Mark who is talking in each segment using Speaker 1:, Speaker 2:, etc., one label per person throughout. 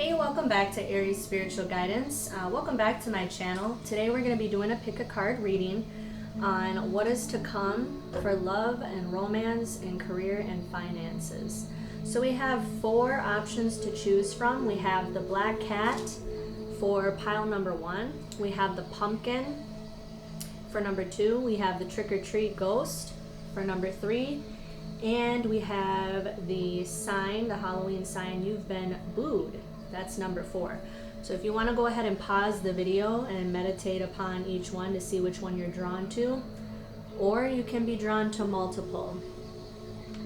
Speaker 1: Hey, welcome back to Aries Spiritual Guidance. Welcome back to my channel. Today we're going to be doing a pick a card reading on what is to come for love and romance and career and finances. So we have 4 options to choose from. We have the Black Cat for pile number 1. We have the Pumpkin for number 2. We have the Trick or Treat Ghost for number 3. And we have the sign, the Halloween sign, You've Been Booed. That's number 4. So if you want to go ahead and pause the video and meditate upon each one to see which one you're drawn to, or you can be drawn to multiple.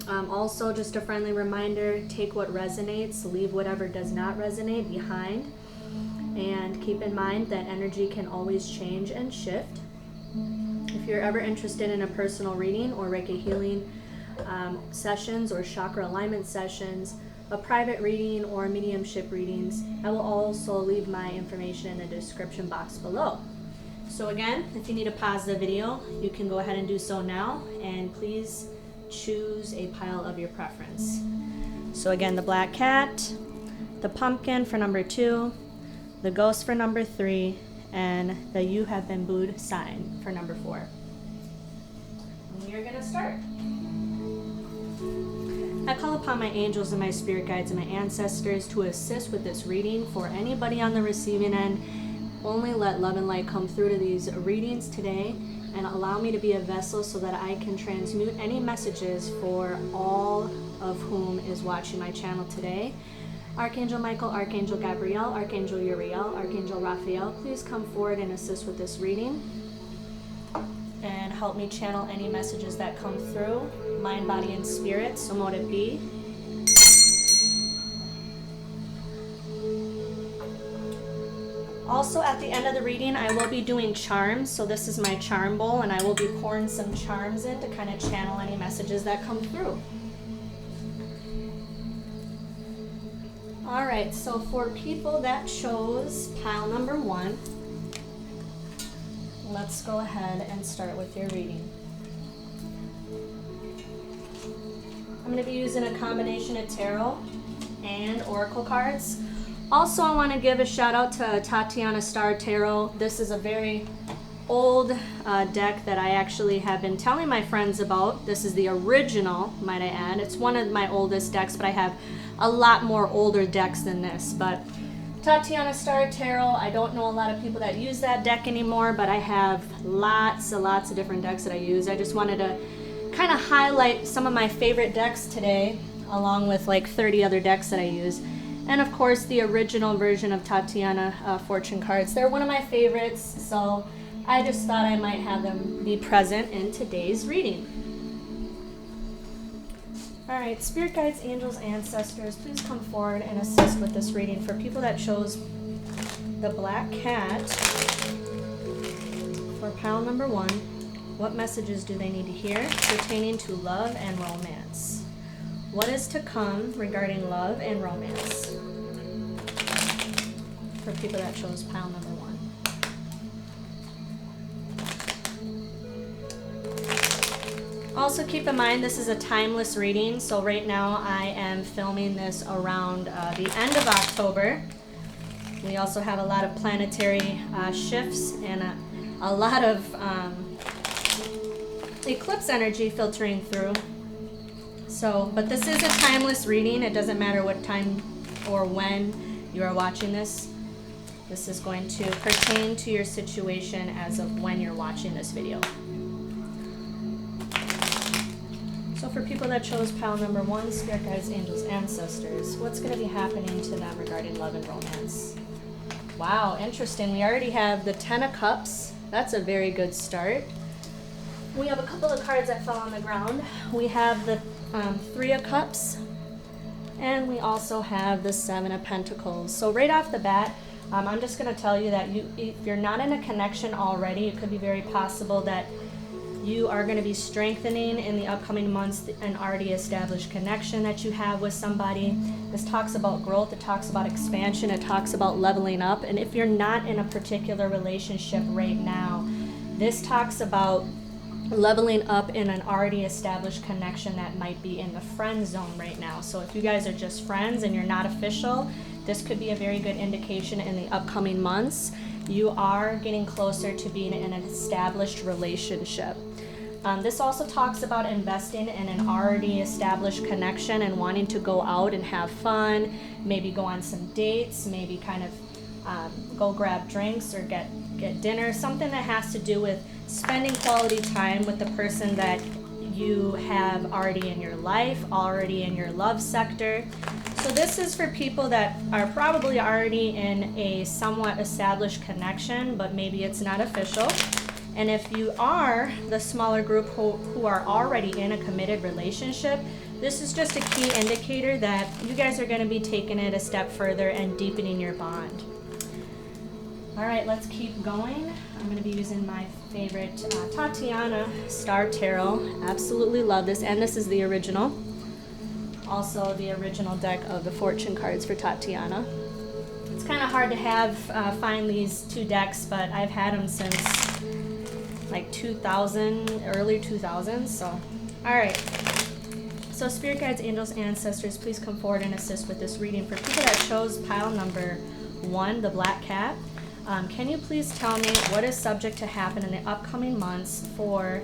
Speaker 1: Also, just a friendly reminder, take what resonates, leave whatever does not resonate behind, and keep in mind that energy can always change and shift. If you're ever interested in a personal reading or Reiki Healing sessions or Chakra Alignment Sessions, a private reading or mediumship readings, I will also leave my information in the description box below. So again, if you need to pause the video, you can go ahead and do so now, and please choose a pile of your preference. So again, the Black Cat, the Pumpkin for number 2, the Ghost for number 3, and the You Have Been Booed sign for number 4. And we are going to start. I call upon my angels and my spirit guides and my ancestors to assist with this reading. For anybody on the receiving end, only let love and light come through to these readings today, and allow me to be a vessel so that I can transmute any messages for all of whom is watching my channel today. Archangel Michael, Archangel Gabriel, Archangel Uriel, Archangel Raphael, please come forward and assist with this reading and help me channel any messages that come through, mind, body, and spirit, so mote it be. Also, at the end of the reading, I will be doing charms. So this is my charm bowl, and I will be pouring some charms in to kind of channel any messages that come through. All right, so for people that chose pile number 1, let's go ahead and start with your reading. I'm going to be using a combination of tarot and oracle cards. Also, I want to give a shout out to Tatiana Star Tarot. This is a very old deck that I actually have been telling my friends about. This is the original, might I add. It's one of my oldest decks, but I have a lot more older decks than this. But Tatiana Star Tarot, I don't know a lot of people that use that deck anymore, but I have lots of different decks that I use. I just wanted to kind of highlight some of my favorite decks today, along with like 30 other decks that I use. And of course, the original version of Tatiana fortune cards. They're one of my favorites, so I just thought I might have them be present in today's reading. All right, spirit guides, angels, ancestors, please come forward and assist with this reading. For people that chose the Black Cat for pile number 1, what messages do they need to hear pertaining to love and romance? What is to come regarding love and romance? For people that chose pile number 1. Also keep in mind, this is a timeless reading, so right now I am filming this around the end of October. We also have a lot of planetary shifts and a lot of eclipse energy filtering through. So, but this is a timeless reading. It doesn't matter what time or when you are watching this. This is going to pertain to your situation as of when you're watching this video. So for people that chose pile number 1, spirit guides, angels, ancestors, what's going to be happening to them regarding love and romance? Wow, interesting. We already have the 10 of Cups. That's a very good start. We have a couple of cards that fell on the ground. We have the 3 of Cups, and we also have the 7 of Pentacles. So right off the bat, I'm just going to tell you that if you're not in a connection already, it could be very possible that you are going to be strengthening in the upcoming months an already established connection that you have with somebody. This talks about growth, it talks about expansion, it talks about leveling up. And if you're not in a particular relationship right now, this talks about leveling up in an already established connection that might be in the friend zone right now. So if you guys are just friends and you're not official, this could be a very good indication in the upcoming months. You are getting closer to being in an established relationship. This also talks about investing in an already established connection and wanting to go out and have fun, maybe go on some dates, maybe kind of go grab drinks or get dinner, something that has to do with spending quality time with the person that you have already in your life, already in your love sector. So this is for people that are probably already in a somewhat established connection, but maybe it's not official. And if you are the smaller group who are already in a committed relationship, this is just a key indicator that you guys are going to be taking it a step further and deepening your bond. All right, let's keep going. I'm going to be using my favorite Tatiana Star Tarot. Absolutely love this, and this is the original. Also the original deck of the fortune cards for Tatiana. It's kind of hard to find these two decks, but I've had them since like 2000, early 2000s. So, all right. So spirit guides, angels, ancestors, please come forward and assist with this reading. For people that chose pile number 1, the black cat, can you please tell me what is subject to happen in the upcoming months for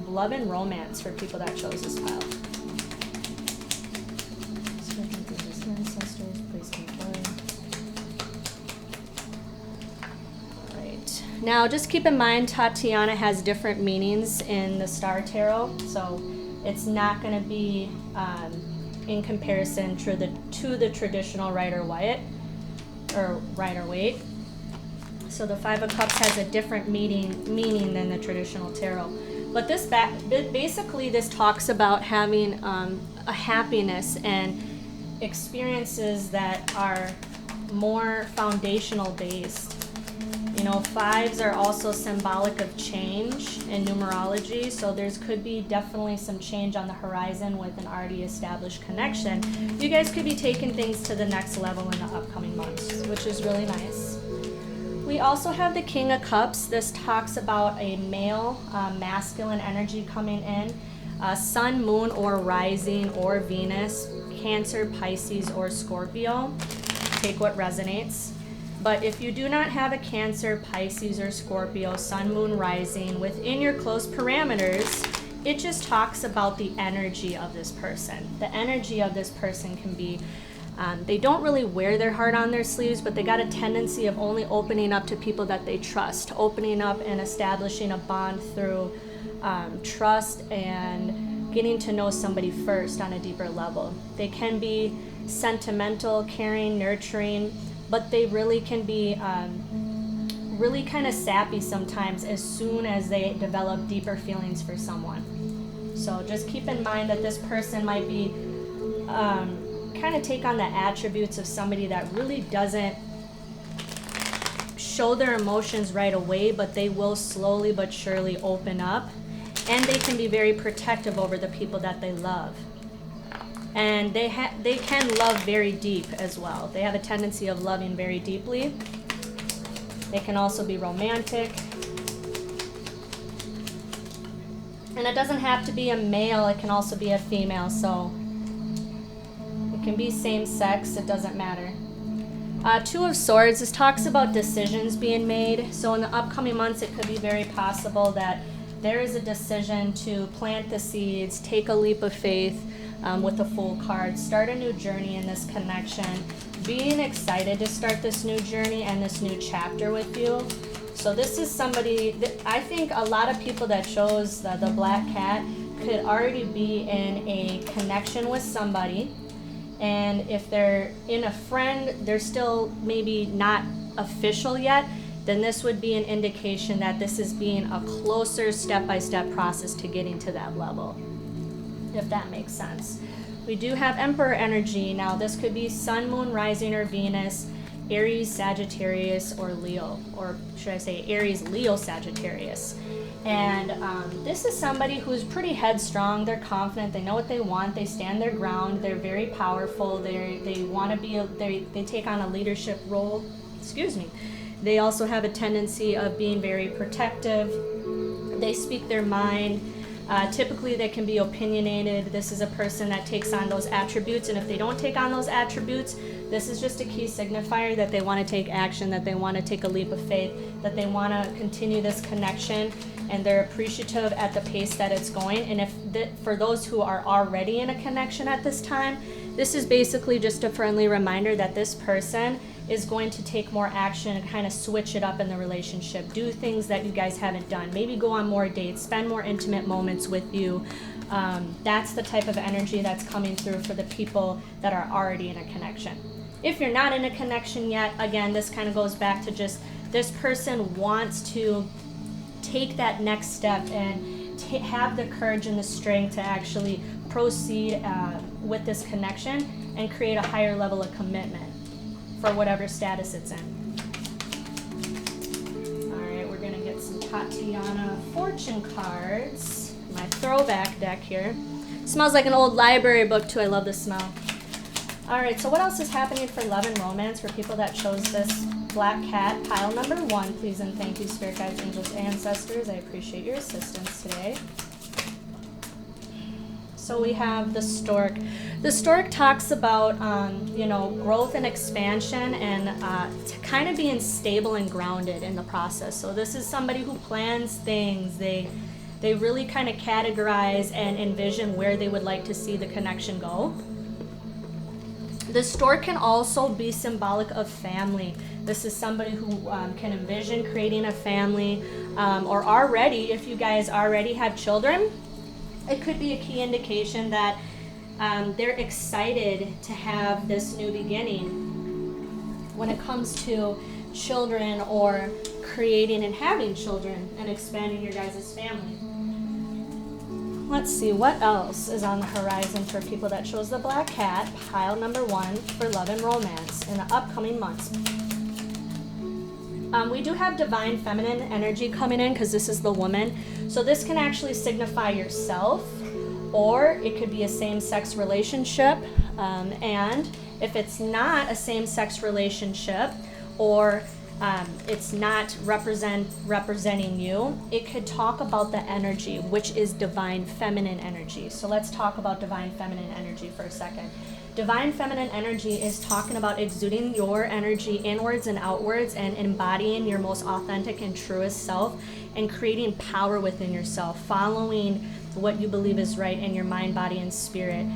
Speaker 1: love and romance for people that chose this pile? Spirit guides, angels, ancestors, please come forward. Now, just keep in mind, Tatiana has different meanings in the Star Tarot, so it's not going to be in comparison to the traditional Rider-Waite. So the Five of Cups has a different meaning than the traditional tarot. But basically this talks about having a happiness and experiences that are more foundational based. You know, 5s are also symbolic of change in numerology, so could be definitely some change on the horizon with an already established connection. You guys could be taking things to the next level in the upcoming months, which is really nice. We also have the King of Cups. This talks about a male, masculine energy coming in, Sun, Moon, or Rising, or Venus, Cancer, Pisces, or Scorpio. Take what resonates. But if you do not have a Cancer, Pisces, or Scorpio, Sun, Moon, Rising within your close parameters, it just talks about the energy of this person. The energy of this person can be, they don't really wear their heart on their sleeves, but they got a tendency of only opening up to people that they trust, opening up and establishing a bond through trust and getting to know somebody first on a deeper level. They can be sentimental, caring, nurturing, but they really can be really kind of sappy sometimes as soon as they develop deeper feelings for someone. So just keep in mind that this person might be kind of take on the attributes of somebody that really doesn't show their emotions right away, but they will slowly but surely open up, and they can be very protective over the people that they love. And they can love very deep as well. They have a tendency of loving very deeply. They can also be romantic. And it doesn't have to be a male, it can also be a female, so it can be same sex, it doesn't matter. Two of Swords, this talks about decisions being made. So in the upcoming months, it could be very possible that there is a decision to plant the seeds, take a leap of faith, with the Fool card, start a new journey in this connection, being excited to start this new journey and this new chapter with you. So this is somebody that I think a lot of people that chose the black cat could already be in a connection with somebody, and if they're in a friend, they're still maybe not official yet, then this would be an indication that this is being a closer step-by-step process to getting to that level, if that makes sense. We do have Emperor energy. Now this could be Sun, Moon, Rising, or Venus, Aries, Sagittarius, or Leo, or should I say Aries, Leo, Sagittarius. And this is somebody who's pretty headstrong. They're confident, they know what they want, they stand their ground, they're very powerful, they want to be, they take on a leadership role, They also have a tendency of being very protective. They speak their mind. Typically they can be opinionated. This is a person that takes on those attributes, and if they don't take on those attributes, This is just a key signifier that they want to take action, that they want to take a leap of faith, that they want to continue this connection, and they're appreciative at the pace that it's going. And for those who are already in a connection at this time, this is basically just a friendly reminder that this person is going to take more action and kind of switch it up in the relationship, do things that you guys haven't done, maybe go on more dates, spend more intimate moments with you. That's the type of energy that's coming through for the people that are already in a connection. If you're not in a connection yet, again, this kind of goes back to just this person wants to take that next step and have the courage and the strength to actually proceed with this connection and create a higher level of commitment for whatever status it's in. All right, we're going to get some Tatiana fortune cards. My throwback deck here. Smells like an old library book too. I love the smell. All right, so what else is happening for love and romance for people that chose this black cat? Pile number 1, please and thank you, spirit guides, angels, ancestors. I appreciate your assistance today. So we have the stork. The stork talks about, growth and expansion and kind of being stable and grounded in the process. So this is somebody who plans things. They really kind of categorize and envision where they would like to see the connection go. The stork can also be symbolic of family. This is somebody who can envision creating a family, or already, if you guys already have children, it could be a key indication that they're excited to have this new beginning when it comes to children or creating and having children and expanding your guys' family. Let's see, what else is on the horizon for people that chose the black cat, pile number 1, for love and romance in the upcoming months. We do have divine feminine energy coming in because this is the woman. So this can actually signify yourself, or it could be a same-sex relationship. And if it's not a same-sex relationship, or it's not representing you, it could talk about the energy, which is divine feminine energy. So let's talk about divine feminine energy for a second. Divine feminine energy is talking about exuding your energy inwards and outwards and embodying your most authentic and truest self and creating power within yourself, following what you believe is right in your mind, body, and spirit,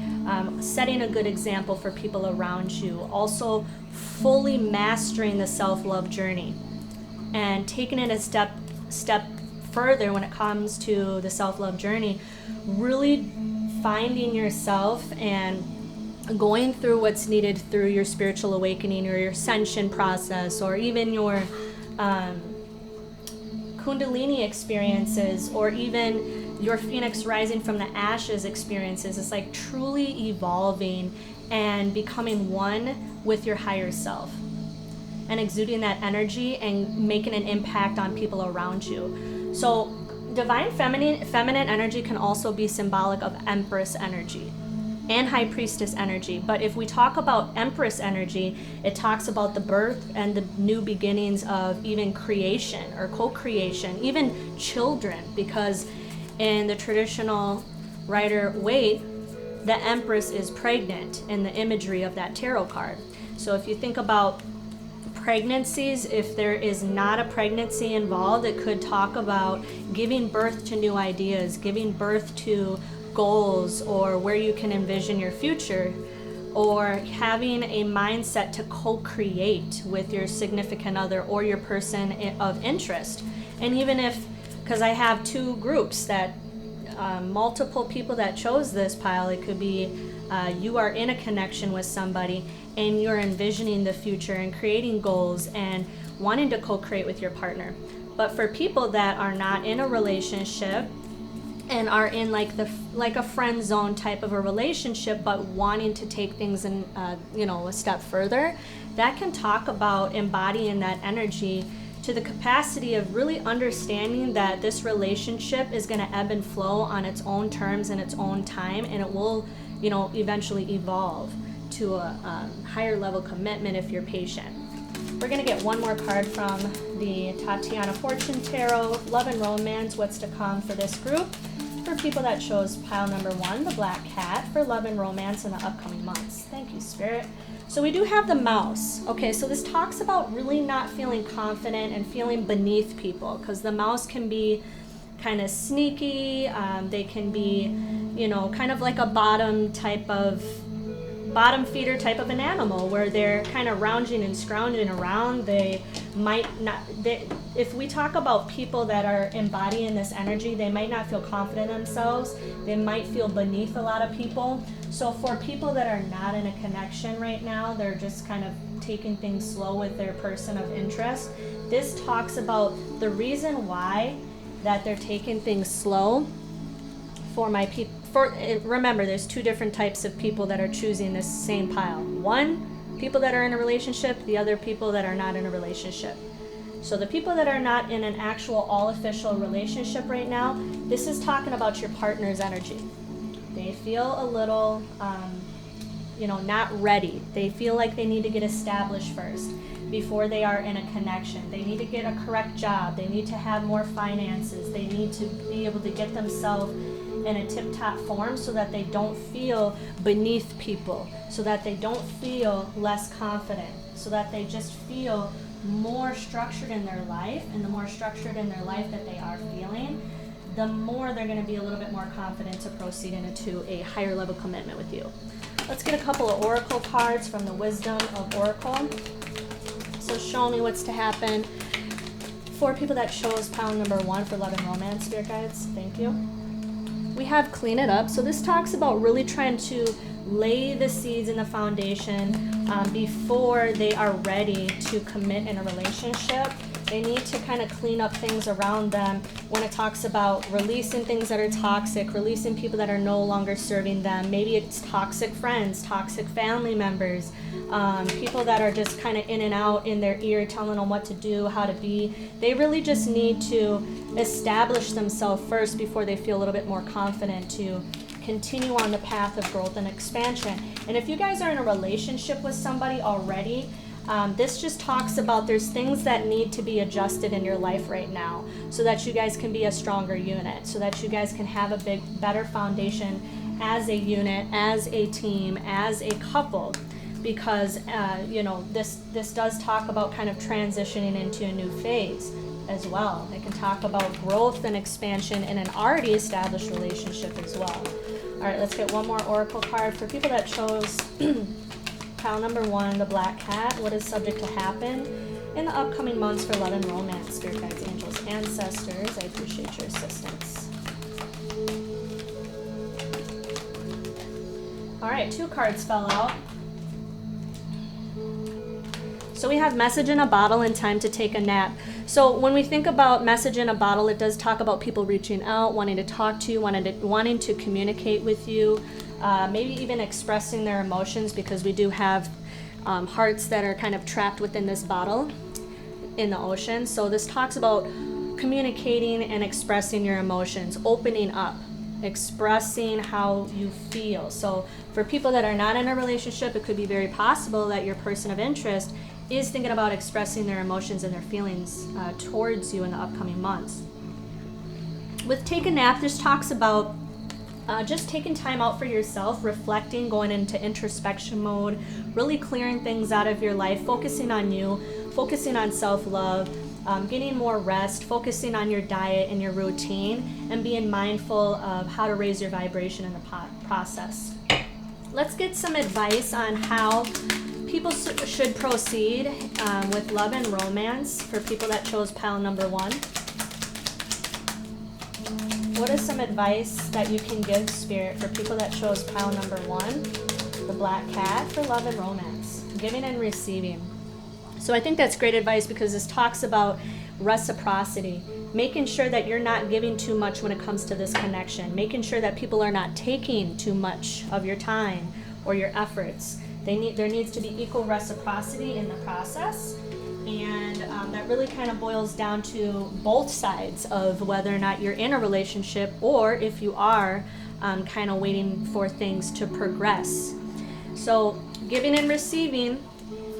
Speaker 1: setting a good example for people around you, also fully mastering the self-love journey and taking it a step further when it comes to the self-love journey, really finding yourself and going through what's needed through your spiritual awakening or your ascension process, or even your Kundalini experiences, or even your Phoenix rising from the ashes experiences. It's like truly evolving and becoming one with your higher self and exuding that energy and making an impact on people around you. So divine feminine energy can also be symbolic of Empress energy and High Priestess energy. But if we talk about Empress energy, it talks about the birth and the new beginnings of even creation or co-creation, even children, because in the traditional Rider-Waite, the Empress is pregnant in the imagery of that tarot card. So if you think about pregnancies, if there is not a pregnancy involved, it could talk about giving birth to new ideas, giving birth to goals, or where you can envision your future, or having a mindset to co-create with your significant other or your person of interest. And even if, because I have 2 groups that multiple people that chose this pile, it could be you are in a connection with somebody and you're envisioning the future and creating goals and wanting to co-create with your partner. But for people that are not in a relationship and are in like a friend zone type of a relationship, but wanting to take things in a step further, that can talk about embodying that energy to the capacity of really understanding that this relationship is going to ebb and flow on its own terms and its own time, and it will eventually evolve to a higher level commitment if you're patient. We're going to get one more card from the Tatiana Fortune Tarot, Love and Romance, what's to come for this group. For people that chose pile number 1, the Black Cat, for love and romance in the upcoming months. Thank you, Spirit. So we do have the mouse. Okay, so this talks about really not feeling confident and feeling beneath people, because the mouse can be kind of sneaky. They can be, you know, kind of like a bottom feeder type of an animal, where they're kind of rounging and scrounging around. They might not, if we talk about people that are embodying this energy, they might not feel confident in themselves. They might feel beneath a lot of people. So for people that are not in a connection right now, they're just kind of taking things slow with their person of interest. This talks about the reason why that they're taking things slow. For my people, remember, there's two different types of people that are choosing this same pile. One, people that are in a relationship, the other people that are not in a relationship. So the people that are not in an actual all official relationship right now, this is talking about your partner's energy. They feel a little, not ready. They feel like they need to get established first before they are in a connection. They need to get a correct job. They need to have more finances. They need to be able to get themselves in a tip-top form so that they don't feel beneath people, so that they don't feel less confident, so that they just feel more structured in their life. And the more structured in their life that they are feeling, the more they're going to be a little bit more confident to proceed into a higher level commitment with you. Let's get a couple of oracle cards from the Wisdom of Oracle. So show me what's to happen for people that chose pile number 1 for love and romance, spirit guides. Thank you. We have clean it up. So this talks about really trying to lay the seeds in the foundation before they are ready to commit in a relationship. They need to kind of clean up things around them when it talks about releasing things that are toxic, releasing people that are no longer serving them. Maybe it's toxic friends, toxic family members, people that are just kind of in and out in their ear telling them what to do, how to be. They really just need to establish themselves first before they feel a little bit more confident to continue on the path of growth and expansion. And if you guys are in a relationship with somebody already, this just talks about there's things that need to be adjusted in your life right now so that you guys can be a stronger unit, so that you guys can have a better foundation as a unit, as a team, as a couple. Because this does talk about kind of transitioning into a new phase as well. It can talk about growth and expansion in an already established relationship as well. All right, let's get one more oracle card for people that chose pile number 1, the Black Cat. What is subject to happen in the upcoming months for love and romance, spirit guides, angels, ancestors? I appreciate your assistance. All right, 2 cards fell out. So we have message in a bottle and time to take a nap. So when we think about message in a bottle, it does talk about people reaching out, wanting to talk to you, wanting to communicate with you, maybe even expressing their emotions, because we do have hearts that are kind of trapped within this bottle in the ocean. So this talks about communicating and expressing your emotions, opening up, expressing how you feel. So for people that are not in a relationship, it could be very possible that your person of interest is thinking about expressing their emotions and their feelings towards you in the upcoming months. With take a nap, this talks about just taking time out for yourself, reflecting, going into introspection mode, really clearing things out of your life, focusing on you, focusing on self-love, getting more rest, focusing on your diet and your routine, and being mindful of how to raise your vibration in the process. Let's get some advice on how people should proceed with love and romance for people that chose pile number 1. What is some advice that you can give, Spirit, for people that chose pile number 1, the Black Cat, for love and romance, giving and receiving? So I think that's great advice, because this talks about reciprocity, making sure that you're not giving too much when it comes to this connection, making sure that people are not taking too much of your time or your efforts. There needs to be equal reciprocity in the process, and that really kind of boils down to both sides of whether or not you're in a relationship, or if you are kind of waiting for things to progress. So giving and receiving,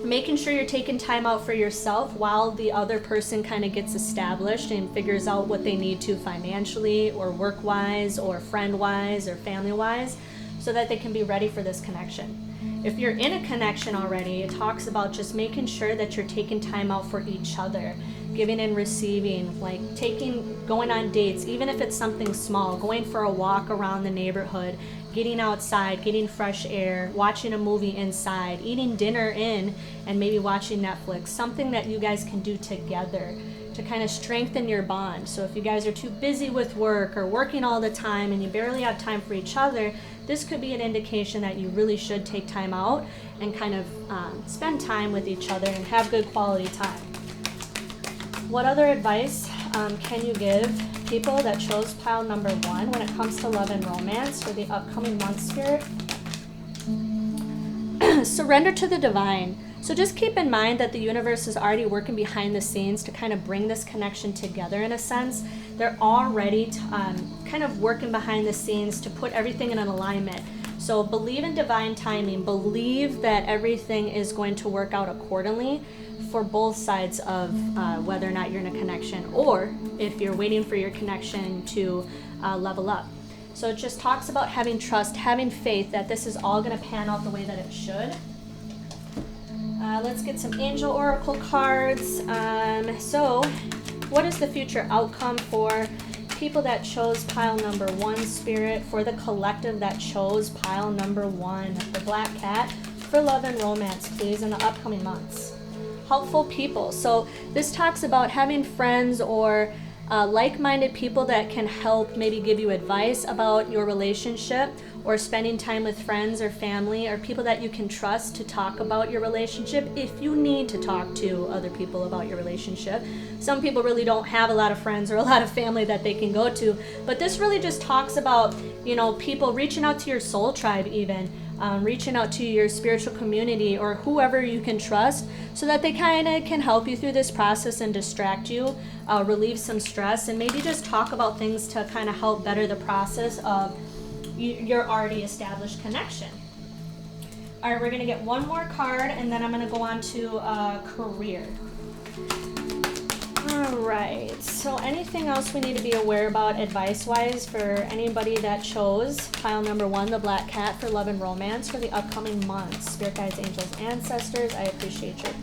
Speaker 1: making sure you're taking time out for yourself while the other person kind of gets established and figures out what they need to financially or work-wise or friend-wise or family-wise, so that they can be ready for this connection. If you're in a connection already, it talks about just making sure that you're taking time out for each other, giving and receiving, like going on dates, even if it's something small, going for a walk around the neighborhood, getting outside, getting fresh air, watching a movie inside, eating dinner in, and maybe watching Netflix, something that you guys can do together to kind of strengthen your bond. So if you guys are too busy with work or working all the time and you barely have time for each other, this could be an indication that you really should take time out and kind of spend time with each other and have good quality time. What other advice can you give people that chose pile number 1 when it comes to love and romance for the upcoming month, Spirit? Surrender to the divine. So just keep in mind that the universe is already working behind the scenes to kind of bring this connection together in a sense. They're already kind of working behind the scenes to put everything in an alignment. So believe in divine timing. Believe that everything is going to work out accordingly for both sides of whether or not you're in a connection, or if you're waiting for your connection to level up. So it just talks about having trust, having faith that this is all going to pan out the way that it should. Let's get some angel oracle cards. So what is the future outcome for people that chose pile number 1, Spirit, for the collective that chose pile number 1, the black cat, for love and romance, please, in the upcoming months? Helpful people. So this talks about having friends or like-minded people that can help maybe give you advice about your relationship, or spending time with friends or family or people that you can trust to talk about your relationship if you need to talk to other people about your relationship. Some people really don't have a lot of friends or a lot of family that they can go to, but this really just talks about, people reaching out to your soul tribe, even reaching out to your spiritual community or whoever you can trust, so that they kind of can help you through this process and distract you, relieve some stress, and maybe just talk about things to kind of help better the process of your already established connection. All right, we're going to get one more card, and then I'm going to go on to career. All right, so anything else we need to be aware about advice-wise for anybody that chose pile number 1, the black cat, for love and romance for the upcoming months? Spirit guides, angels, ancestors, I appreciate your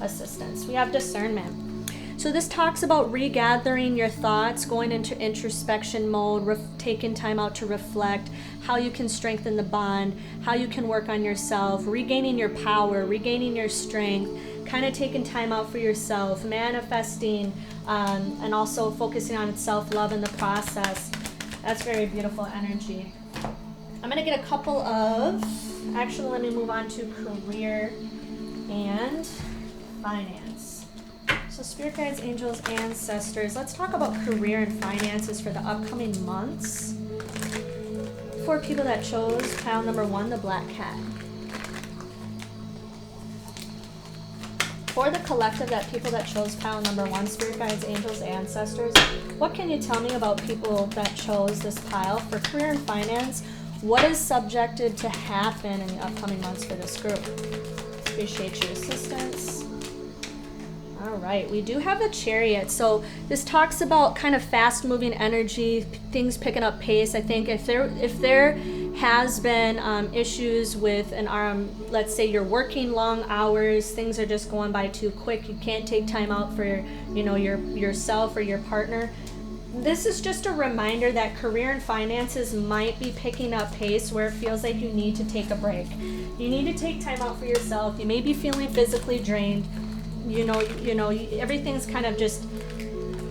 Speaker 1: assistance. We have discernment. So this talks about regathering your thoughts, going into introspection mode, taking time out to reflect, how you can strengthen the bond, how you can work on yourself, regaining your power, regaining your strength, kind of taking time out for yourself, manifesting, and also focusing on self-love in the process. That's very beautiful energy. I'm going to get a couple of, actually let me move on to career and finance. So spirit guides, angels, ancestors, let's talk about career and finances for the upcoming months for people that chose pile number 1, the black cat. For the collective, people that chose pile number 1, spirit guides, angels, ancestors, what can you tell me about people that chose this pile for career and finance? What is subjected to happen in the upcoming months for this group? Appreciate your assistance. All right, we do have the Chariot. So this talks about kind of fast-moving energy, things picking up pace. I think if there has been issues with let's say you're working long hours, things are just going by too quick, you can't take time out for yourself or your partner. This is just a reminder that career and finances might be picking up pace where it feels like you need to take a break. You need to take time out for yourself. You may be feeling physically drained. Everything's kind of just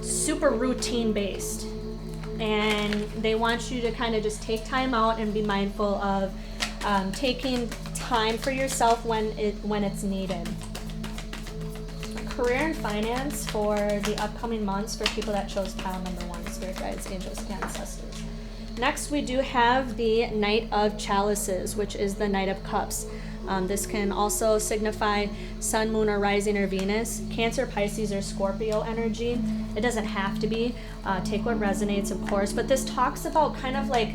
Speaker 1: super routine based, and they want you to kind of just take time out and be mindful of taking time for yourself when it's needed. Career and finance for the upcoming months for people that chose pile number 1, spirit guides, angels, ancestors. Next, we do have the Knight of Chalices, which is the Knight of Cups. This can also signify Sun, Moon, or Rising, or Venus, Cancer, Pisces, or Scorpio energy. It doesn't have to be. Take what resonates, of course. But this talks about kind of like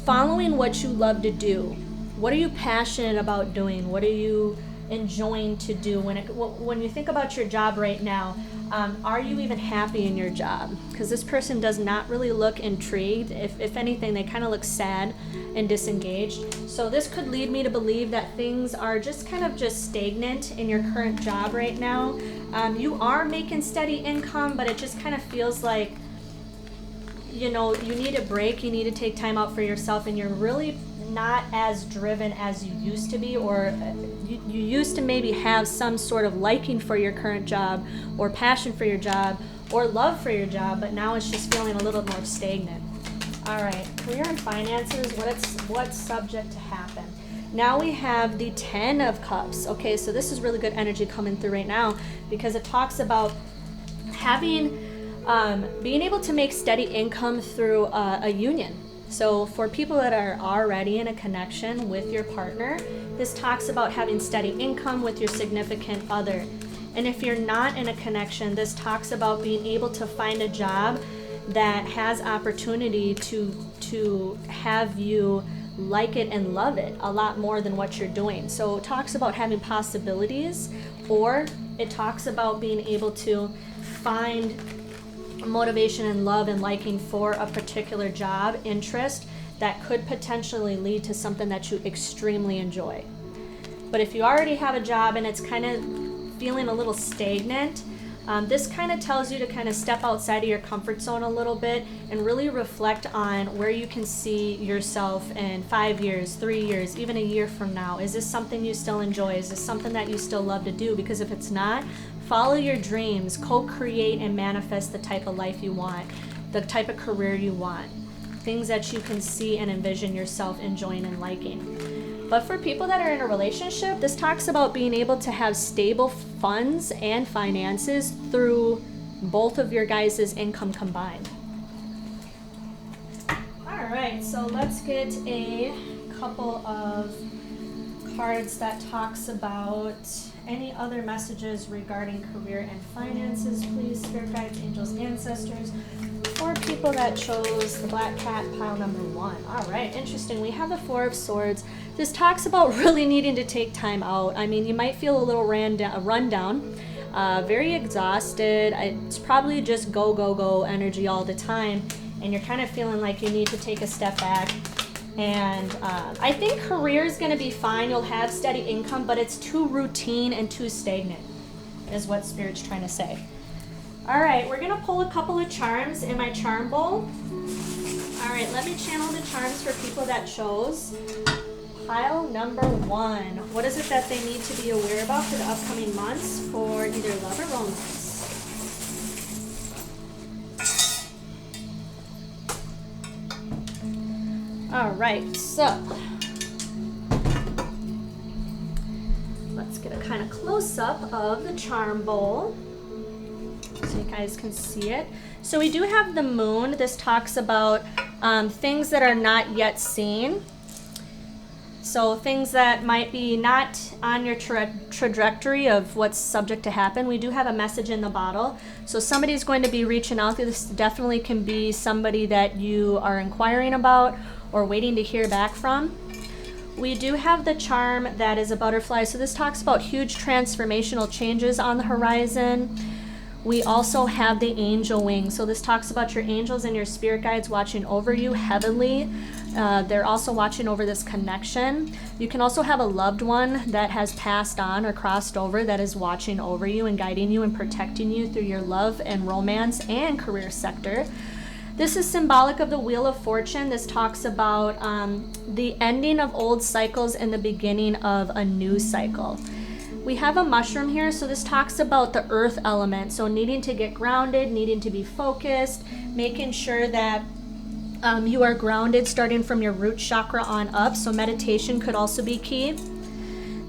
Speaker 1: following what you love to do. What are you passionate about doing? What are you enjoying to do? When you think about your job right now, are you even happy in your job? Because this person does not really look intrigued. If anything, they kind of look sad and disengaged. So this could lead me to believe that things are just kind of just stagnant in your current job right now. You are making steady income, but it just kind of feels like, you know, you need a break, you need to take time out for yourself, and you're really not as driven as you used to be, or you used to maybe have some sort of liking for your current job, or passion for your job, or love for your job, but now it's just feeling a little more stagnant. All right, career and finances, what's subject to happen? Now we have the 10 of Cups. Okay, so this is really good energy coming through right now, because it talks about having being able to make steady income through a union. So for people that are already in a connection with your partner, this talks about having steady income with your significant other. And if you're not in a connection, this talks about being able to find a job that has opportunity to have you like it and love it a lot more than what you're doing. So it talks about having possibilities, or it talks about being able to find motivation and love and liking for a particular job interest that could potentially lead to something that you extremely enjoy. But if you already have a job and it's kind of feeling a little stagnant, this kind of tells you to kind of step outside of your comfort zone a little bit and really reflect on where you can see yourself in 5 years, 3 years, even a year from now. Is this something you still enjoy? Is this something that you still love to do? Because if it's not, follow your dreams, co-create and manifest the type of life you want, the type of career you want, things that you can see and envision yourself enjoying and liking. But for people that are in a relationship, this talks about being able to have stable funds and finances through both of your guys' income combined. All right, so let's get a couple of cards that talks about any other messages regarding career and finances, please, spirit guides, angels, ancestors, for people that chose the Black Cat, pile number 1. All right, interesting. We have the 4 of Swords. This talks about really needing to take time out. I mean, you might feel a little rundown, very exhausted. It's probably just go, go, go energy all the time, and you're kind of feeling like you need to take a step back. And I think career is going to be fine. You'll have steady income, but it's too routine and too stagnant, is what Spirit's trying to say. All right, we're going to pull a couple of charms in my charm bowl. All right, let me channel the charms for people that chose pile number 1. What is it that they need to be aware about for the upcoming months for either love or romance? All right, so let's get a kind of close-up of the charm bowl so you guys can see it. So we do have the moon. This talks about things that are not yet seen. So things that might be not on your trajectory of what's subject to happen. We do have a message in the bottle. So somebody's going to be reaching out. This definitely can be somebody that you are inquiring about or waiting to hear back from. We do have the charm that is a butterfly. So this talks about huge transformational changes on the horizon. We also have the angel wing. So this talks about your angels and your spirit guides watching over you heavenly. They're also watching over this connection. You can also have a loved one that has passed on or crossed over that is watching over you and guiding you and protecting you through your love and romance and career sector. This is symbolic of the Wheel of Fortune. This talks about the ending of old cycles and the beginning of a new cycle. We have a mushroom here, so this talks about the earth element. So needing to get grounded, needing to be focused, making sure that you are grounded starting from your root chakra on up. So meditation could also be key.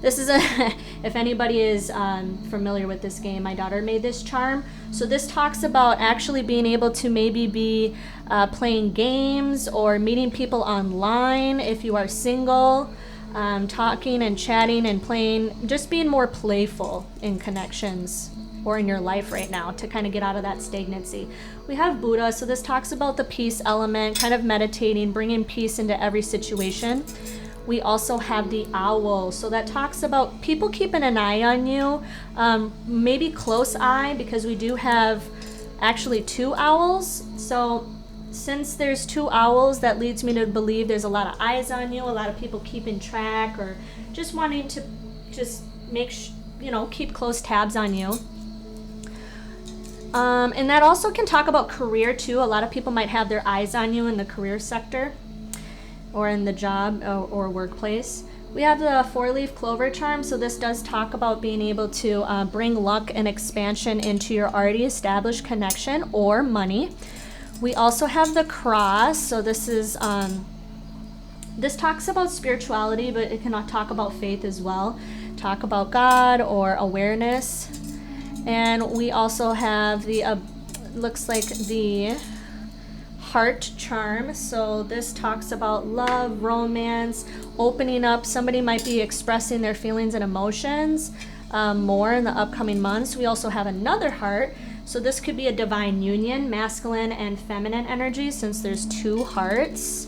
Speaker 1: This is if anybody is familiar with this game, my daughter made this charm. So this talks about actually being able to maybe be playing games or meeting people online if you are single, talking and chatting and playing, just being more playful in connections or in your life right now to kind of get out of that stagnancy. We have Buddha, so this talks about the peace element, kind of meditating, bringing peace into every situation. We also have the owl. So that talks about people keeping an eye on you, maybe close eye, because we do have actually 2 owls. So since there's 2 owls, that leads me to believe there's a lot of eyes on you, a lot of people keeping track, or just wanting to just make keep close tabs on you. And that also can talk about career too. A lot of people might have their eyes on you in the career sector or in the job or workplace. We have the 4-leaf clover charm, so this does talk about being able to bring luck and expansion into your already established connection or money. We also have the cross, so this is this talks about spirituality, but it can talk about faith as well, talk about God or awareness. And we also have the looks like the heart charm. So this talks about love, romance, opening up. Somebody might be expressing their feelings and emotions more in the upcoming months. We also have another heart. So this could be a divine union, masculine and feminine energy, since there's 2 hearts.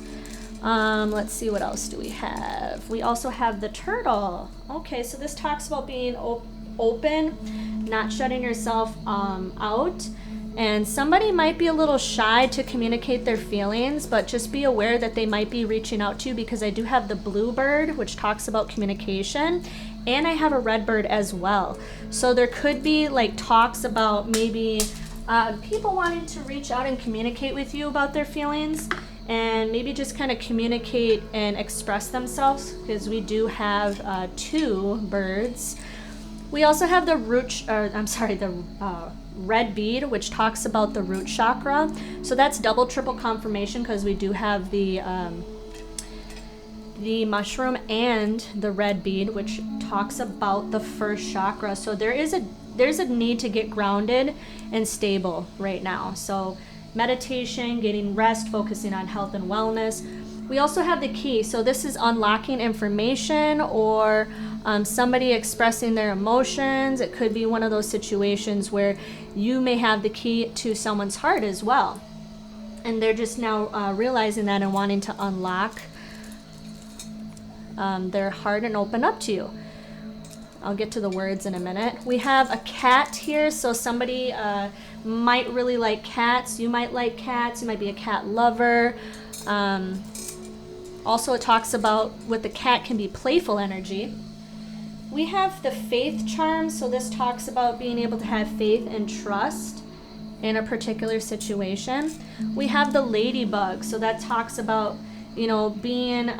Speaker 1: Let's see, what else do we have? We also have the turtle. Okay, so this talks about being open, not shutting yourself out. And somebody might be a little shy to communicate their feelings, but just be aware that they might be reaching out to you, because I do have the blue bird, which talks about communication, and I have a red bird as well. So there could be like talks about maybe people wanting to reach out and communicate with you about their feelings, and maybe just kind of communicate and express themselves, because we do have 2 birds. We also have the red bead, which talks about the root chakra. So that's double, triple confirmation, because we do have the mushroom and the red bead, which talks about the first chakra. So there's a need to get grounded and stable right now. So meditation, getting rest, focusing on health and wellness. We also have the key. So this is unlocking information or somebody expressing their emotions. It could be one of those situations where you may have the key to someone's heart as well, and they're just now realizing that and wanting to unlock their heart and open up to you. I'll get to the words in a minute. We have a cat here, so somebody might really like cats. You might like cats. You might be a cat lover. Also, it talks about with the cat can be playful energy. We have the faith charm, so this talks about being able to have faith and trust in a particular situation. We have the ladybug, so that talks about, being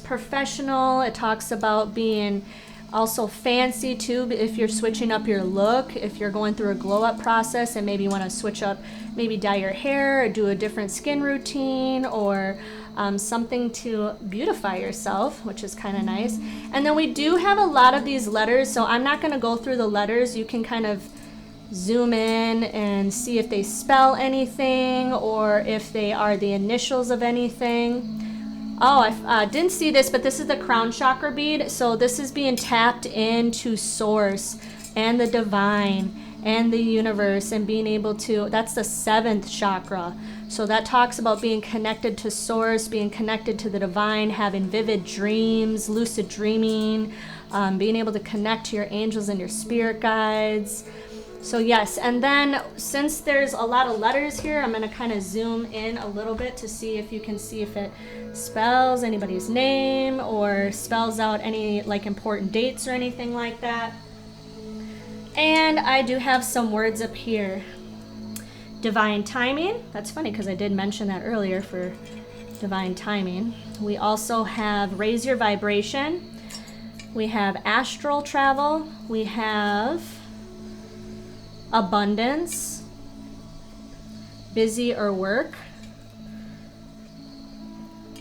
Speaker 1: professional. It talks about being also fancy too, if you're switching up your look, if you're going through a glow up process and maybe want to switch up, maybe dye your hair or do a different skin routine, or something to beautify yourself, which is kind of nice. And then we do have a lot of these letters, so I'm not going to go through the letters. You can kind of zoom in and see if they spell anything or if they are the initials of anything. Oh, I didn't see this, but this is the crown chakra bead. So this is being tapped into source and the divine and the universe, and being able to, that's the 7th chakra. So that talks about being connected to source, being connected to the divine, having vivid dreams, lucid dreaming, being able to connect to your angels and your spirit guides. So yes, and then since there's a lot of letters here, I'm going to kind of zoom in a little bit to see if you can see if it spells anybody's name or spells out any like important dates or anything like that. And I do have some words up here. Divine timing. That's funny because I did mention that earlier for divine timing. We also have raise your vibration. We have astral travel. We have abundance, busy or work,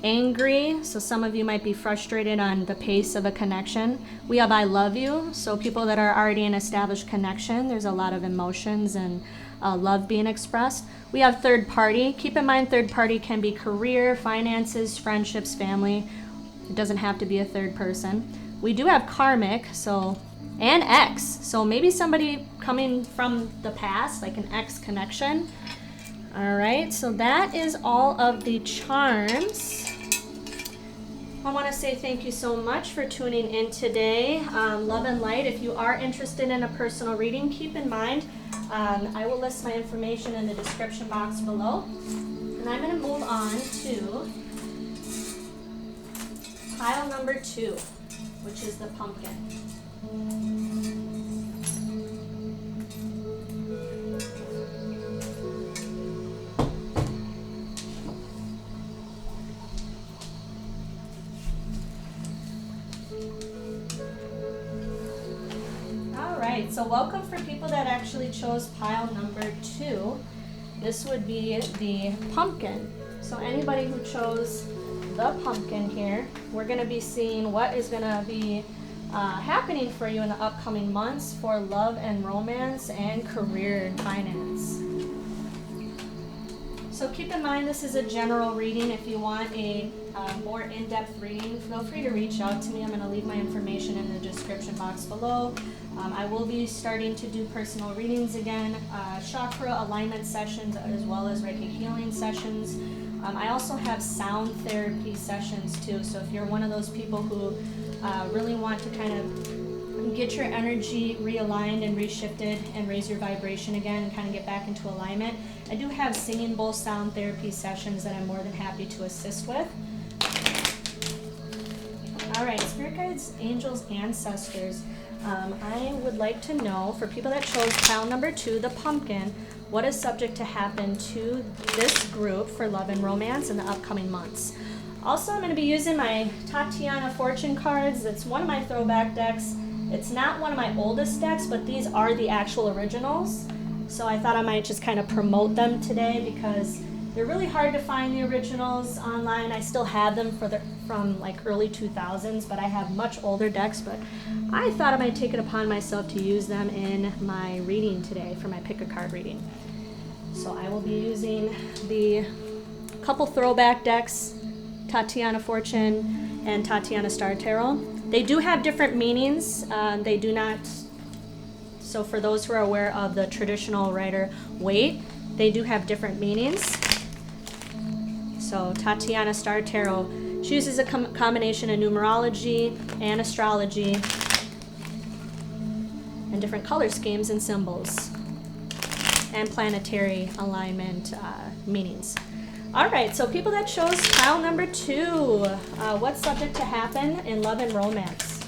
Speaker 1: angry, so some of you might be frustrated on the pace of a connection. We have I love you, so people that are already in established connection, there's a lot of emotions and love being expressed. We have third party. Keep in mind, third party can be career, finances, friendships, family. It doesn't have to be a third person. We do have karmic, and ex, so maybe somebody coming from the past, like an ex connection. All right, so that is all of the charms. I want to say thank you so much for tuning in today. Love and light. If you are interested in a personal reading, keep in mind I will list my information in the description box below. And I'm going to move on to pile number 2, which is the pumpkin. Alright, so welcome for people that actually chose pile number 2. This would be the pumpkin. So anybody who chose the pumpkin here, we're going to be seeing what is going to be happening for you in the upcoming months for love and romance and career and finance. So keep in mind this is a general reading. If you want a more in-depth reading, feel free to reach out to me. I'm going to leave my information in the description box below. I will be starting to do personal readings again, Chakra Alignment Sessions, as well as Reiki Healing sessions. I also have sound therapy sessions too, so if you're one of those people who really want to kind of get your energy realigned and reshifted and raise your vibration again and kind of get back into alignment, I do have singing bowl sound therapy sessions that I'm more than happy to assist with. All right, spirit guides, angels, ancestors. I would like to know, for people that chose pile number 2, the pumpkin, what is subject to happen to this group for love and romance in the upcoming months. Also, I'm going to be using my Tatiana Fortune cards. It's one of my throwback decks. It's not one of my oldest decks, but these are the actual originals. So I thought I might just kind of promote them today because they're really hard to find, the originals online. I still have them from like early 2000s, but I have much older decks. But I thought I might take it upon myself to use them in my reading today for my pick a card reading. So I will be using the couple throwback decks, Tatiana Fortune and Tatiana Star Tarot. They do have different meanings. They do not, so for those who are aware of the traditional Rider-Waite, they do have different meanings. So Tatiana Star Tarot, she uses a combination of numerology and astrology and different color schemes and symbols and planetary alignment meanings. All right, so people that chose pile number 2, what's subject to happen in love and romance?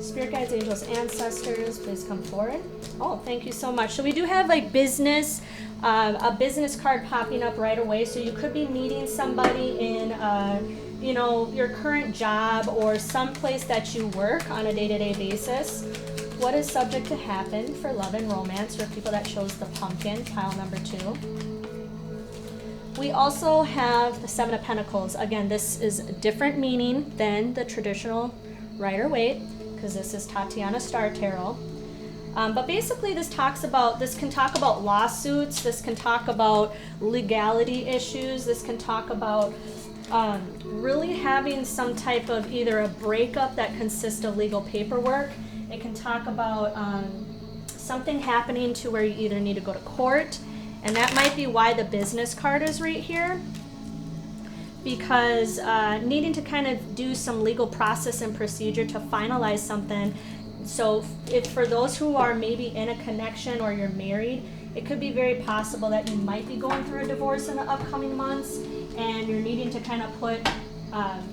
Speaker 1: Spirit guides, angels, ancestors, please come forward. Oh, thank you so much. So we do have a business card popping up right away. So you could be meeting somebody in, your current job or someplace that you work on a day-to-day basis. What is subject to happen for love and romance for people that chose the pumpkin, pile number 2? We also have the 7 of Pentacles. Again, this is a different meaning than the traditional Rider-Waite because this is Tatiana Star Tarot. But basically this can talk about lawsuits, this can talk about legality issues, this can talk about really having some type of either a breakup that consists of legal paperwork. It can talk about something happening to where you either need to go to court, and that might be why the business card is right here, because needing to kind of do some legal process and procedure to finalize something. So if for those who are maybe in a connection or you're married, it could be very possible that you might be going through a divorce in the upcoming months and you're needing to kind of put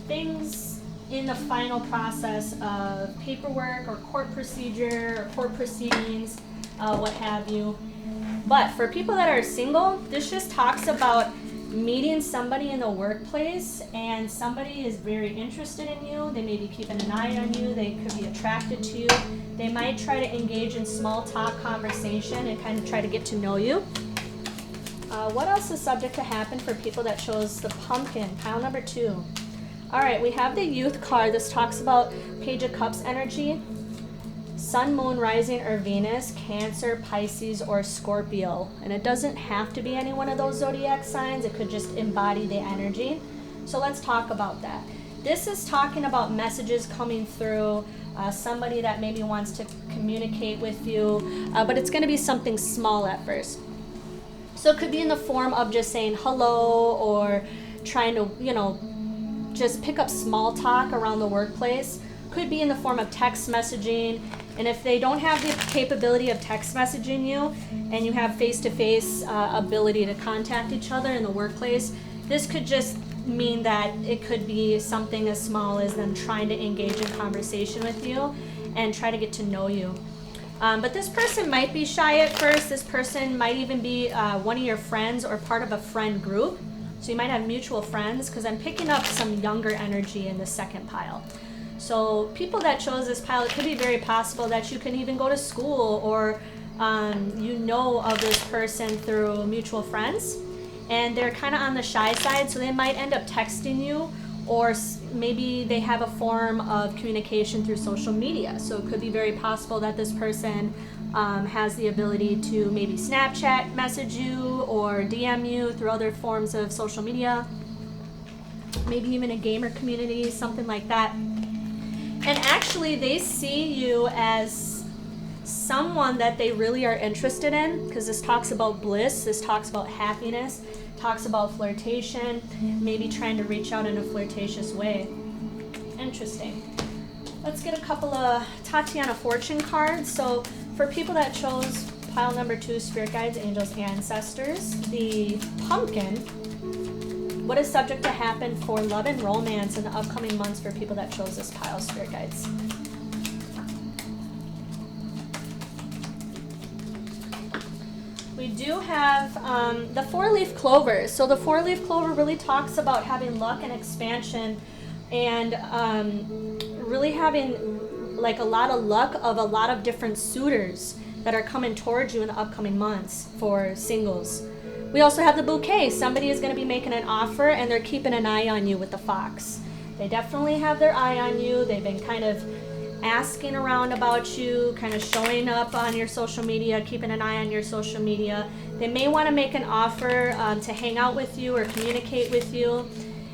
Speaker 1: things in the final process of paperwork or court procedure or court proceedings, what have you. But for people that are single, this just talks about meeting somebody in the workplace and somebody is very interested in you. They may be keeping an eye on you. They could be attracted to you. They might try to engage in small talk conversation and kind of try to get to know you. What else is subject to happen for people that chose the pumpkin, pile number 2? All right, we have the youth card. This talks about Page of Cups energy. Sun, Moon, Rising, or Venus, Cancer, Pisces, or Scorpio. And it doesn't have to be any one of those zodiac signs. It could just embody the energy. So let's talk about that. This is talking about messages coming through, somebody that maybe wants to communicate with you, but it's going to be something small at first. So it could be in the form of just saying hello or trying to, just pick up small talk around the workplace. Could be in the form of text messaging. And if they don't have the capability of text messaging you and you have face-to-face ability to contact each other in the workplace, this could just mean that it could be something as small as them trying to engage in conversation with you and try to get to know you. But this person might be shy at first. This person might even be one of your friends or part of a friend group. So you might have mutual friends, because I'm picking up some younger energy in the second pile. So people that chose this pile, it could be very possible that you can even go to school, or you know of this person through mutual friends, and they're kind of on the shy side, so they might end up texting you, or maybe they have a form of communication through social media. So it could be very possible that this person has the ability to maybe Snapchat message you or DM you through other forms of social media, maybe even a gamer community, something like that. And actually they see you as someone that they really are interested in, because this talks about bliss, this talks about happiness, talks about flirtation, maybe trying to reach out in a flirtatious way. Interesting. Let's get a couple of Tatiana fortune cards. So for people that chose pile number 2, spirit guides, angels, ancestors, the pumpkin, what is subject to happen for love and romance in the upcoming months for people that chose this pile, spirit guides? We do have the 4-leaf clover. So the 4-leaf clover really talks about having luck and expansion, and really having like a lot of luck of a lot of different suitors that are coming towards you in the upcoming months for singles. We also have the bouquet. Somebody is going to be making an offer and they're keeping an eye on you with the fox. They definitely have their eye on you. They've been kind of asking around about you, kind of showing up on your social media, keeping an eye on your social media. They may want to make an offer to hang out with you or communicate with you.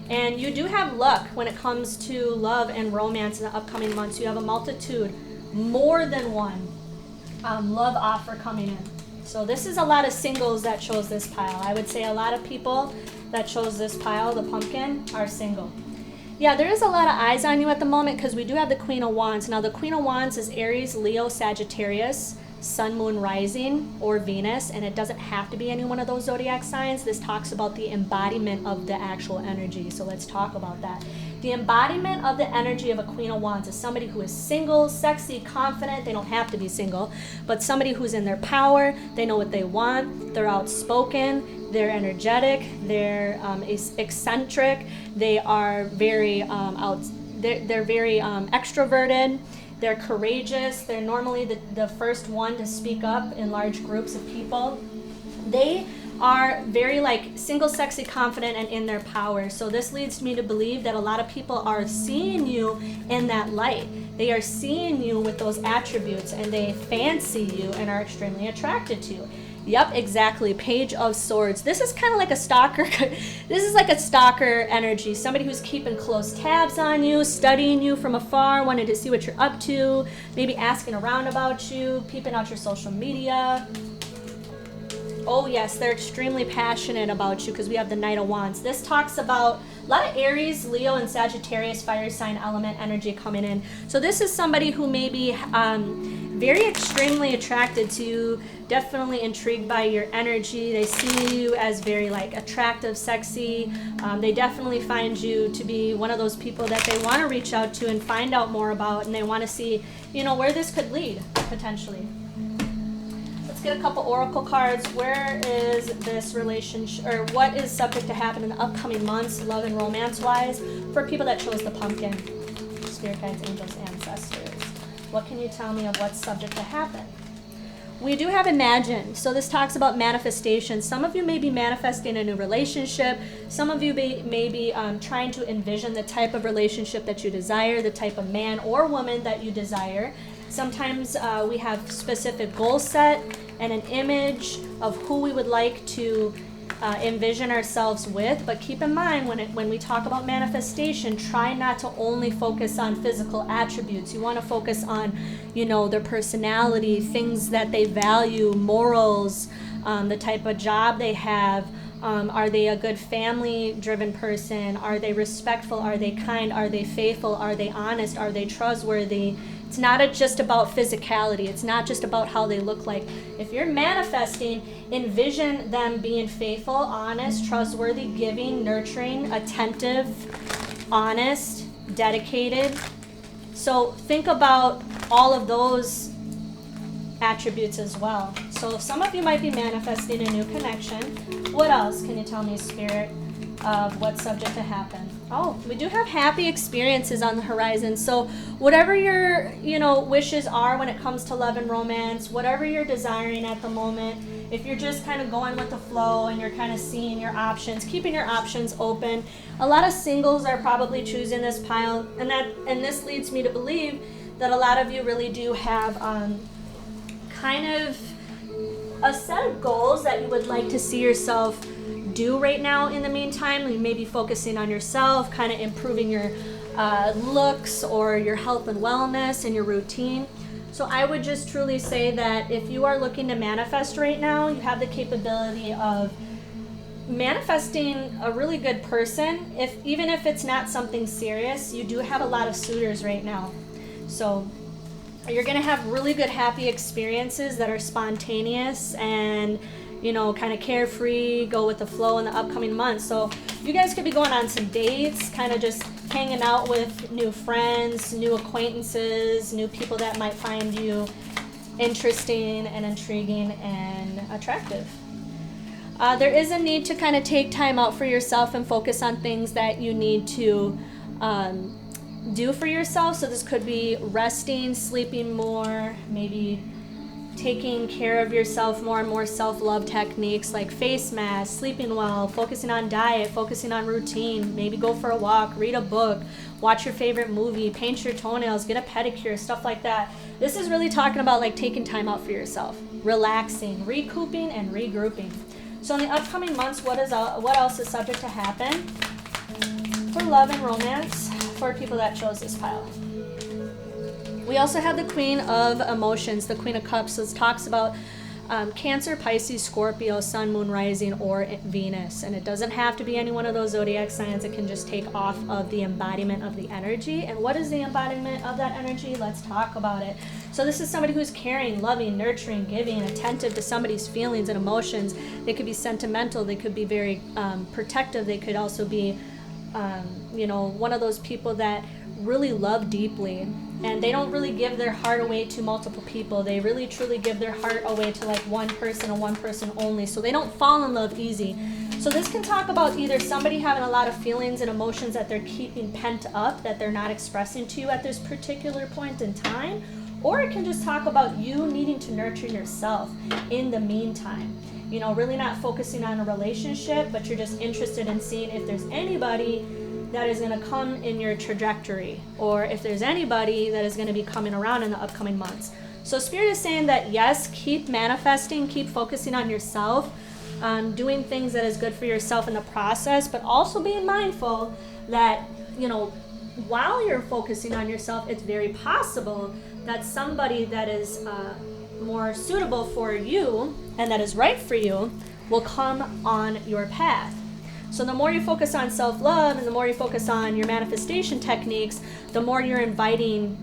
Speaker 1: And you do have luck when it comes to love and romance in the upcoming months. You have a multitude, more than one love offer coming in. So this is a lot of singles that chose this pile. I would say a lot of people that chose this pile, the pumpkin, are single. Yeah, there is a lot of eyes on you at the moment, because we do have the Queen of Wands. Now the Queen of Wands is Aries, Leo, Sagittarius, Sun, Moon, Rising, or Venus, and it doesn't have to be any one of those zodiac signs. This talks about the embodiment of the actual energy, so let's talk about that. The embodiment of the energy of a Queen of Wands is somebody who is single, sexy, confident. They don't have to be single, but somebody who's in their power. They know what they want. They're outspoken. They're energetic. They're eccentric. They are very they're very extroverted. They're courageous. They're normally the first one to speak up in large groups of people. They are very like single, sexy, confident, and in their power. So this leads me to believe that a lot of people are seeing you in that light. They are seeing you with those attributes, and they fancy you and are extremely attracted to you. Yep, exactly. Page of Swords. This is kind of like a stalker. This is like a stalker energy. Somebody who's keeping close tabs on you, studying you from afar, wanting to see what you're up to, maybe asking around about you, peeping out your social media. Oh yes, they're extremely passionate about you, because we have the Knight of Wands. This talks about a lot of Aries, Leo, and Sagittarius fire sign element energy coming in. So this is somebody who may be very extremely attracted to you, definitely intrigued by your energy. They see you as very like attractive, sexy. They definitely find you to be one of those people that they want to reach out to and find out more about, and they want to see, you know, where this could lead potentially. Let's get a couple oracle cards. Where is this relationship, or what is subject to happen in the upcoming months, love and romance wise, for people that chose the pumpkin? Spirit guides, angels, ancestors. What can you tell me of what's subject to happen? We do have imagine. So this talks about manifestation. Some of you may be manifesting a new relationship. Some of you may be trying to envision the type of relationship that you desire, the type of man or woman that you desire. Sometimes we have specific goals set and an image of who we would like to envision ourselves with. But keep in mind, when we talk about manifestation, try not to only focus on physical attributes. You want to focus on, you know, their personality, things that they value, morals, the type of job they have, Are they a good family-driven person? Are they respectful? Are they kind? Are they faithful? Are they honest? Are they trustworthy? It's not just about physicality. It's not just about how they look like. If you're manifesting, envision them being faithful, honest, trustworthy, giving, nurturing, attentive, honest, dedicated. So think about all of those attributes as well. So some of you might be manifesting a new connection. What else can you tell me, Spirit, of what's subject to happen? Oh, we do have happy experiences on the horizon. So whatever your, wishes are when it comes to love and romance, whatever you're desiring at the moment, if you're just kind of going with the flow and you're kind of seeing your options, keeping your options open. A lot of singles are probably choosing this pile, and this leads me to believe that a lot of you really do have kind of a set of goals that you would like to see yourself do right now in the meantime. You may be focusing on yourself, kind of improving your looks or your health and wellness and your routine. So I would just truly say that if you are looking to manifest right now, you have the capability of manifesting a really good person. Even if it's not something serious, you do have a lot of suitors right now. So you're going to have really good, happy experiences that are spontaneous and, kind of carefree, go with the flow in the upcoming months. So you guys could be going on some dates, kind of just hanging out with new friends, new acquaintances, new people that might find you interesting and intriguing and attractive. There is a need to kind of take time out for yourself and focus on things that you need to do for yourself. So this could be resting, sleeping more, maybe taking care of yourself more and more self-love techniques like face masks, sleeping well, focusing on diet, focusing on routine, maybe go for a walk, read a book, watch your favorite movie, paint your toenails, get a pedicure, stuff like that. This is really talking about like taking time out for yourself, relaxing, recouping, and regrouping. So in the upcoming months, what else is subject to happen for love and romance for people that chose this pile? We also have the Queen of Emotions, the Queen of Cups. This talks about Cancer, Pisces, Scorpio, Sun, Moon, Rising, or Venus. And it doesn't have to be any one of those zodiac signs. It can just take off of the embodiment of the energy. And what is the embodiment of that energy? Let's talk about it. So this is somebody who's caring, loving, nurturing, giving, attentive to somebody's feelings and emotions. They could be sentimental. They could be very protective. They could also be, one of those people that really love deeply. And they don't really give their heart away to multiple people. They really truly give their heart away to like one person and one person only. So they don't fall in love easy. So this can talk about either somebody having a lot of feelings and emotions that they're keeping pent up, that they're not expressing to you at this particular point in time. Or it can just talk about you needing to nurture yourself in the meantime. Really not focusing on a relationship, but you're just interested in seeing if there's anybody that is going to come in your trajectory, or if there's anybody that is going to be coming around in the upcoming months. So Spirit is saying that yes, keep manifesting, keep focusing on yourself, doing things that is good for yourself in the process, but also being mindful that, while you're focusing on yourself, it's very possible that somebody that is more suitable for you and that is right for you will come on your path. So the more you focus on self-love and the more you focus on your manifestation techniques, the more you're inviting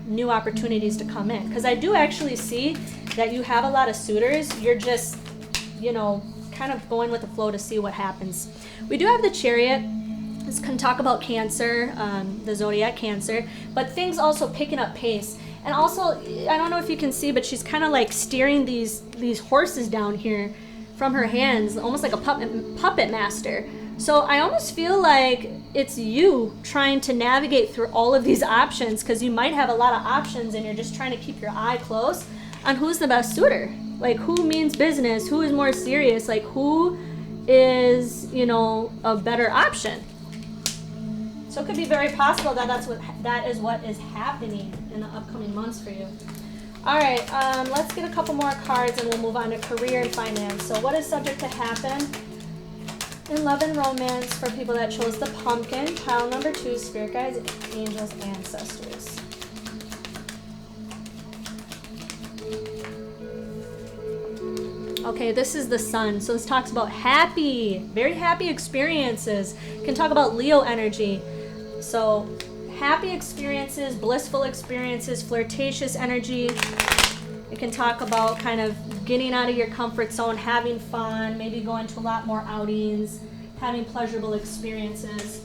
Speaker 1: new opportunities to come in. Because I do actually see that you have a lot of suitors. You're just, kind of going with the flow to see what happens. We do have the Chariot. This can talk about Cancer, the zodiac Cancer, but things also picking up pace. And also, I don't know if you can see, but she's kind of like steering these horses down here from her hands, almost like a puppet master. So I almost feel like it's you trying to navigate through all of these options, because you might have a lot of options and you're just trying to keep your eye close on who's the best suitor. Like who means business, who is more serious, like who is, a better option. So it could be very possible that that is what is happening in the upcoming months for you. All right, let's get a couple more cards and we'll move on to career and finance. So what is subject to happen in love and romance for people that chose the pumpkin? Pile number 2, spirit guides, angels, ancestors. Okay, this is the Sun. So this talks about happy, very happy experiences. Can talk about Leo energy. So happy experiences, blissful experiences, flirtatious energy. It can talk about kind of getting out of your comfort zone, having fun, maybe going to a lot more outings, having pleasurable experiences.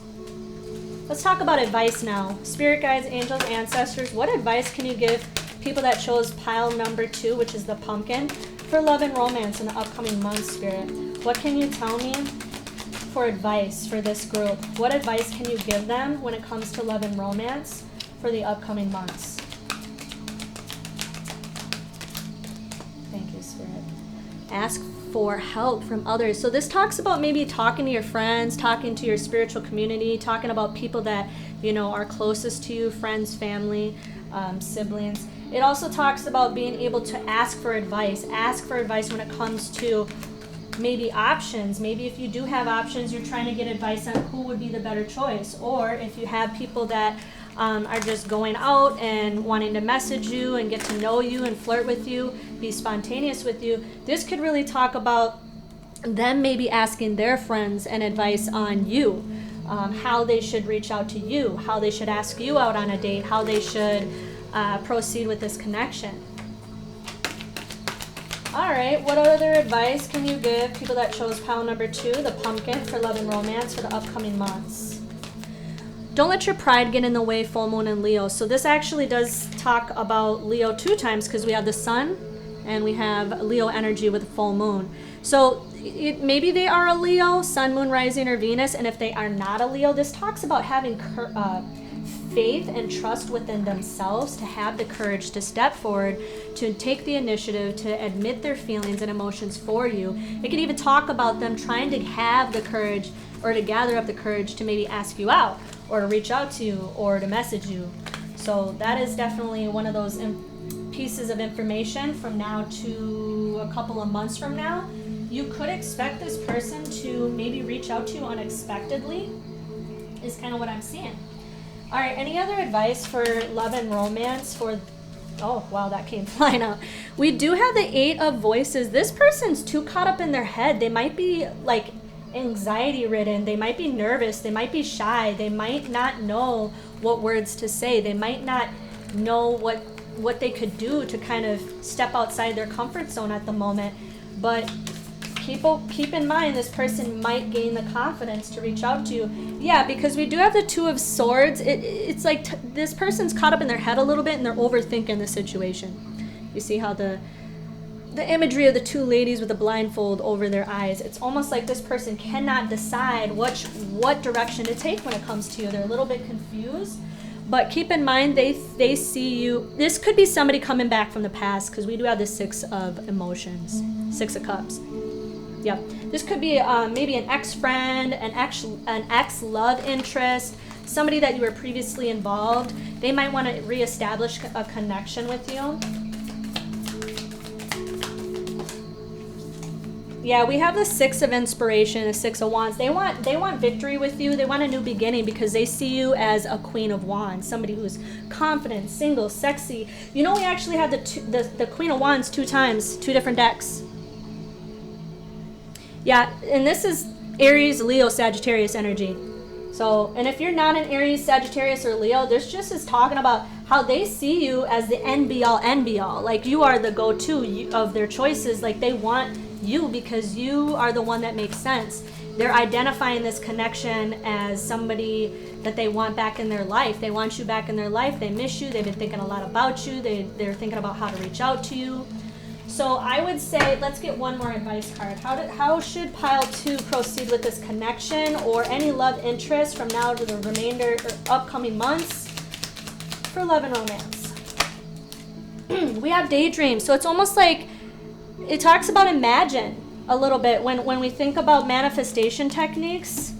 Speaker 1: Let's talk about advice now. Spirit guides, angels, ancestors, what advice can you give people that chose pile number 2, which is the pumpkin, for love and romance in the upcoming month, Spirit? What can you tell me for advice for this group? What advice can you give them when it comes to love and romance for the upcoming months? Thank you, Spirit. Ask for help from others. So this talks about maybe talking to your friends, talking to your spiritual community, talking about people that, you know, are closest to you, friends, family, siblings. It also talks about being able to ask for advice. Ask for advice when it comes to maybe options. Maybe if you do have options, you're trying to get advice on who would be the better choice. Or if you have people that are just going out and wanting to message you and get to know you and flirt with you, be spontaneous with you, this could really talk about them maybe asking their friends and advice on you, how they should reach out to you, how they should ask you out on a date, how they should proceed with this connection. All right, what other advice can you give people that chose pile number 2, the pumpkin, for love and romance for the upcoming months? Don't let your pride get in the way, full moon and Leo. So this actually does talk about Leo 2 times because we have the sun and we have Leo energy with full moon. So maybe they are a Leo, sun, moon, rising, or Venus. And if they are not a Leo, this talks about having faith and trust within themselves, to have the courage to step forward, to take the initiative, to admit their feelings and emotions for you. It could even talk about them trying to have the courage or to gather up the courage to maybe ask you out or to reach out to you or to message you. So that is definitely one of those pieces of information from now to a couple of months from now. You could expect this person to maybe reach out to you unexpectedly, is kind of what I'm seeing. All right, any other advice for love and romance for, oh, wow, that came flying out. We do have the 8 of voices. This person's too caught up in their head. They might be like anxiety ridden. They might be nervous. They might be shy. They might not know what words to say. They might not know what they could do to kind of step outside their comfort zone at the moment. But keep in mind, this person might gain the confidence to reach out to you. Yeah, because we do have the 2 of swords. It's like this person's caught up in their head a little bit and they're overthinking the situation. You see how the imagery of the 2 ladies with the blindfold over their eyes, it's almost like this person cannot decide what direction to take when it comes to you. They're a little bit confused. But keep in mind, they see you. This could be somebody coming back from the past, because we do have the 6 of emotions, 6 of cups. Yep. This could be maybe an ex-friend, an ex-love interest, somebody that you were previously involved. They might want to reestablish a connection with you. Yeah, we have the 6 of inspiration, the 6 of wands. They want victory with you. They want a new beginning because they see you as a queen of wands, somebody who's confident, single, sexy. You know, we actually had the queen of wands 2 times, 2 different decks. Yeah, and this is Aries, Leo, Sagittarius energy. So, and if you're not an Aries, Sagittarius, or Leo, this just is talking about how they see you as the end be all. Like you are the go-to of their choices. Like they want you because you are the one that makes sense. They're identifying this connection as somebody that they want back in their life. They want you back in their life. They miss you. They've been thinking a lot about you. They're thinking about how to reach out to you. So I would say, let's get one more advice card. How should pile 2 proceed with this connection or any love interest from now to the remainder or upcoming months for love and romance? We have daydream. So it's almost like it talks about imagine a little bit. When we think about manifestation techniques,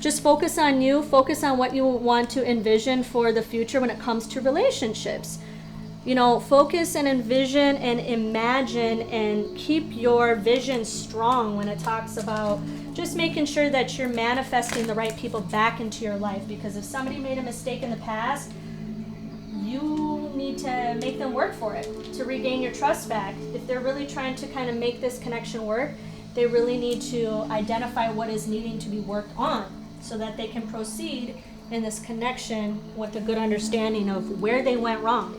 Speaker 1: just focus on you. Focus on what you want to envision for the future when it comes to relationships. You know, focus and envision and imagine and keep your vision strong when it talks about just making sure that you're manifesting the right people back into your life. Because if somebody made a mistake in the past, you need to make them work for it to regain your trust back. If they're really trying to kind of make this connection work, they really need to identify what is needing to be worked on so that they can proceed in this connection with a good understanding of where they went wrong.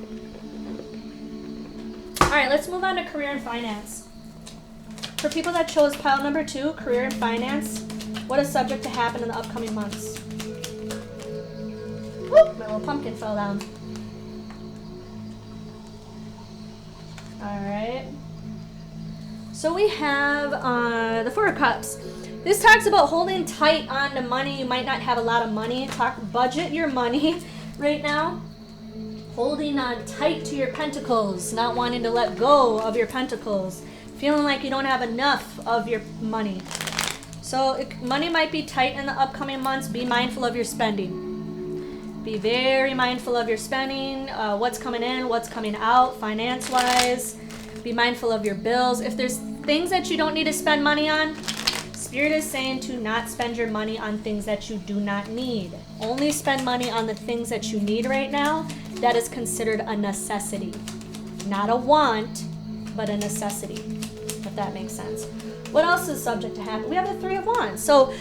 Speaker 1: All right, let's move on to career and finance. For people that chose pile number 2, career and finance, what is subject to happen in the upcoming months? Whoop, my little pumpkin fell down. All right. So we have the Four of Cups. This talks about holding tight on to money. You might not have a lot of money. Budget your money right now. Holding on tight to your pentacles, not wanting to let go of your pentacles. Feeling like you don't have enough of your money. So money might be tight in the upcoming months. Be mindful of your spending. Be very mindful of your spending, what's coming in, what's coming out, finance-wise. Be mindful of your bills. If there's things that you don't need to spend money on, Spirit is saying to not spend your money on things that you do not need. Only spend money on the things that you need right now. That is considered a necessity. Not a want, but a necessity, if that makes sense. What else is subject to happen? We have the Three of Wands. So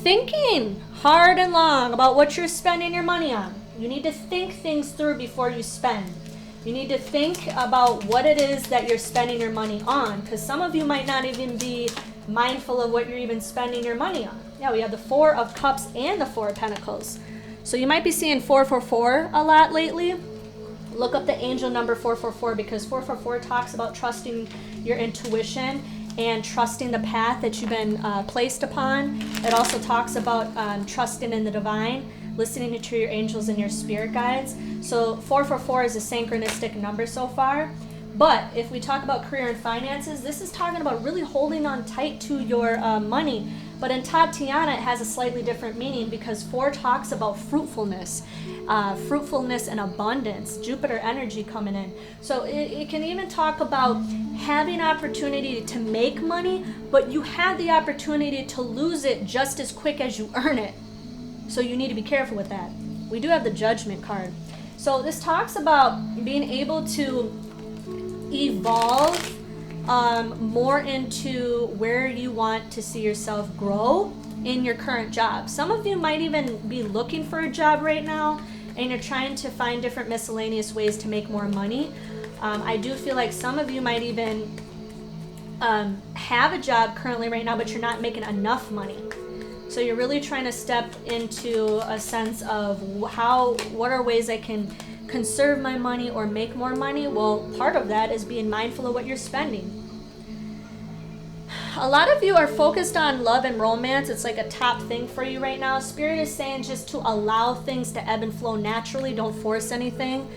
Speaker 1: thinking hard and long about what you're spending your money on. You need to think things through before you spend. You need to think about what it is that you're spending your money on, because some of you might not even be mindful of what you're even spending your money on. Yeah, we have the Four of Cups and the Four of Pentacles. So you might be seeing 444 a lot lately. Look up the angel number 444, because 444 talks about trusting your intuition and trusting the path that you've been placed upon. It also talks about trusting in the divine, listening to your angels and your spirit guides. So 444 is a synchronistic number so far. But if we talk about career and finances, this is talking about really holding on tight to your money. But in Tatiana, it has a slightly different meaning, because 4 talks about fruitfulness and abundance, Jupiter energy coming in. So it can even talk about having opportunity to make money, but you have the opportunity to lose it just as quick as you earn it. So you need to be careful with that. We do have the Judgment card. So this talks about being able to evolve more into where you want to see yourself grow in your current job. Some of you might even be looking for a job right now, and you're trying to find different miscellaneous ways to make more money. I do feel like some of you might even have a job currently right now, but you're not making enough money. So you're really trying to step into a sense of what are ways I can conserve my money or make more money. Well, part of that is being mindful of what you're spending. A lot of you are focused on love and romance. It's like a top thing for you right now. Spirit is saying just to allow things to ebb and flow naturally. Don't force anything,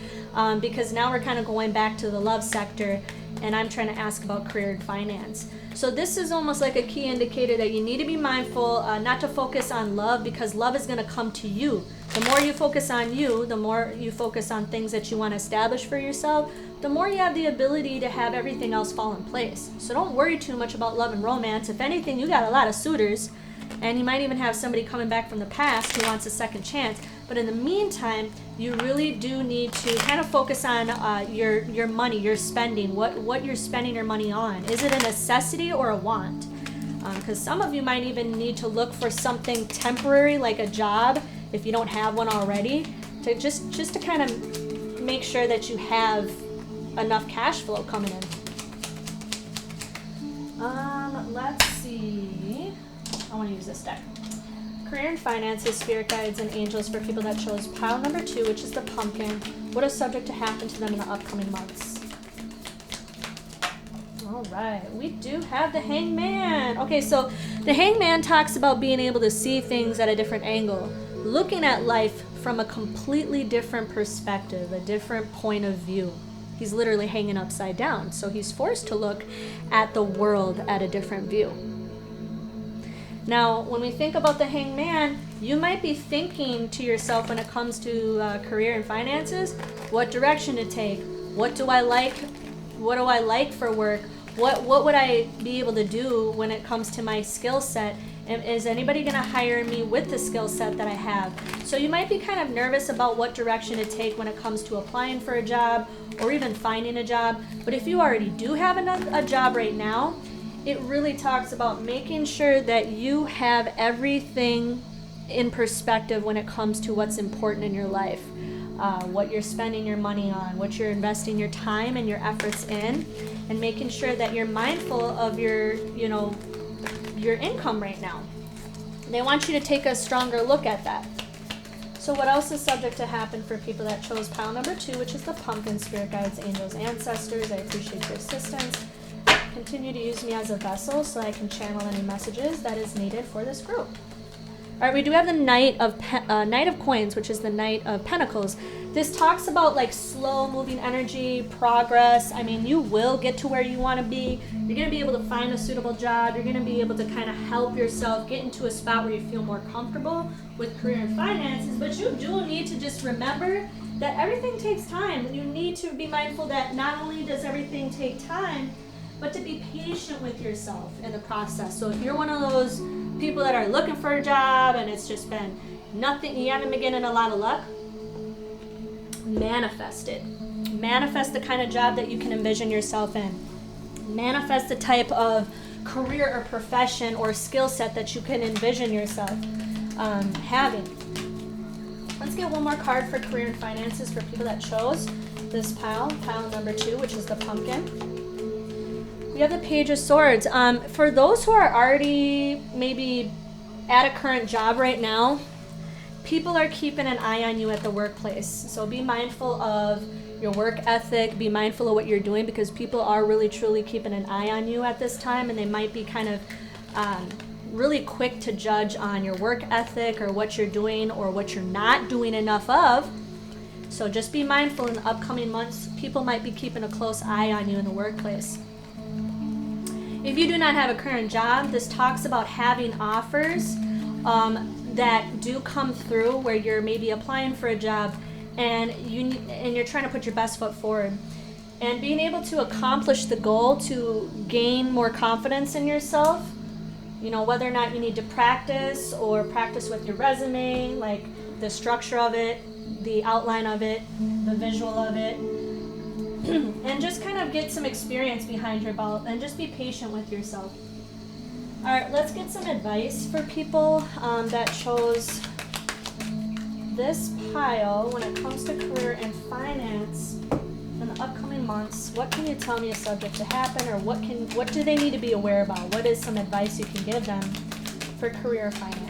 Speaker 1: because now we're kind of going back to the love sector, and I'm trying to ask about career and finance. So this is almost like a key indicator that you need to be mindful not to focus on love, because love is going to come to you. The more you focus on you, the more you focus on things that you want to establish for yourself, the more you have the ability to have everything else fall in place. So don't worry too much about love and romance. If anything, you got a lot of suitors, and you might even have somebody coming back from the past who wants a second chance. But in the meantime, you really do need to kind of focus on your money, your spending, what you're spending your money on. Is it a necessity or a want? Because some of you might even need to look for something temporary, like a job, if you don't have one already, to just to kind of make sure that you have enough cash flow coming in. Let's see. I want to use this deck. Career and finances, spirit guides, and angels for people that chose pile number 2, which is the pumpkin. What is subject to happen to them in the upcoming months? All right, we do have the Hangman. Okay, so the Hangman talks about being able to see things at a different angle, looking at life from a completely different perspective, a different point of view. He's literally hanging upside down, so he's forced to look at the world at a different view. Now, when we think about the Hangman, you might be thinking to yourself when it comes to career and finances, what direction to take, what do I like for work, what would I be able to do when it comes to my skill set Is anybody going to hire me with the skill set that I have? So you might be kind of nervous about what direction to take when it comes to applying for a job or even finding a job. But if you already do have a job right now, it really talks about making sure that you have everything in perspective when it comes to what's important in your life. What you're spending your money on, what you're investing your time and your efforts in, and making sure that you're mindful of your income right now. They want you to take a stronger look at that. So what else is subject to happen for people that chose pile number 2, which is the pumpkin? Spirit guides, angels, ancestors, I appreciate your assistance. Continue to use me as a vessel so I can channel any messages that is needed for this group. All right, we do have the Knight of Coins, which is the Knight of Pentacles. This talks about like slow moving energy, progress. I mean, you will get to where you want to be. You're going to be able to find a suitable job. You're going to be able to kind of help yourself get into a spot where you feel more comfortable with career and finances. But you do need to just remember that everything takes time. And you need to be mindful that not only does everything take time, but to be patient with yourself in the process. So if you're one of those people that are looking for a job and it's just been nothing, you haven't been getting a lot of luck, manifest it. Manifest the kind of job that you can envision yourself in. Manifest the type of career or profession or skill set that you can envision yourself having. Let's get one more card for career and finances for people that chose this pile number 2, which is the pumpkin. We have the Page of Swords. For those who are already maybe at a current job right now, people are keeping an eye on you at the workplace. So be mindful of your work ethic, be mindful of what you're doing, because people are really truly keeping an eye on you at this time, and they might be kind of really quick to judge on your work ethic or what you're doing or what you're not doing enough of. So just be mindful in the upcoming months. People might be keeping a close eye on you in the workplace. If you do not have a current job, this talks about having offers that do come through where you're maybe applying for a job and you're trying to put your best foot forward. And being able to accomplish the goal to gain more confidence in yourself, whether or not you need to practice with your resume, like the structure of it, the outline of it, the visual of it, and just kind of get some experience behind your belt and just be patient with yourself. All right, let's get some advice for people that chose this pile when it comes to career and finance in the upcoming months. What can you tell me is subject to happen, or what do they need to be aware about? What is some advice you can give them for career or finance?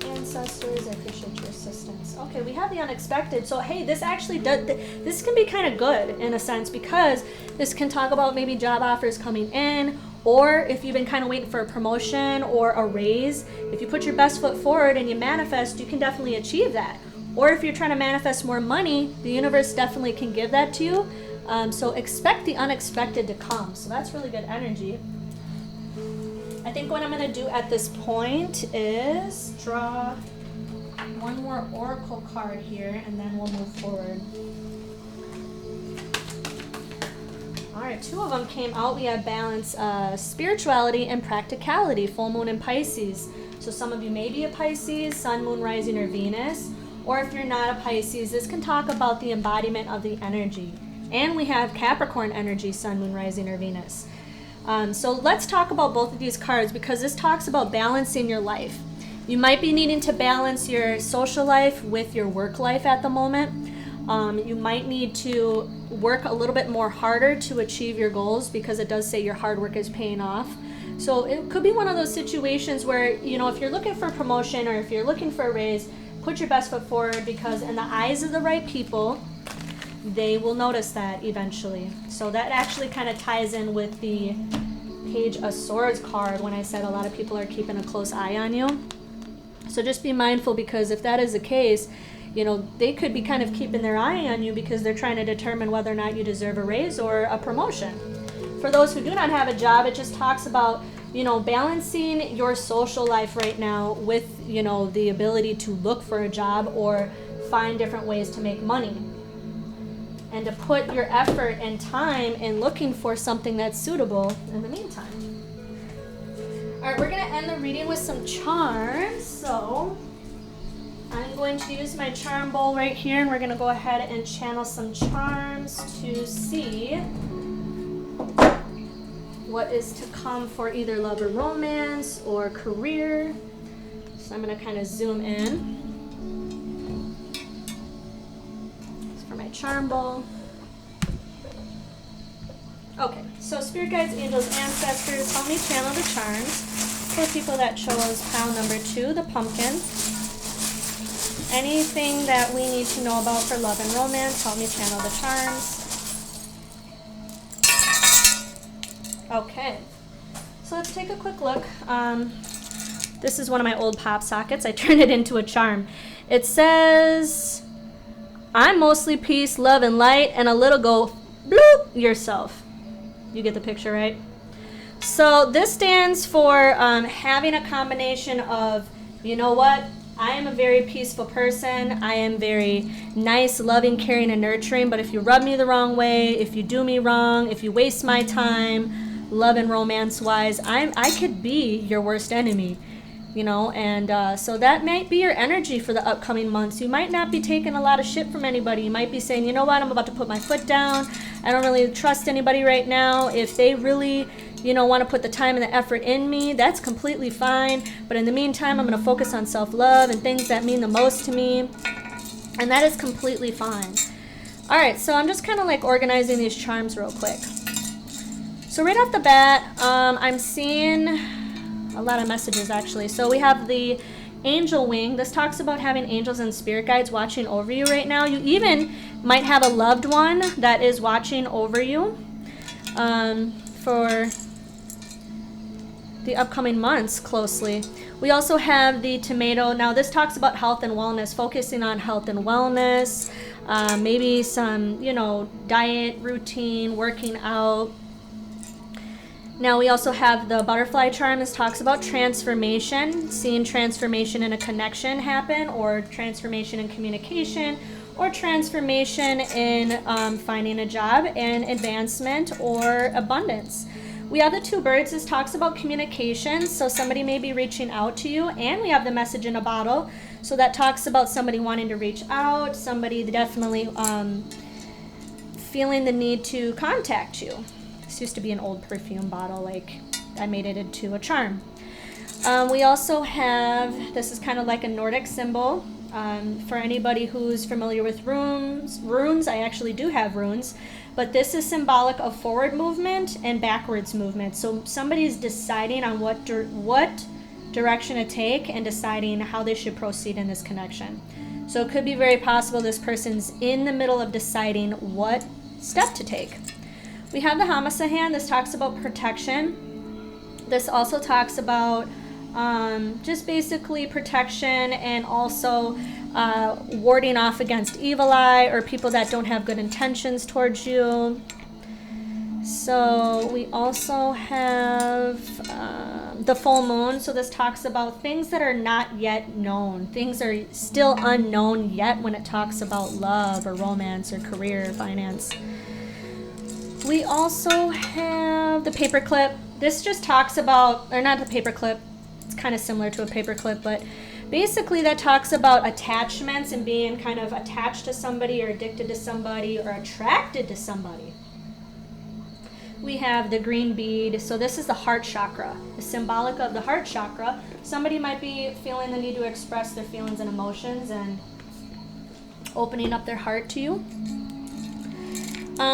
Speaker 1: Ancestors, I appreciate your assistance. Okay, we have the unexpected. So hey, this actually this can be kind of good in a sense, because this can talk about maybe job offers coming in, or if you've been kind of waiting for a promotion or a raise, if you put your best foot forward and you manifest, you can definitely achieve that. Or if you're trying to manifest more money, the universe definitely can give that to you. So expect the unexpected to come. So that's really good energy. I think what I'm going to do at this point is draw one more oracle card here, and then we'll move forward. All right, 2 of them came out. We have balance, spirituality, and practicality, full moon in Pisces. So some of you may be a Pisces, sun, moon, rising, or Venus. Or if you're not a Pisces, this can talk about the embodiment of the energy. And we have Capricorn energy, sun, moon, rising, or Venus. So let's talk about both of these cards, because this talks about balancing your life. You might be needing to balance your social life with your work life at the moment. You might need to work a little bit more harder to achieve your goals, because it does say your hard work is paying off. So it could be one of those situations where, if you're looking for a promotion or if you're looking for a raise, put your best foot forward, because in the eyes of the right people, they will notice that eventually. So that actually kind of ties in with the Page of Swords card when I said a lot of people are keeping a close eye on you. So just be mindful, because if that is the case, they could be kind of keeping their eye on you because they're trying to determine whether or not you deserve a raise or a promotion. For those who do not have a job, it just talks about, balancing your social life right now with, the ability to look for a job or find different ways to make money. and to put your effort and time in looking for something that's suitable in the meantime. All right, we're going to end the reading with some charms. So I'm going to use my charm bowl right here, and we're going to go ahead and channel some charms to see what is to come for either love or romance or career. So I'm going to kind of zoom in. For my charm bowl. Okay, so spirit guides, angels, ancestors, help me channel the charms for people that chose pile number 2, the pumpkin. Anything that we need to know about for love and romance, help me channel the charms. Okay, so let's take a quick look. This is one of my old pop sockets. I turned it into a charm. It says, I'm mostly peace, love, and light, and a little go bloop yourself. You get the picture, right? So this stands for having a combination of, you know what, I am a very peaceful person. I am very nice, loving, caring, and nurturing, but if you rub me the wrong way, if you do me wrong, if you waste my time, love and romance-wise, I could be your worst enemy. You know, and so that might be your energy for the upcoming months. You might not be taking a lot of shit from anybody. You might be saying, you know what, I'm about to put my foot down. I don't really trust anybody right now. If they really, you know, want to put the time and the effort in me, that's completely fine. But in the meantime, I'm going to focus on self-love and things that mean the most to me. And that is completely fine. All right, so I'm just kind of like organizing these charms real quick. So right off the bat, I'm seeing a lot of messages actually. So we have the angel wing. This talks about having angels and spirit guides watching over you right now. You even might have a loved one that is watching over you for the upcoming months closely. We also have the tomato. Now this talks about health and wellness, focusing on health and wellness, maybe some, you know, diet routine, working out. Now we also have the butterfly charm. This talks about transformation, seeing transformation in a connection happen, or transformation in communication, or transformation in finding a job and advancement or abundance. We have the 2 birds. This talks about communication, so somebody may be reaching out to you, and we have the message in a bottle. So that talks about somebody wanting to reach out, somebody definitely feeling the need to contact you. This used to be an old perfume bottle, like I made it into a charm. We also have, this is kind of like a Nordic symbol. For anybody who's familiar with runes, I actually do have runes, but this is symbolic of forward movement and backwards movement. So somebody's deciding on what direction to take and deciding how they should proceed in this connection. So it could be very possible this person's in the middle of deciding what step to take. We have the Hamasa hand. This talks about protection. This also talks about just basically protection and also warding off against evil eye or people that don't have good intentions towards you. So we also have the full moon. So this talks about things that are not yet known. Things are still unknown yet when it talks about love or romance or career or finance. We also have the paperclip. This just talks about, or not the paperclip, it's kind of similar to a paperclip, but basically that talks about attachments and being kind of attached to somebody or addicted to somebody or attracted to somebody. We have the green bead. So this is the heart chakra, the symbolic of the heart chakra. Somebody might be feeling the need to express their feelings and emotions and opening up their heart to you.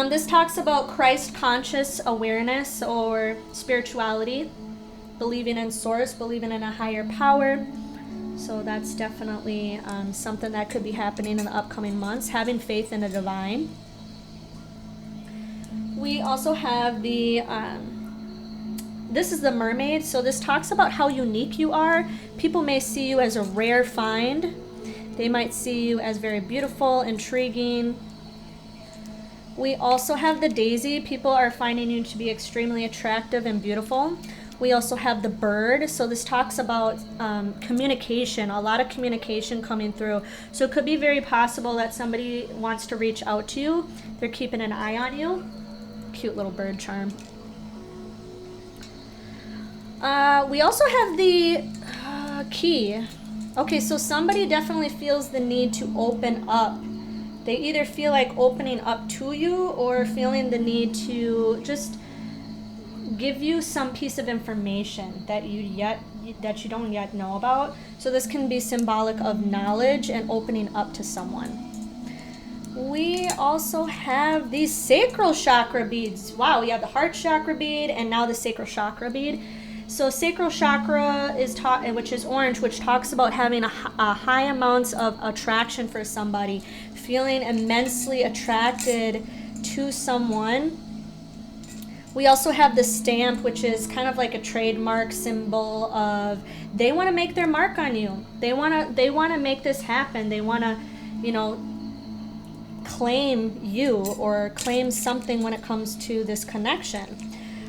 Speaker 1: This talks about Christ conscious awareness or spirituality, believing in source, believing in a higher power. So that's definitely something that could be happening in the upcoming months, having faith in the divine. We also have the, this is the mermaid. So this talks about how unique you are. People may see you as a rare find. They might see you as very beautiful, intriguing. We also have the daisy. People are finding you to be extremely attractive and beautiful. We also have the bird. So this talks about communication, a lot of communication coming through. So it could be very possible that somebody wants to reach out to you. They're keeping an eye on you. Cute little bird charm. We also have the key. Okay, so somebody definitely feels the need to open up. They either feel like opening up to you or feeling the need to just give you some piece of information that you don't yet know about. So this can be symbolic of knowledge and opening up to someone. We also have these sacral chakra beads. Wow, we have the heart chakra bead and now the sacral chakra bead. So sacral chakra is which is orange, which talks about having a high amounts of attraction for somebody, feeling immensely attracted to someone. We also have the stamp, which is kind of like a trademark symbol of they want to make their mark on you. They want to make this happen. They want to, claim you or claim something when it comes to this connection.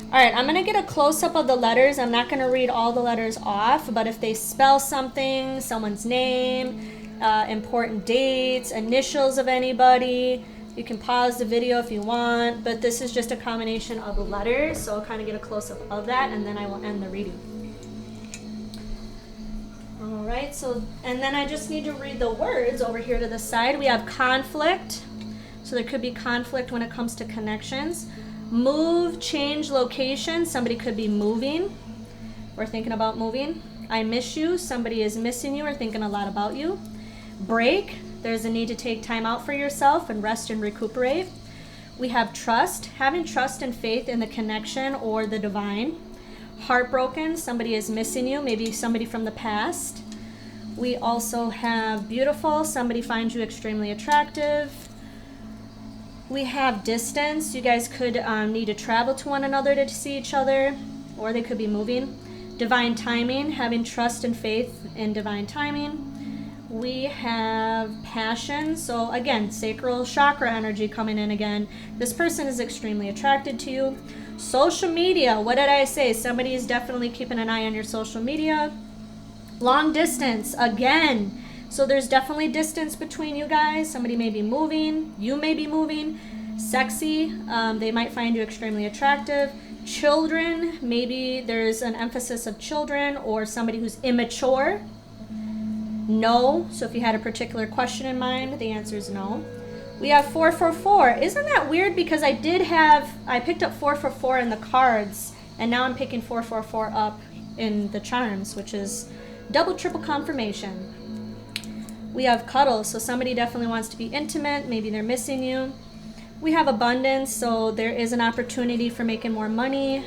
Speaker 1: All right, I'm going to get a close-up of the letters. I'm not going to read all the letters off, but if they spell something, someone's name, important dates, initials of anybody, you can pause the video if you want, but this is just a combination of the letters, so I'll kind of get a close-up of that, and then I will end the reading. All right, and then I just need to read the words over here to the side. We have conflict, so there could be conflict when it comes to connections. Move, change location, somebody could be moving or thinking about moving. I miss you, somebody is missing you or thinking a lot about you. Break, there's a need to take time out for yourself and rest and recuperate. We have trust, having trust and faith in the connection or the divine. Heartbroken, somebody is missing you, maybe somebody from the past. We also have beautiful, somebody finds you extremely attractive. We have distance. You guys could need to travel to one another to see each other, or they could be moving. Divine timing, having trust and faith in divine timing. We have passion. So again, sacral chakra energy coming in again. This person is extremely attracted to you. Social media, what did I say? Somebody is definitely keeping an eye on your social media. Long distance, again. So there's definitely distance between you guys. Somebody may be moving. You may be moving. Sexy. They might find you extremely attractive. Children. Maybe there's an emphasis of children or somebody who's immature. No. So if you had a particular question in mind, the answer is no. We have 444. Isn't that weird? Because I picked up 444 in the cards, and now I'm picking 444 up in the charms, which is double, triple confirmation. We have cuddle, so somebody definitely wants to be intimate. Maybe they're missing you. We have abundance, so there is an opportunity for making more money.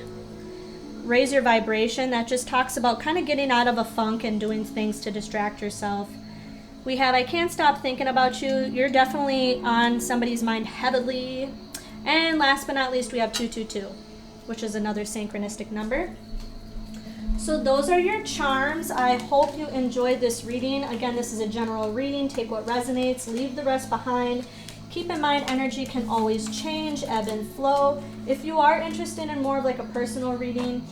Speaker 1: Raise your vibration, that just talks about kind of getting out of a funk and doing things to distract yourself. We have I can't stop thinking about you. You're definitely on somebody's mind heavily. And last but not least, we have 222, which is another synchronistic number. So those are your charms. I hope you enjoyed this reading. Again, this is a general reading. Take what resonates, leave the rest behind. Keep in mind, energy can always change, ebb and flow. If you are interested in more of like a personal reading,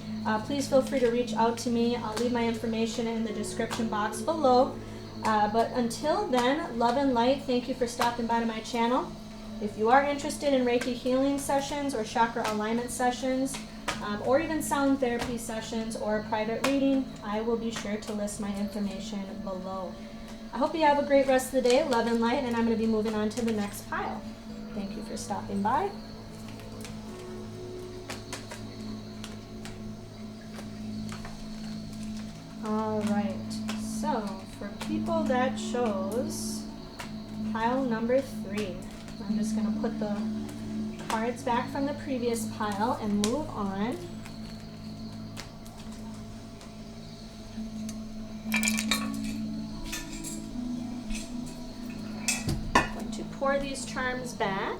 Speaker 1: please feel free to reach out to me. I'll leave my information in the description box below. But until then, love and light. Thank you for stopping by to my channel. If you are interested in Reiki Healing sessions or Chakra Alignment sessions, or even sound therapy sessions or a private reading, I will be sure to list my information below. I hope you have a great rest of the day. Love and light, and I'm going to be moving on to the next pile. Thank you for stopping by. All right, so for people that chose pile number 3, I'm just going to put the cards back from the previous pile and move on. I'm going to pour these charms back.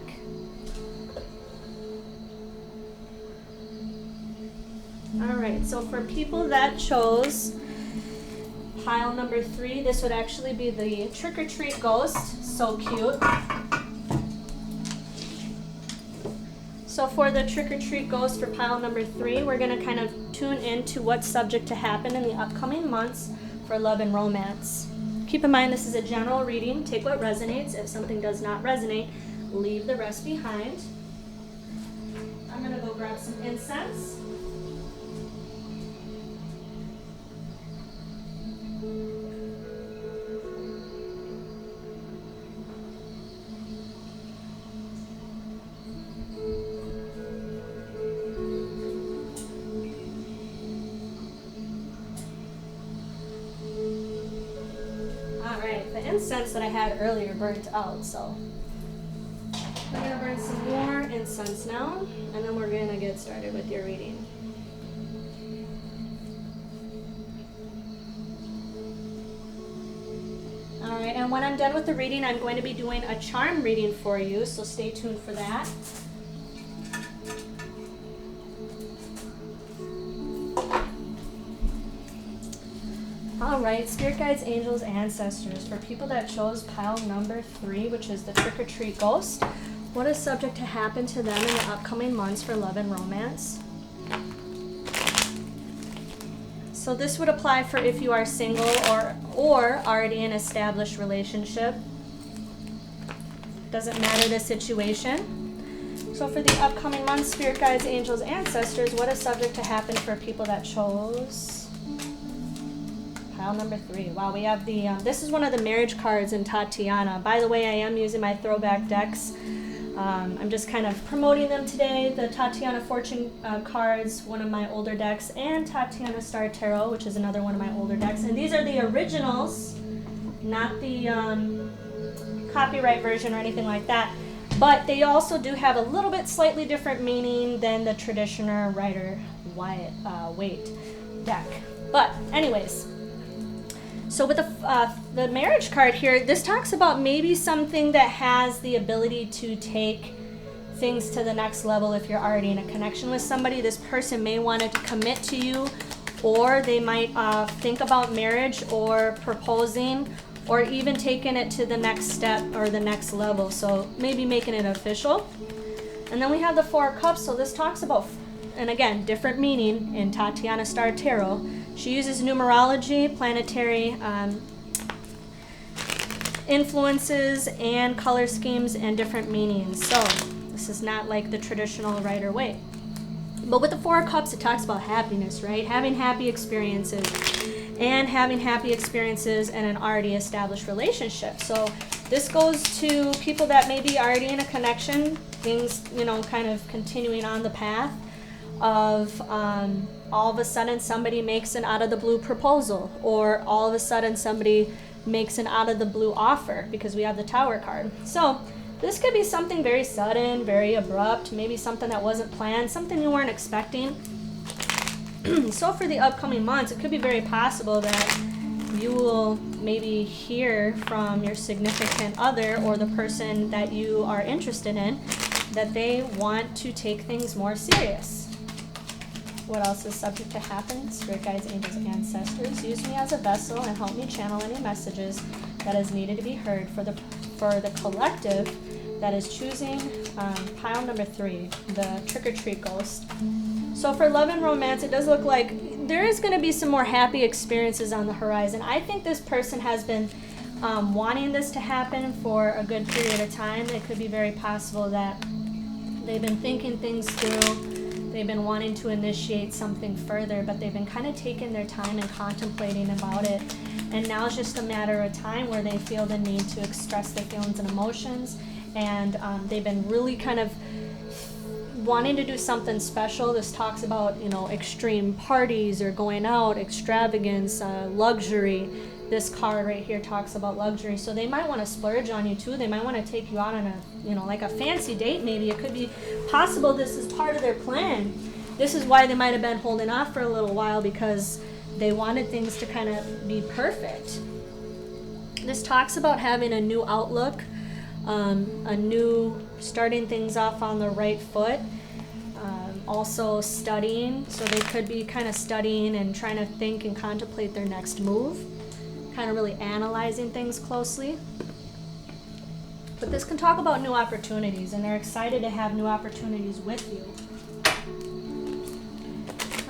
Speaker 1: All right, so for people that chose pile number 3, this would actually be the Trick or Treat Ghost. So cute. So for the Trick or Treat Ghost for pile number 3, we're going to kind of tune into what's subject to happen in the upcoming months for love and romance. Keep in mind, this is a general reading. Take what resonates. If something does not resonate, leave the rest behind. I'm going to go grab some incense. Incense that I had earlier burnt out, so I'm going to burn some more incense now, and then we're going to get started with your reading. Alright, and when I'm done with the reading, I'm going to be doing a charm reading for you, so stay tuned for that. Alright, Spirit Guides, Angels, Ancestors. For people that chose pile number 3, which is the Trick or Treat Ghost, what is subject to happen to them in the upcoming months for love and romance? So this would apply for if you are single or already in an established relationship. Doesn't matter the situation. So for the upcoming months, Spirit Guides, Angels, Ancestors, what is subject to happen for people that chose pile number 3? Wow, we have the, this is one of the marriage cards in Tatiana. By the way, I am using my throwback decks. I'm just kind of promoting them today. The Tatiana Fortune cards, one of my older decks, and Tatiana Star Tarot, which is another one of my older decks. And these are the originals, not the copyright version or anything like that. But they also do have a little bit slightly different meaning than the traditional Rider-Waite deck. But anyways, so with the marriage card here, this talks about maybe something that has the ability to take things to the next level. If you're already in a connection with somebody, this person may want to commit to you, or they might think about marriage or proposing, or even taking it to the next step or the next level. So maybe making it official. And then we have the Four of Cups. So this talks about, and again, different meaning in Tatiana Star Tarot. She uses numerology, planetary influences, and color schemes and different meanings. So this is not like the traditional Rider-Waite. But with the Four of Cups, it talks about happiness, right? Having happy experiences, and having happy experiences in an already established relationship. So this goes to people that may be already in a connection, things, you know, kind of continuing on the path of all of a sudden somebody makes an out of the blue proposal, or all of a sudden somebody makes an out of the blue offer, because we have the Tower card. So this could be something very sudden, very abrupt, maybe something that wasn't planned, something you weren't expecting. So for the upcoming months, it could be very possible that you will maybe hear from your significant other or the person that you are interested in that they want to take things more serious. What else is subject to happen? Spirit Guides, Angels, Ancestors, use me as a vessel and help me channel any messages that is needed to be heard for the collective that is choosing pile number 3, the Trick or Treat Ghost. So for love and romance, it does look like there is going to be some more happy experiences on the horizon. I think this person has been wanting this to happen for a good period of time. It could be very possible that they've been thinking things through. They've been wanting to initiate something further, but they've been kind of taking their time and contemplating about it. And now it's just a matter of time where they feel the need to express their feelings and emotions. And they've been really kind of wanting to do something special. This talks about, you know, extreme parties or going out, extravagance, luxury. This card right here talks about luxury. So they might want to splurge on you too. They might want to take you out on a, you know, like a fancy date maybe. It could be possible this is part of their plan. This is why they might have been holding off for a little while, because they wanted things to kind of be perfect. This talks about having a new outlook, a new starting things off on the right foot. Also studying. So they could be kind of studying and trying to think and contemplate their next move. Kind of really analyzing things closely. But this can talk about new opportunities, and they're excited to have new opportunities with you.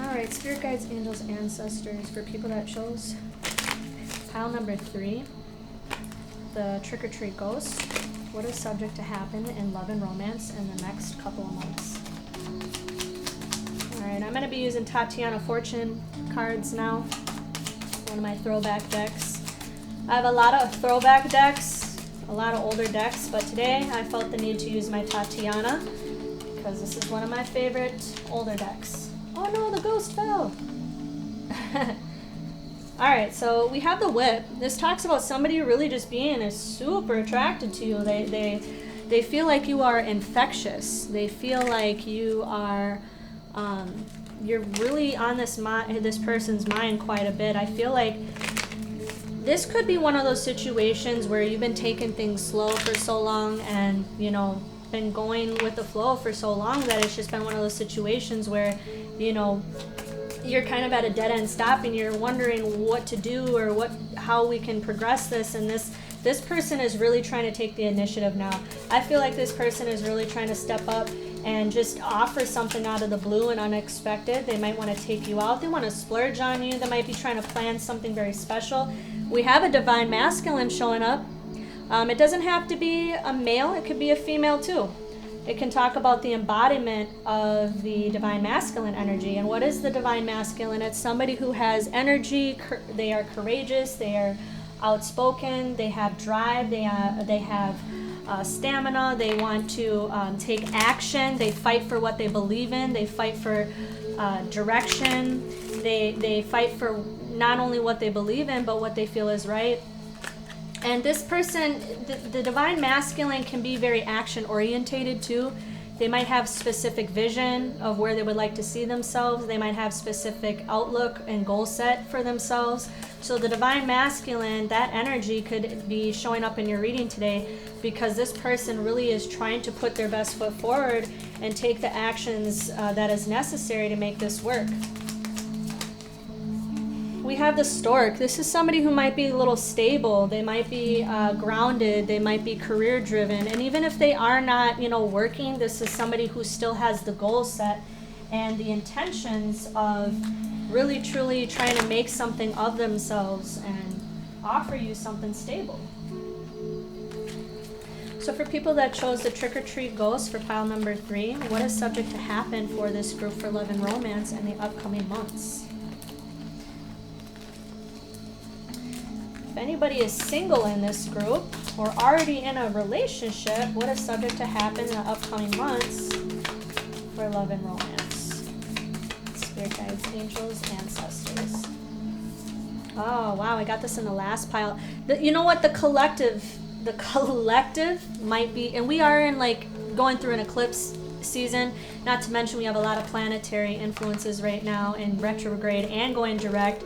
Speaker 1: Alright, Spirit Guides, Angels, Ancestors, for people that chose pile number 3, the Trick or Treat Ghost. What is subject to happen in love and romance in the next couple of months? All right, I'm going to be using Tatiana Fortune cards now. One of my throwback decks. I have a lot of throwback decks, a lot of older decks, but today I felt the need to use my Tatiana because this is one of my favorite older decks. Oh no, the ghost fell. Alright, so we have the Whip. This talks about somebody really just being super attracted to you. They feel like you are infectious. They feel like you are, you're really on this person's mind quite a bit. I feel like this could be one of those situations where you've been taking things slow for so long and, you know, been going with the flow for so long that it's just been one of those situations where, you know, you're kind of at a dead end stop and you're wondering what to do or how we can progress this, and this person is really trying to take the initiative now. I feel like this person is really trying to step up and just offer something out of the blue and unexpected. They might want to take you out. They want to splurge on you. They might be trying to plan something very special. We have a divine masculine showing up. It doesn't have to be a male. It could be a female too. It can talk about the embodiment of the divine masculine energy. And what is the divine masculine? It's somebody who has energy. They are courageous. They are outspoken. They have drive. They have stamina. They want to take action. They fight for what they believe in. They fight for direction. They fight for not only what they believe in, but what they feel is right. And this person, the divine masculine, can be very action orientated too. They might have specific vision of where they would like to see themselves. They might have specific outlook and goal set for themselves. So the divine masculine, that energy could be showing up in your reading today because this person really is trying to put their best foot forward and take the actions that is necessary to make this work. We have the Stork. This is somebody who might be a little stable. They might be grounded. They might be career driven. And even if they are not, working, this is somebody who still has the goal set and the intentions of really, truly trying to make something of themselves and offer you something stable. So for people that chose the Trick or Treat Ghost for pile number 3, what is subject to happen for this group for love and romance in the upcoming months? If anybody is single in this group or already in a relationship, what is subject to happen in the upcoming months for love and romance? Spirit guides, angels, ancestors. Oh, wow, I got this in the last pile. You know what? The collective might be, and we are in going through an eclipse season, not to mention we have a lot of planetary influences right now in retrograde and going direct.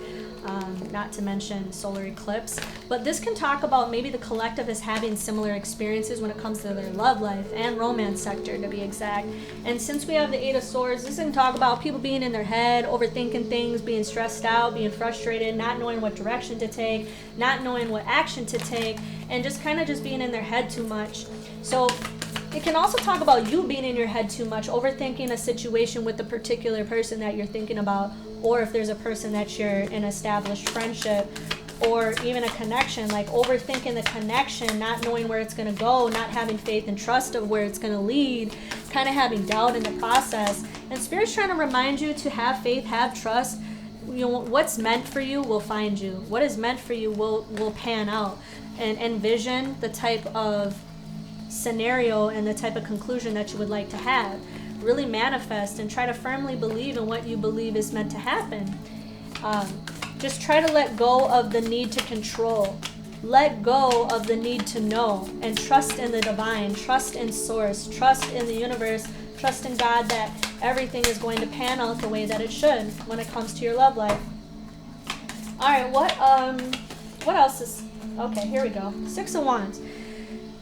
Speaker 1: Not to mention solar eclipse, but this can talk about maybe the collective is having similar experiences when it comes to their love life and romance sector, to be exact. And since we have the 8 of Swords, this can talk about people being in their head, overthinking things, being stressed out, being frustrated, not knowing what direction to take, not knowing what action to take, and just kind of just being in their head too much. So it can also talk about you being in your head too much, overthinking a situation with the particular person that you're thinking about, or if there's a person that you're in established friendship, or even a connection, like overthinking the connection, not knowing where it's going to go, not having faith and trust of where it's going to lead, kind of having doubt in the process. And Spirit's trying to remind you to have faith, have trust. What's meant for you will find you. What is meant for you will pan out. And envision the type of scenario and the type of conclusion that you would like to have. Really manifest and try to firmly believe in what you believe is meant to happen. Just try to let go of the need to control. Let go of the need to know, and trust in the divine, trust in source, trust in the universe, trust in God that everything is going to pan out the way that it should when it comes to your love life. All right, what else is, okay, here we go. 6 of Wands.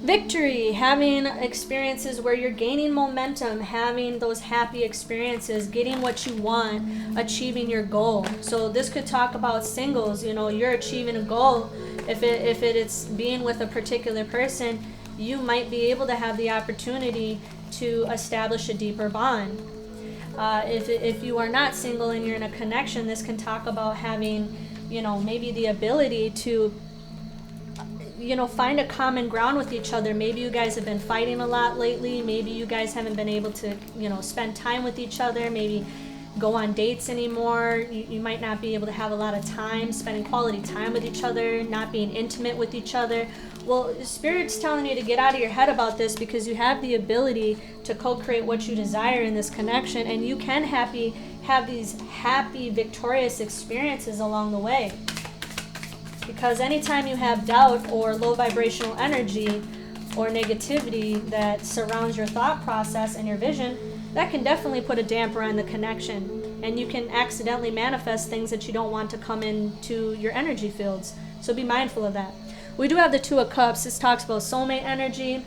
Speaker 1: Victory, having experiences where you're gaining momentum, having those happy experiences, getting what you want, achieving your goal. So this could talk about singles, you're achieving a goal. If it's being with a particular person, you might be able to have the opportunity to establish a deeper bond. If you are not single and you're in a connection, this can talk about having, maybe the ability to find a common ground with each other. Maybe you guys have been fighting a lot lately. Maybe you guys haven't been able to, spend time with each other. Maybe go on dates anymore. You might not be able to have a lot of time spending quality time with each other, not being intimate with each other. Well, Spirit's telling you to get out of your head about this, because you have the ability to co-create what you desire in this connection, and you can have these happy, victorious experiences along the way. Because anytime you have doubt or low vibrational energy or negativity that surrounds your thought process and your vision, that can definitely put a damper on the connection, and you can accidentally manifest things that you don't want to come into your energy fields. So be mindful of that. We do have the Two of Cups. This talks about soulmate energy,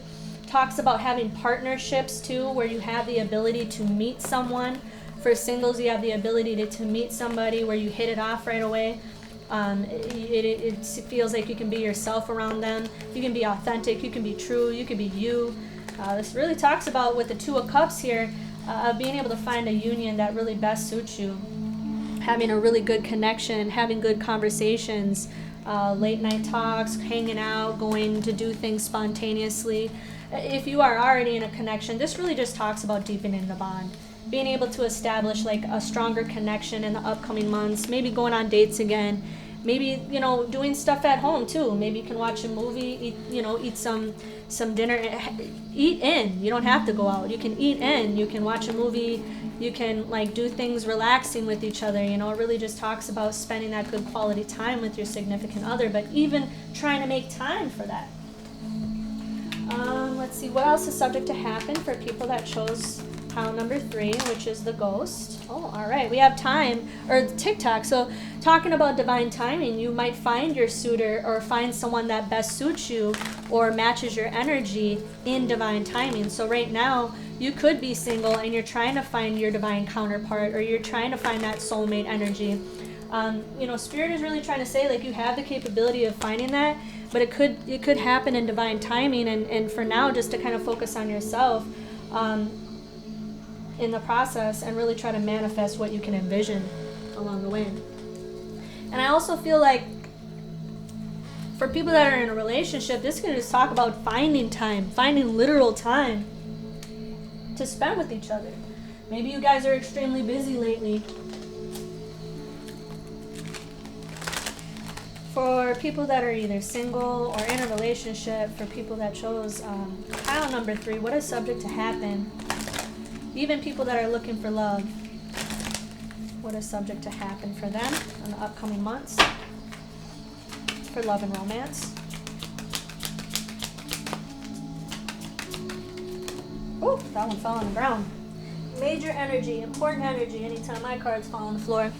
Speaker 1: talks about having partnerships too, where you have the ability to meet someone. For singles, you have the ability to meet somebody where you hit it off right away. It feels like you can be yourself around them. You can be authentic, you can be true, you can be you. This really talks about, with the Two of Cups here, being able to find a union that really best suits you. Having a really good connection, having good conversations, late night talks, hanging out, going to do things spontaneously. If you are already in a connection, this really just talks about deepening the bond. Being able to establish like a stronger connection in the upcoming months, maybe going on dates again, maybe, doing stuff at home too. Maybe you can watch a movie, eat some dinner, eat in. You don't have to go out. You can eat in, you can watch a movie, you can like do things relaxing with each other. It really just talks about spending that good quality time with your significant other, but even trying to make time for that. Let's see, what else is subject to happen for people that chose pile number 3, which is the Ghost. Oh, all right. We have time, or TikTok. So talking about divine timing, you might find your suitor or find someone that best suits you or matches your energy in divine timing. So right now, you could be single and you're trying to find your divine counterpart, or you're trying to find that soulmate energy. Spirit is really trying to say, like, you have the capability of finding that, but it could happen in divine timing. And for now, just to kind of focus on yourself in the process, and really try to manifest what you can envision along the way. And I also feel like for people that are in a relationship, this is going to just talk about finding time, finding literal time to spend with each other. Maybe you guys are extremely busy lately. For people that are either single or in a relationship, for people that chose pile number 3, what is subject to happen? Even people that are looking for love, what is subject to happen for them in the upcoming months for love and romance? Oh, that one fell on the ground. Major energy, important energy anytime my cards fall on the floor.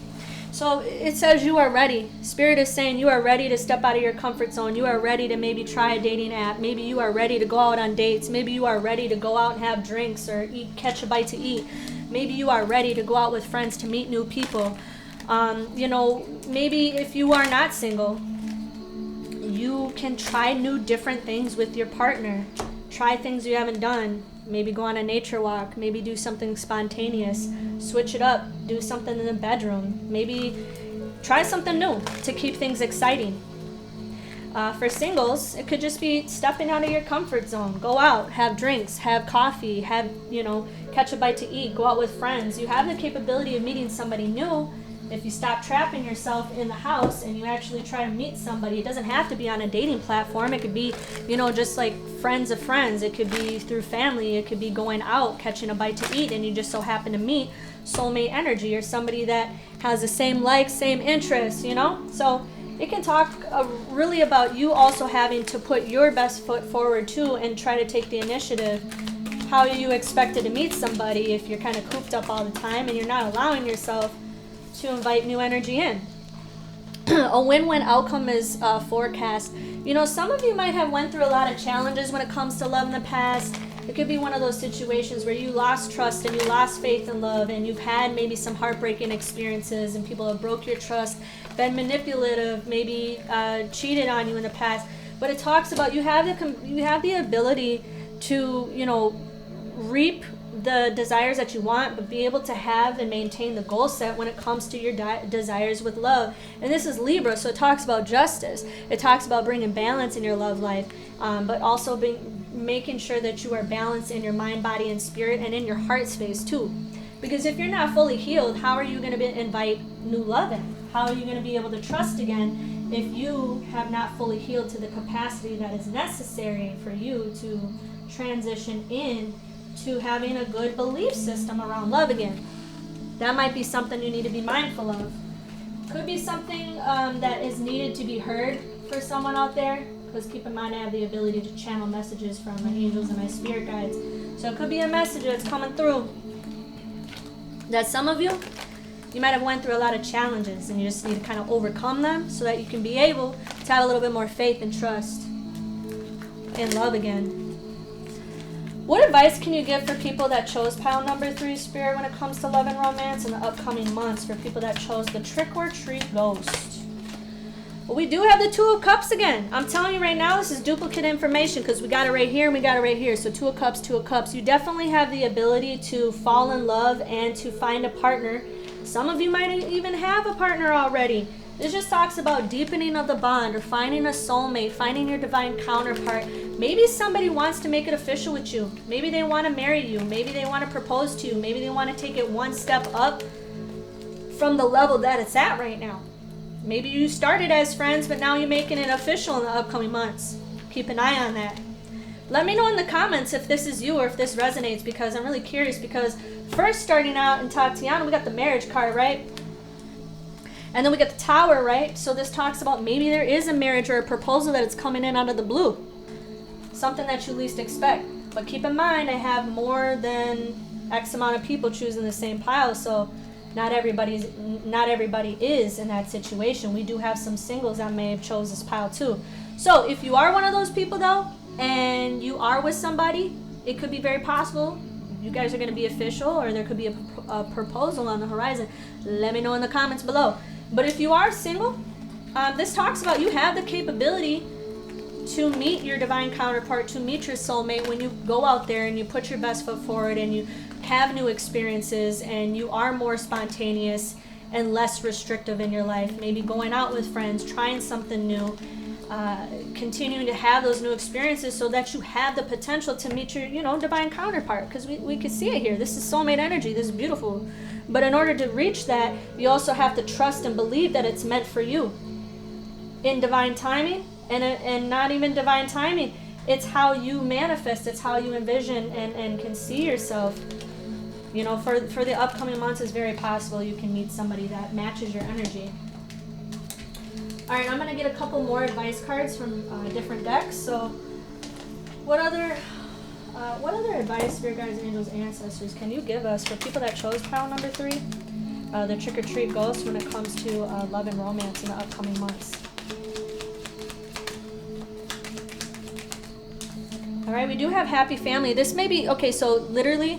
Speaker 1: So it says you are ready. Spirit is saying you are ready to step out of your comfort zone. You are ready to maybe try a dating app. Maybe you are ready to go out on dates. Maybe you are ready to go out and have drinks or catch a bite to eat. Maybe you are ready to go out with friends to meet new people. Maybe if you are not single, you can try new different things with your partner. Try things you haven't done. Maybe go on a nature walk. Maybe do something spontaneous. Switch it up. Do something in the bedroom. Maybe try something new to keep things exciting. For singles, it could just be stepping out of your comfort zone. Go out, have drinks, have coffee, catch a bite to eat, go out with friends. You have the capability of meeting somebody new if you stop trapping yourself in the house and you actually try to meet somebody. It doesn't have to be on a dating platform. It could be, just like friends of friends. It could be through family. It could be going out, catching a bite to eat, and you just so happen to meet soulmate energy or somebody that has the same likes, same interests, So it can talk really about you also having to put your best foot forward too and try to take the initiative. How you expected to meet somebody if you're kind of cooped up all the time and you're not allowing yourself to invite new energy in. A win-win outcome is forecast. Some of you might have went through a lot of challenges when it comes to love in the past. It could be one of those situations where you lost trust and you lost faith in love, and you've had maybe some heartbreaking experiences and people have broke your trust, been manipulative, maybe cheated on you in the past. But it talks about you have the ability to, reap the desires that you want, but be able to have and maintain the goal set when it comes to your desires with love. And this is Libra, so it talks about justice. It talks about bringing balance in your love life, but also making sure that you are balanced in your mind, body, and spirit, and in your heart space too. Because if you're not fully healed, how are you going to invite new love in? How are you going to be able to trust again if you have not fully healed to the capacity that is necessary for you to transition in to having a good belief system around love again? That might be something you need to be mindful of. Could be something that is needed to be heard for someone out there, because keep in mind I have the ability to channel messages from my angels and my spirit guides. So it could be a message that's coming through that some of you might have went through a lot of challenges and you just need to kind of overcome them so that you can be able to have a little bit more faith and trust in love again. What advice can you give for people that chose pile number 3, Spirit, when it comes to love and romance in the upcoming months, for people that chose the Trick or Treat Ghost? Well, we do have the 2 of Cups again. I'm telling you right now, this is duplicate information because we got it right here and we got it right here. So 2 of Cups, 2 of Cups. You definitely have the ability to fall in love and to find a partner. Some of you might even have a partner already. This just talks about deepening of the bond, or finding a soulmate, finding your divine counterpart. Maybe somebody wants to make it official with you. Maybe they want to marry you. Maybe they want to propose to you. Maybe they want to take it one step up from the level that it's at right now. Maybe you started as friends, but now you're making it official in the upcoming months. Keep an eye on that. Let me know in the comments if this is you or if this resonates, because I'm really curious. Because first, starting out in Tatiana, we got the marriage card, right? And then we get the Tower, right? So this talks about maybe there is a marriage or a proposal that is coming in out of the blue. Something that you least expect. But keep in mind, I have more than X amount of people choosing the same pile. So not everybody is in that situation. We do have some singles that may have chose this pile too. So if you are one of those people though, and you are with somebody, it could be very possible you guys are going to be official, or there could be a proposal on the horizon. Let me know in the comments below. But if you are single, this talks about you have the capability to meet your divine counterpart, to meet your soulmate when you go out there and you put your best foot forward and you have new experiences and you are more spontaneous and less restrictive in your life. Maybe going out with friends, trying something new, continuing to have those new experiences so that you have the potential to meet your, divine counterpart. Because we can see it here. This is soulmate energy. This is beautiful. But in order to reach that, you also have to trust and believe that it's meant for you. In divine timing, and not even divine timing, it's how you manifest, it's how you envision and can see yourself. For the upcoming months, it's very possible you can meet somebody that matches your energy. All right, I'm going to get a couple more advice cards from different decks. So what other advice, Spirit Guides, Angels, Ancestors, can you give us for people that chose pile number 3, the Trick or Treat Ghost, when it comes to love and romance in the upcoming months? All right, we do have happy family. This may be, okay, so literally,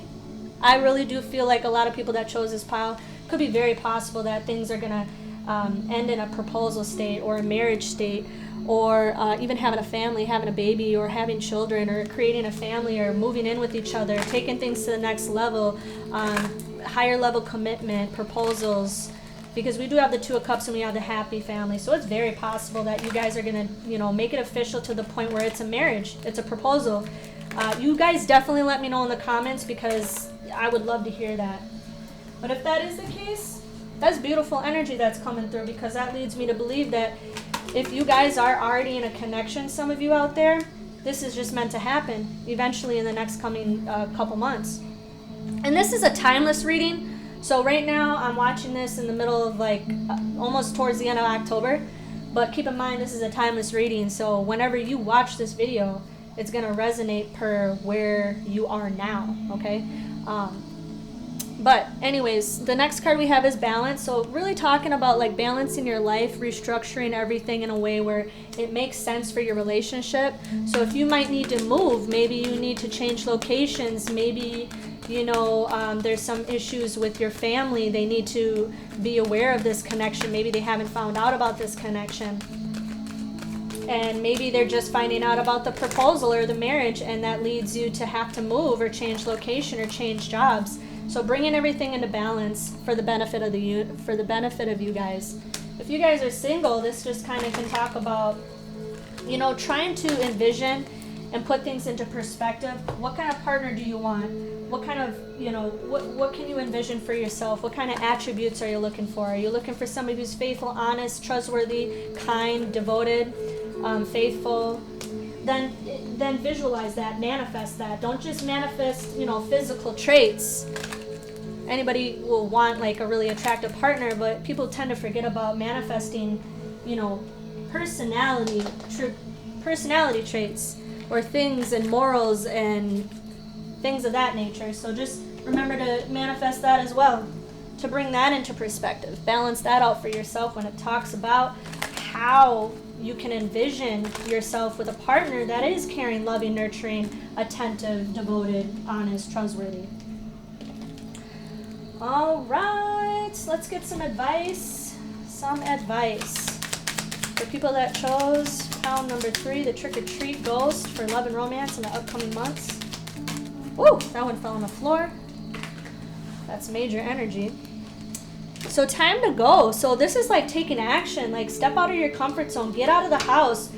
Speaker 1: I really do feel like a lot of people that chose this pile, could be very possible that things are going to end in a proposal state or a marriage state, or even having a family, having a baby, or having children, or creating a family, or moving in with each other, taking things to the next level, higher level commitment, proposals, because we do have the 2 of Cups and we have the happy family. So it's very possible that you guys are going to, make it official to the point where it's a marriage, it's a proposal. You guys definitely let me know in the comments, because I would love to hear that. But if that is the case, that's beautiful energy that's coming through, because that leads me to believe that if you guys are already in a connection, some of you out there, this is just meant to happen eventually in the next coming couple months. And this is a timeless reading. So right now I'm watching this in the middle of almost towards the end of October. But keep in mind, this is a timeless reading. So whenever you watch this video, it's going to resonate per where you are now. Okay. But anyways, the next card we have is balance. So really talking about balancing your life, restructuring everything in a way where it makes sense for your relationship. So if you might need to move, maybe you need to change locations, maybe there's some issues with your family, they need to be aware of this connection, maybe they haven't found out about this connection. And maybe they're just finding out about the proposal or the marriage, and that leads you to have to move or change location or change jobs. So bringing everything into balance for the benefit of you guys. If you guys are single, this just kind of can talk about, trying to envision and put things into perspective. What kind of partner do you want? What kind of, what can you envision for yourself? What kind of attributes are you looking for? Are you looking for somebody who's faithful, honest, trustworthy, kind, devoted, faithful? Then visualize that, manifest that. Don't just manifest, physical traits. Anybody will want like a really attractive partner, but people tend to forget about manifesting, personality traits or things and morals and things of that nature. So just remember to manifest that as well, to bring that into perspective. Balance that out for yourself when it talks about how you can envision yourself with a partner that is caring, loving, nurturing, attentive, devoted, honest, trustworthy. All right, let's get some advice. For people that chose pile number 3, the Trick or Treat Ghost for love and romance in the upcoming months. Woo, that one fell on the floor. That's major energy. So time to go. So this is like taking action, like step out of your comfort zone, get out of the house,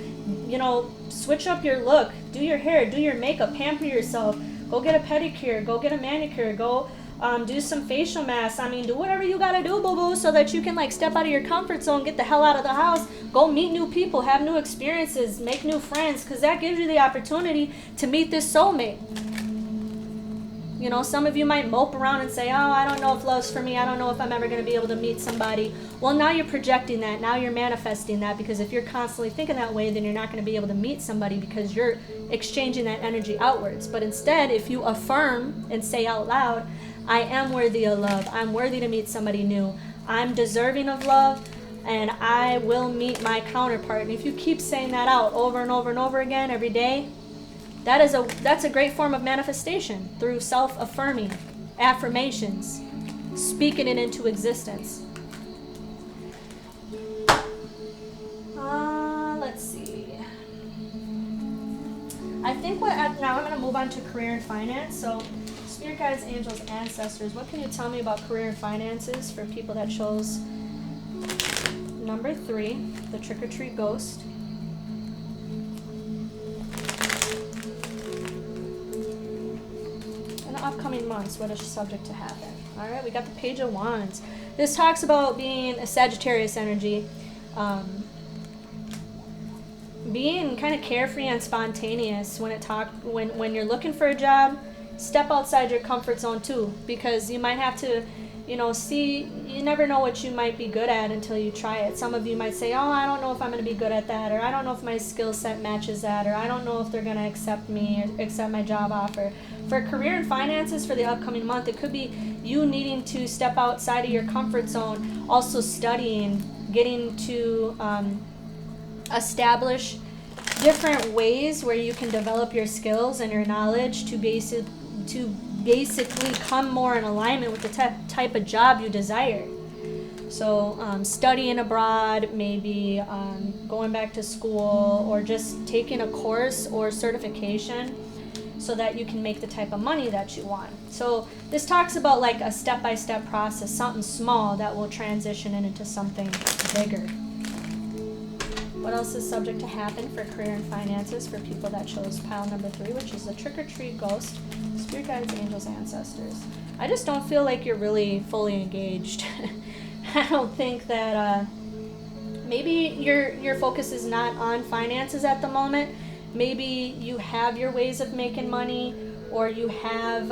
Speaker 1: switch up your look, do your hair, do your makeup, pamper yourself, go get a pedicure, go get a manicure, go do some facial masks. Do whatever you gotta do, boo-boo, so that you can like step out of your comfort zone, get the hell out of the house, go meet new people, have new experiences, make new friends, because that gives you the opportunity to meet this soulmate. Some of you might mope around and say, oh, I don't know if love's for me. I don't know if I'm ever going to be able to meet somebody. Well, now you're projecting that. Now you're manifesting that, because if you're constantly thinking that way, then you're not going to be able to meet somebody because you're exchanging that energy outwards. But instead, if you affirm and say out loud, I am worthy of love. I'm worthy to meet somebody new. I'm deserving of love, and I will meet my counterpart. And if you keep saying that out over and over and over again every day, that's a great form of manifestation, through self-affirming affirmations, speaking it into existence. Let's see. I think now I'm going to move on to career and finance. So spirit guides, angels, ancestors, what can you tell me about career and finances for people that chose number 3, the Trick or Treat Ghost? Upcoming months, what is subject to happen? All right, we got the Page of Wands. This talks about being a Sagittarius energy, being kind of carefree and spontaneous when you're looking for a job. Step outside your comfort zone too, because you might have to, you never know what you might be good at until you try it. Some of you might say, oh, I don't know if I'm going to be good at that, or I don't know if my skill set matches that, or I don't know if they're going to accept me or accept my job offer. For career and finances for the upcoming month, it could be you needing to step outside of your comfort zone, also studying, getting to establish different ways where you can develop your skills and your knowledge to basically come more in alignment with the type of job you desire. So studying abroad, maybe going back to school, or just taking a course or certification so that you can make the type of money that you want. So this talks about like a step-by-step process, something small that will transition into something bigger. What else is subject to happen for career and finances for people that chose pile number 3, which is the Trick or Treat Ghost, spirit guides, angels, ancestors? I just don't feel like you're really fully engaged. I don't think that maybe your focus is not on finances at the moment. Maybe you have your ways of making money, or you have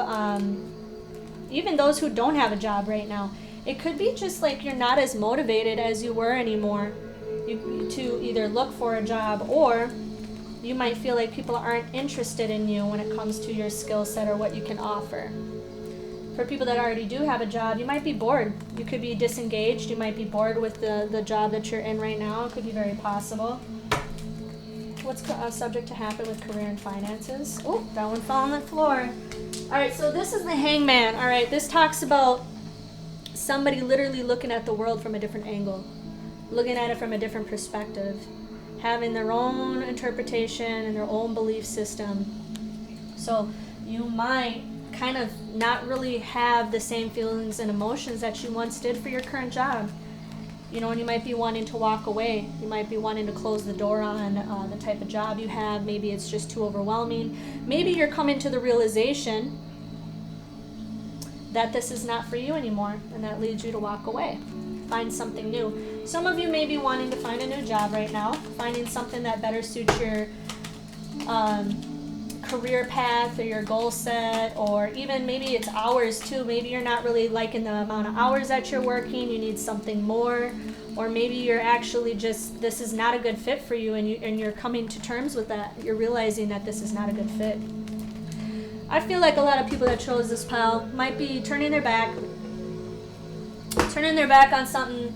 Speaker 1: even those who don't have a job right now. It could be just like you're not as motivated as you were anymore to either look for a job, or you might feel like people aren't interested in you when it comes to your skill set or what you can offer. For people that already do have a job, you might be bored. You could be disengaged. You might be bored with the job that you're in right now. It could be very possible. What's subject to happen with career and finances? Oh, that one fell on the floor. All right, so this is the Hangman. All right, this talks about somebody literally looking at the world from a different angle, looking at it from a different perspective. having their own interpretation and their own belief system. So you might kind of not really have the same feelings and emotions that you once did for your current job. You know, and you might be wanting to walk away. You might be wanting to close the door on the type of job you have. Maybe it's just too overwhelming. Maybe you're coming to the realization that this is not for you anymore, and that leads you to walk away. Find something new. Some of you may be wanting to find a new job right now, finding something that better suits your career path or your goal set, or even maybe it's hours too. Maybe you're not really liking the amount of hours that you're working, you need something more, or maybe you're actually just, this is not a good fit for you, and you're coming to terms with that. You're realizing that this is not a good fit. I feel like a lot of people that chose this pile might be turning their back on something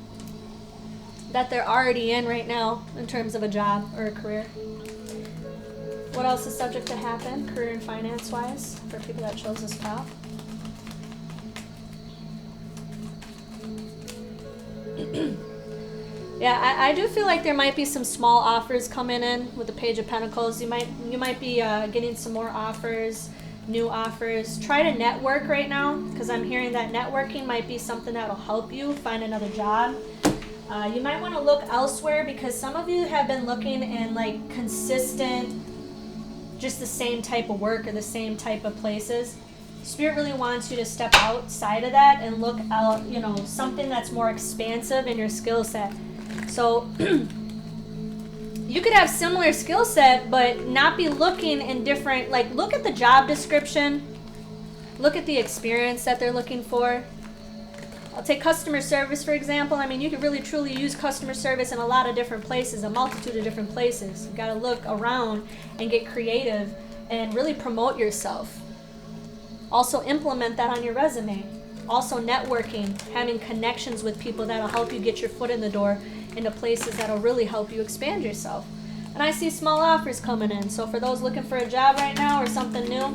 Speaker 1: that they're already in right now in terms of a job or a career. What else is subject to happen, career and finance-wise, for people that chose this pile? Yeah, I do feel like there might be some small offers coming in with the Page of Pentacles. You might be getting some more offers, new offers. Try to network right now, because I'm hearing that networking might be something that'll help you find another job. You might want to look elsewhere, because some of you have been looking in like consistent, just the same type of work or the same type of places. Spirit really wants you to step outside of that and look out, you know, something that's more expansive in your skill set. So you could have similar skill set but not be looking in different, like look at the job description, look at the experience that they're looking for. I'll take customer service, for example. I mean, you could really truly use customer service in a lot of different places, a multitude of different places. You've got to look around and get creative and really promote yourself. Also implement that on your resume. Also networking, having connections with people that'll help you get your foot in the door into places that'll really help you expand yourself. And I see small offers coming in. So for those looking for a job right now or something new,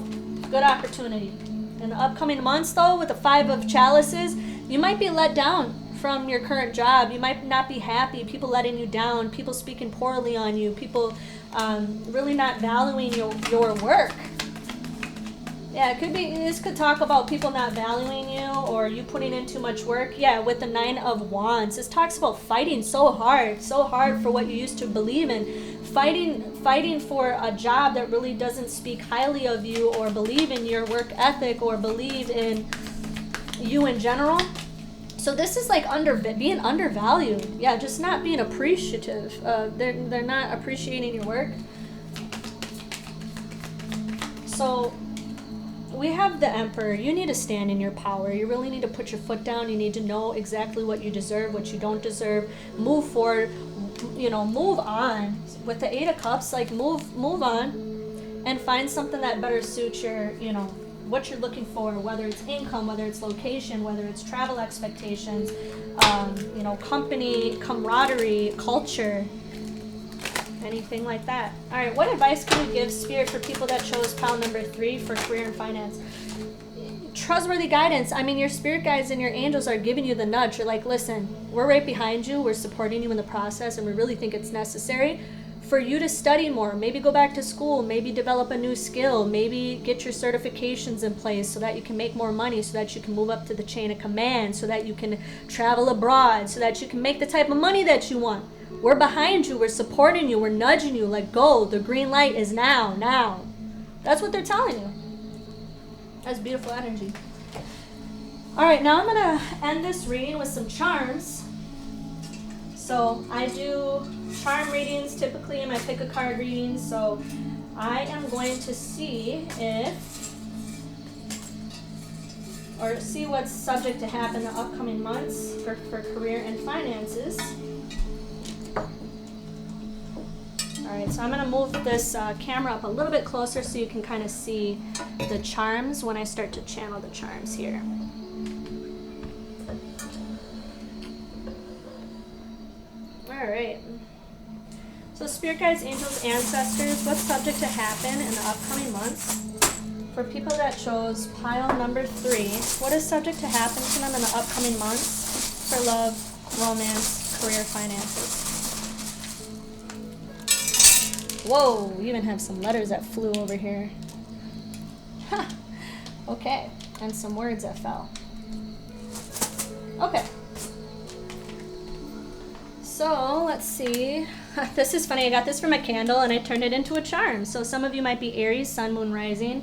Speaker 1: good opportunity. In the upcoming months though, with the Five of Chalices, you might be let down from your current job. You might not be happy. People letting you down. People speaking poorly on you. People really not valuing your work. Yeah, it could be. This could talk about people not valuing you or you putting in too much work. Yeah, with the Nine of Wands, this talks about fighting so hard for what you used to believe in. Fighting for a job that really doesn't speak highly of you or believe in your work ethic or believe in you in general. So this is like being undervalued. Yeah, just not being appreciative. They're not appreciating your work. So we have the Emperor. You need to stand in your power. You really need to put your foot down. You need to know exactly what you deserve, what you don't deserve. Move forward. You know, move on. With the Eight of Cups, like move on and find something that better suits your, you know, what you're looking for, whether it's income, whether it's location, whether it's travel expectations, you know, company, camaraderie, culture, anything like that. All right, what advice can you give, Spirit, for people that chose pile number 3 for career and finance? Trustworthy guidance. I mean, your spirit guides and your angels are giving you the nudge. You're like, listen, we're right behind you. We're supporting you in the process, and we really think it's necessary for you to study more, maybe go back to school, maybe develop a new skill, maybe get your certifications in place so that you can make more money, so that you can move up to the chain of command, so that you can travel abroad, so that you can make the type of money that you want. We're behind you, we're supporting you, we're nudging you, like go, the green light is now. That's what they're telling you. That's beautiful energy. All right, now I'm gonna end this reading with some charms. So I do charm readings typically in my pick a card readings. So I am going to see what's subject to happen in the upcoming months for career and finances. All right, so I'm going to move this camera up a little bit closer so you can kind of see the charms when I start to channel the charms here. All right. So Spirit Guides, Angels, Ancestors, what's subject to happen in the upcoming months? For people that chose pile number 3, what is subject to happen to them in the upcoming months for love, romance, career, finances? Whoa, we even have some letters that flew over here. Okay, and some words that fell. Okay. So, let's see. This is funny. I got this from a candle and I turned it into a charm. So some of you might be Aries, Sun, Moon, Rising,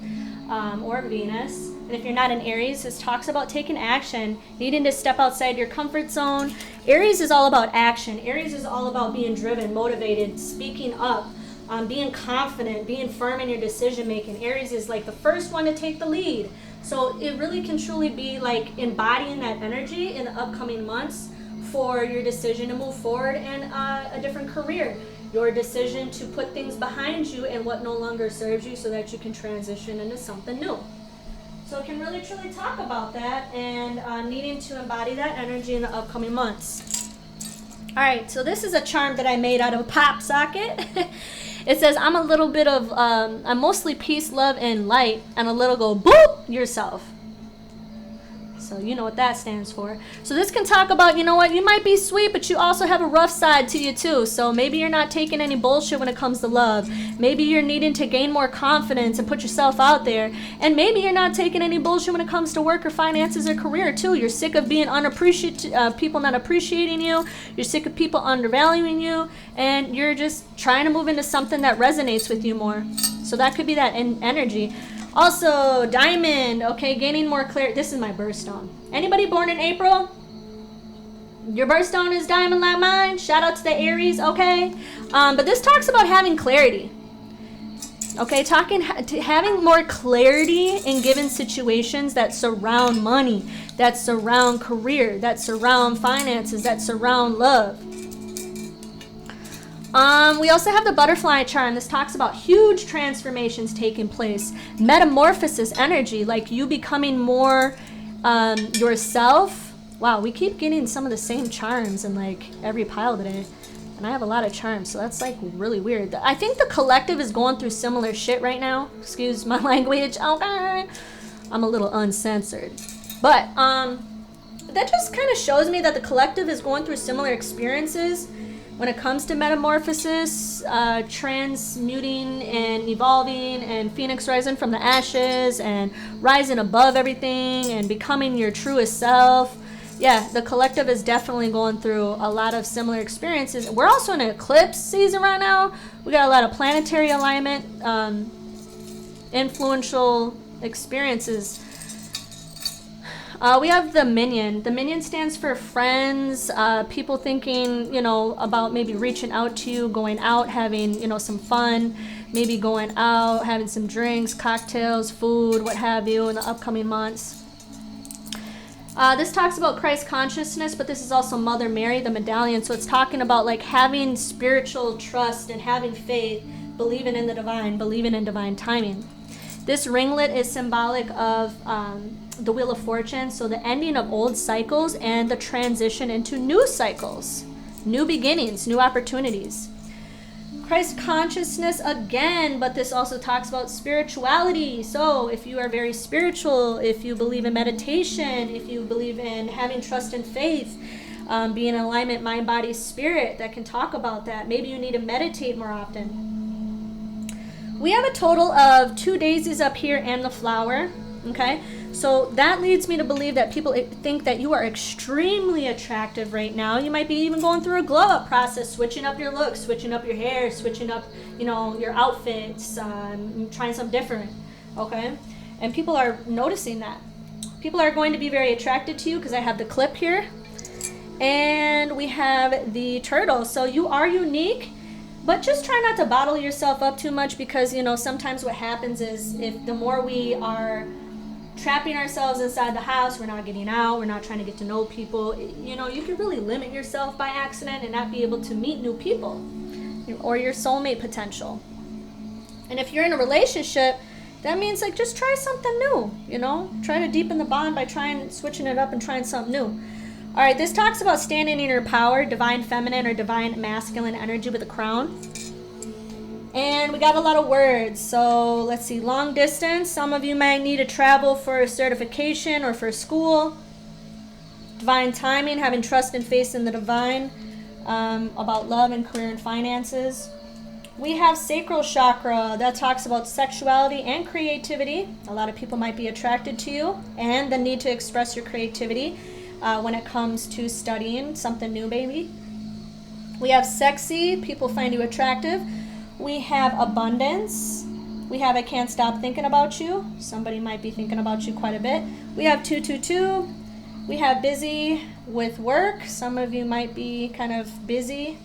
Speaker 1: or Venus. And if you're not an Aries, this talks about taking action, needing to step outside your comfort zone. Aries is all about action. Aries is all about being driven, motivated, speaking up, being confident, being firm in your decision making. Aries is like the first one to take the lead. So it really can truly be like embodying that energy in the upcoming months for your decision to move forward in a different career. Your decision to put things behind you and what no longer serves you so that you can transition into something new. So it can really truly talk about that and needing to embody that energy in the upcoming months. All right, so this is a charm that I made out of a pop socket. It says, I'm a little bit of, I'm mostly peace, love, and light, and a little go, boop, yourself. So you know what that stands for. So this can talk about, you know what, you might be sweet, but you also have a rough side to you too. So maybe you're not taking any bullshit when it comes to love. Maybe you're needing to gain more confidence and put yourself out there. And maybe you're not taking any bullshit when it comes to work or finances or career too. You're sick of being unappreciated, people not appreciating you. You're sick of people undervaluing you. And you're just trying to move into something that resonates with you more. So that could be that energy. Also, diamond, okay, gaining more clarity. This is my birthstone. Anybody born in April? Your birthstone is diamond like mine. Shout out to the Aries, okay? But this talks about having clarity. Okay, having more clarity in given situations that surround money, that surround career, that surround finances, that surround love. We also have the butterfly charm. This talks about huge transformations taking place. Metamorphosis energy, like you becoming more yourself. Wow, we keep getting some of the same charms in like every pile today. And I have a lot of charms, so that's like really weird. I think the collective is going through similar shit right now. Excuse my language. Okay. I'm a little uncensored. But that just kind of shows me that the collective is going through similar experiences when it comes to metamorphosis, transmuting and evolving, and phoenix rising from the ashes and rising above everything and becoming your truest self. Yeah, the collective is definitely going through a lot of similar experiences. We're also in an eclipse season right now. We got a lot of planetary alignment, influential experiences. We have the minion. The minion stands for friends, people thinking, you know, about maybe reaching out to you, going out, having, you know, some fun, maybe going out, having some drinks, cocktails, food, what have you in the upcoming months. This talks about Christ consciousness, but this is also Mother Mary, the medallion. So it's talking about like having spiritual trust and having faith, believing in the divine, believing in divine timing. This ringlet is symbolic of the Wheel of Fortune, so the ending of old cycles and the transition into new cycles, new beginnings, new opportunities. Christ consciousness again, but this also talks about spirituality. So if you are very spiritual, if you believe in meditation, if you believe in having trust and faith, being in alignment, mind, body, spirit, that can talk about that. Maybe you need to meditate more often. We have a total of 2 daisies up here and the flower, okay? So that leads me to believe that people think that you are extremely attractive right now. You might be even going through a glow-up process, switching up your looks, switching up your hair, switching up, you know, your outfits, trying something different, okay? And people are noticing that. People are going to be very attracted to you because I have the clip here. And we have the turtle. So you are unique, but just try not to bottle yourself up too much because, you know, sometimes what happens is if the more we are trapping ourselves inside the house, we're not getting out, we're not trying to get to know people, you know, you can really limit yourself by accident and not be able to meet new people or your soulmate potential. And if you're in a relationship, that means like just try something new, you know, try to deepen the bond by switching it up and trying something new. All right, this talks about standing in your power, divine feminine or divine masculine energy with a crown. And we got a lot of words. So let's see, long distance. Some of you might need to travel for a certification or for school. Divine timing, having trust and faith in the divine, about love and career and finances. We have sacral chakra that talks about sexuality and creativity. A lot of people might be attracted to you and the need to express your creativity when it comes to studying something new, maybe. We have sexy, people find you attractive. We have abundance. We have I can't stop thinking about you. Somebody might be thinking about you quite a bit. We have 222. We have busy with work. Some of you might be kind of busy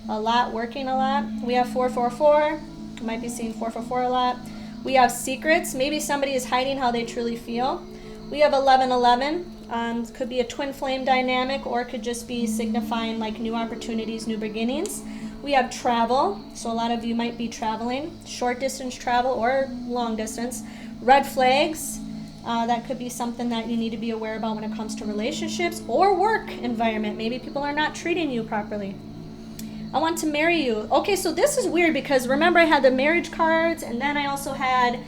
Speaker 1: a lot, working a lot. We have 444. You might be seeing 444 a lot. We have secrets. Maybe somebody is hiding how they truly feel. We have 1111. Could be a twin flame dynamic, or it could just be signifying like new opportunities, new beginnings. We have travel. So a lot of you might be traveling, short distance travel or long distance. Red flags. That could be something that you need to be aware about when it comes to relationships or work environment. Maybe people are not treating you properly. I want to marry you. Okay, so this is weird because remember I had the marriage cards, and then I also had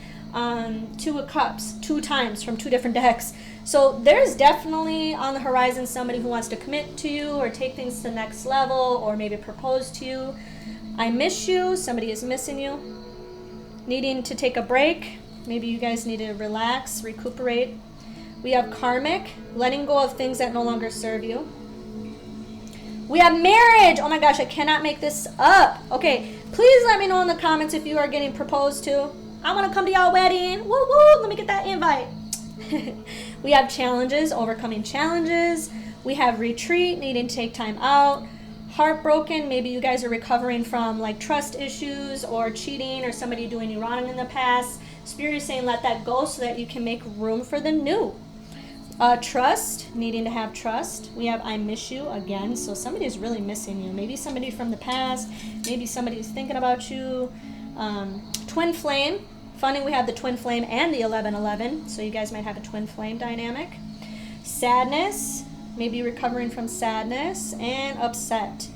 Speaker 1: Two of Cups 2 times from 2 different decks. So there's definitely on the horizon somebody who wants to commit to you or take things to the next level or maybe propose to you. I miss you. Somebody is missing you. Needing to take a break. Maybe you guys need to relax, recuperate. We have karmic, letting go of things that no longer serve you. We have marriage. Oh my gosh, I cannot make this up. Okay, please let me know in the comments if you are getting proposed to. I want to come to y'all wedding. Woo woo, let me get that invite. We have challenges, overcoming challenges. We have retreat, needing to take time out. Heartbroken, maybe you guys are recovering from like trust issues or cheating or somebody doing you wrong in the past. Spirit is saying let that go so that you can make room for the new. Trust, needing to have trust. We have I miss you again, so somebody is really missing you. Maybe somebody from the past, maybe somebody is thinking about you. Twin flame, funny we have the twin flame and the 1111, so you guys might have a twin flame dynamic. Sadness, maybe recovering from sadness, and upset.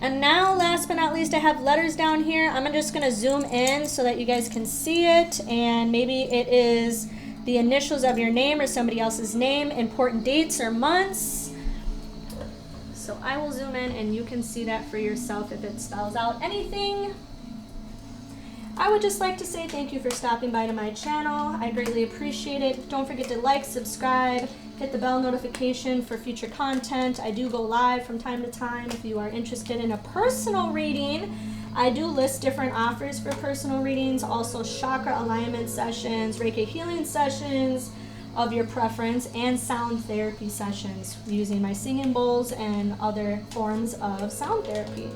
Speaker 1: And now, last but not least, I have letters down here. I'm just going to zoom in so that you guys can see it, and maybe it is the initials of your name or somebody else's name, important dates or months. So I will zoom in and you can see that for yourself if it spells out anything. I would just like to say thank you for stopping by to my channel. I greatly appreciate it. Don't forget to like, subscribe, hit the bell notification for future content. I do go live from time to time. If you are interested in a personal reading, I do list different offers for personal readings, also Chakra Alignment Sessions, Reiki Healing Sessions of your preference, and sound therapy sessions using my singing bowls and other forms of sound therapy.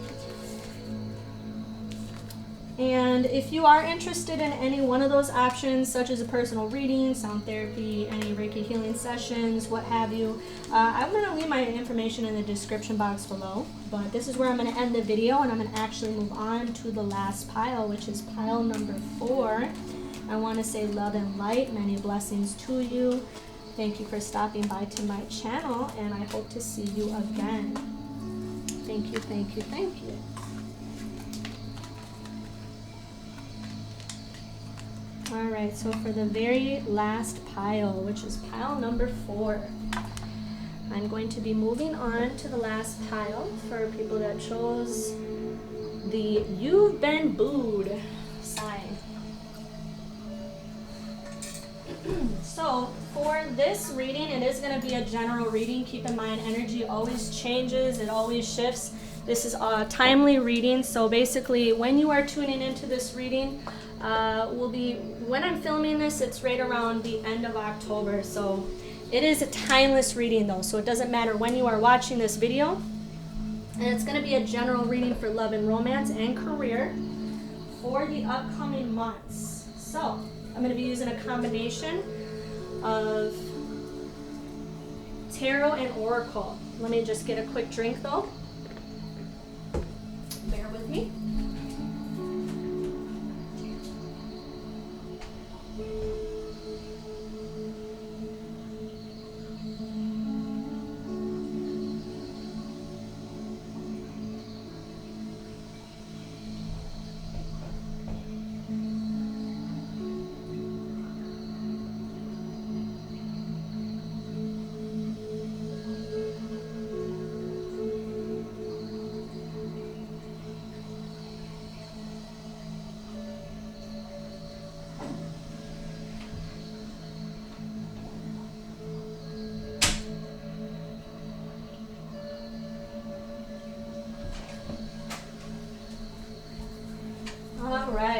Speaker 1: And if you are interested in any one of those options, such as a personal reading, sound therapy, any Reiki healing sessions, what have you, I'm going to leave my information in the description box below. But this is where I'm going to end the video, and I'm going to actually move on to the last pile, which is pile number 4. I want to say love and light, many blessings to you. Thank you for stopping by to my channel, and I hope to see you again. Thank you, thank you, thank you. Alright, so for the very last pile, which is pile number 4, I'm going to be moving on to the last pile for people that chose the You've Been Booed sign. So for this reading, it is going to be a general reading. Keep in mind, energy always changes, it always shifts. This is a timely reading, so basically when you are tuning into this reading, when I'm filming this, it's right around the end of October, so it is a timeless reading though, so it doesn't matter when you are watching this video. And it's going to be a general reading for love and romance and career for the upcoming months. So I'm going to be using a combination of tarot and oracle. Let me just get a quick drink though. Bear with me.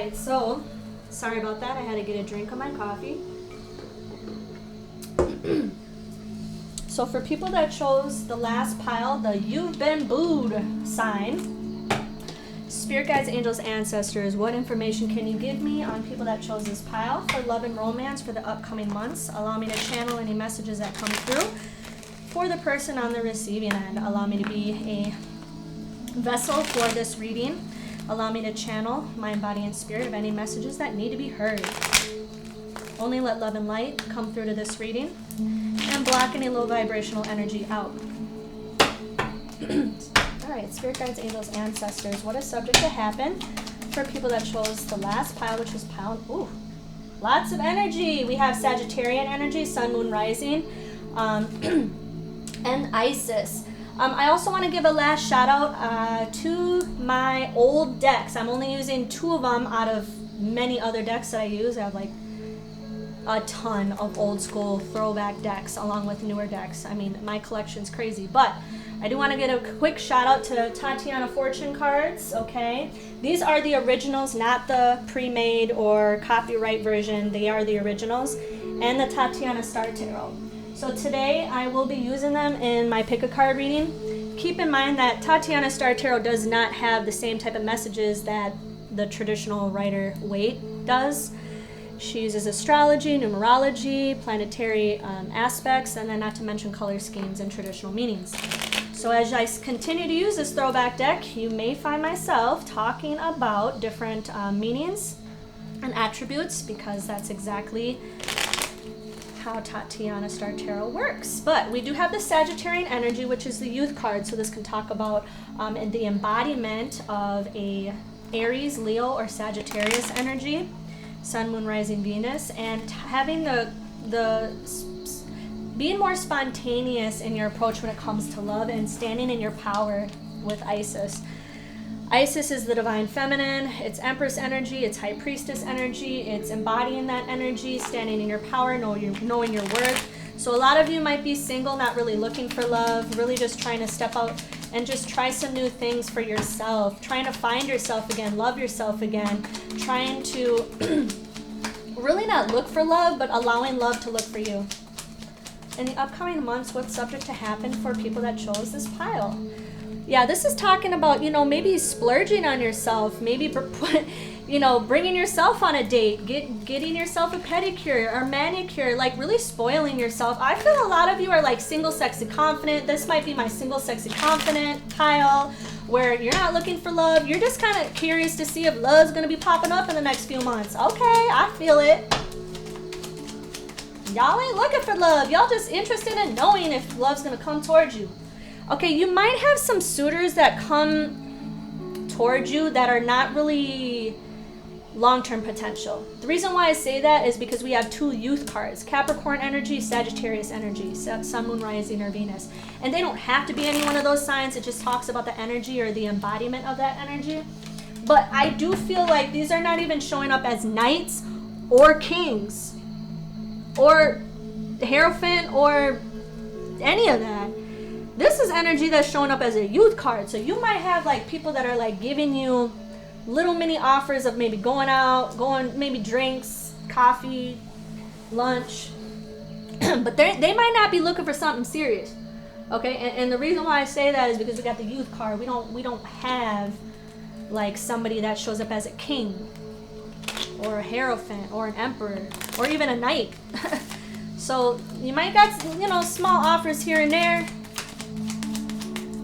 Speaker 1: right, so sorry about that. I had to get a drink of my coffee. So for people that chose the last pile, the You've Been Booed sign, Spirit guides, angels, ancestors, what information can you give me on people that chose this pile for love and romance for the upcoming months? Allow me to channel any messages that come through. For the person on the receiving end, allow me to be a vessel for this reading. Allow me to channel mind, body, and spirit of any messages that need to be heard. Only let love and light come through to this reading and block any low vibrational energy out. All right, Spirit guides, angels, ancestors, what is subject to happen for people that chose the last pile, which is pile, ooh, lots of energy. We have Sagittarian energy, Sun, Moon, Rising, and Isis. I also want to give a last shout out to my old decks. I'm only using 2 of them out of many other decks that I use. I have like a ton of old school throwback decks along with newer decks. I mean, my collection's crazy, but I do want to get a quick shout out to Tatiana Fortune cards, okay? These are the originals, not the pre-made or copyright version. They are the originals, and the Tatiana Star Tarot. So today I will be using them in my pick a card reading. Keep in mind that Tatiana Star Tarot does not have the same type of messages that the traditional Rider-Waite does. She uses astrology, numerology, planetary aspects, and then not to mention color schemes and traditional meanings. So as I continue to use this throwback deck, you may find myself talking about different meanings and attributes, because that's exactly how Tatiana Star Tarot works. But we do have the Sagittarian energy, which is the youth card, so this can talk about the embodiment of a Aries, Leo, or Sagittarius energy. Sun, Moon, Rising, Venus, and having being more spontaneous in your approach when it comes to love and standing in your power with Isis. Isis is the divine feminine, it's Empress energy, it's High Priestess energy, it's embodying that energy, standing in your power, knowing your worth. So a lot of you might be single, not really looking for love, really just trying to step out and just try some new things for yourself, trying to find yourself again, love yourself again, trying to really not look for love, but allowing love to look for you. In the upcoming months, what's subject to happen for people that chose this pile? Yeah, this is talking about, maybe splurging on yourself, maybe, bringing yourself on a date, getting yourself a pedicure or manicure, like really spoiling yourself. I feel a lot of you are like single, sexy, confident. This might be my single, sexy, confident pile, where you're not looking for love. You're just kind of curious to see if love's going to be popping up in the next few months. Okay, I feel it. Y'all ain't looking for love. Y'all just interested in knowing if love's going to come towards you. Okay, you might have some suitors that come towards you that are not really long-term potential. The reason why I say that is because we have 2 youth cards, Capricorn energy, Sagittarius energy, Sun, Moon, Rising, or Venus. And they don't have to be any one of those signs. It just talks about the energy or the embodiment of that energy. But I do feel like these are not even showing up as knights or kings or Hierophant or any of that. This is energy that's showing up as a youth card. So you might have like people that are like giving you little mini offers of maybe going out, maybe drinks, coffee, lunch. But they might not be looking for something serious. Okay? And the reason why I say that is because we got the youth card. We don't have like somebody that shows up as a king or a Hierophant or an emperor or even a knight. So you might got, small offers here and there.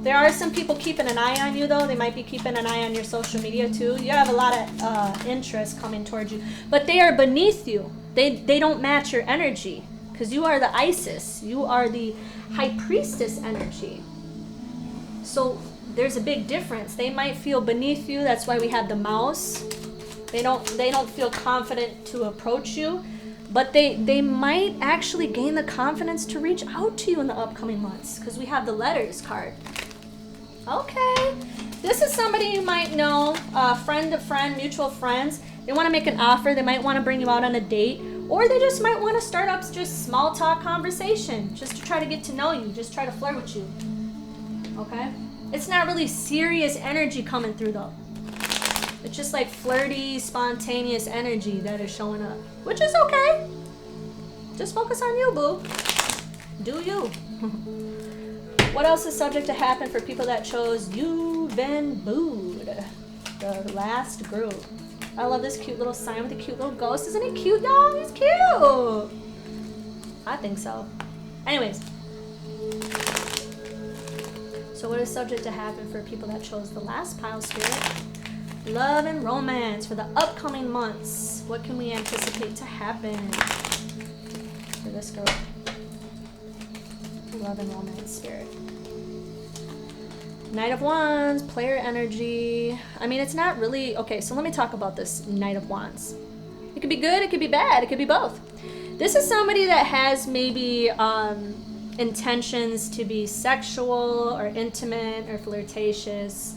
Speaker 1: There are some people keeping an eye on you, though. They might be keeping an eye on your social media, too. You have a lot of interest coming towards you. But they are beneath you. They don't match your energy. Because you are the Isis. You are the High Priestess energy. So there's a big difference. They might feel beneath you. That's why we have the mouse. They don't feel confident to approach you. But they might actually gain the confidence to reach out to you in the upcoming months. Because we have the letters card. Okay, this is somebody you might know, friend to friend, mutual friends. They want to make an offer. They might want to bring you out on a date, or they just might want to start up just small talk conversation, just to try to get to know you, just try to flirt with you. Okay, it's not really serious energy coming through though. It's just like flirty, spontaneous energy that is showing up, which is okay. Just focus on you, boo. Do you. What else is subject to happen for people that chose You've Been Booed, the last group? I love this cute little sign with a cute little ghost. Isn't he cute, y'all? He's cute. I think so. Anyways. So what is subject to happen for people that chose the last pile, Spirit? Love and romance for the upcoming months. What can we anticipate to happen for this girl? Love and romance, Spirit. Knight of Wands, player energy. I mean, it's not really... Okay, so let me talk about this Knight of Wands. It could be good, it could be bad, it could be both. This is somebody that has maybe intentions to be sexual or intimate or flirtatious,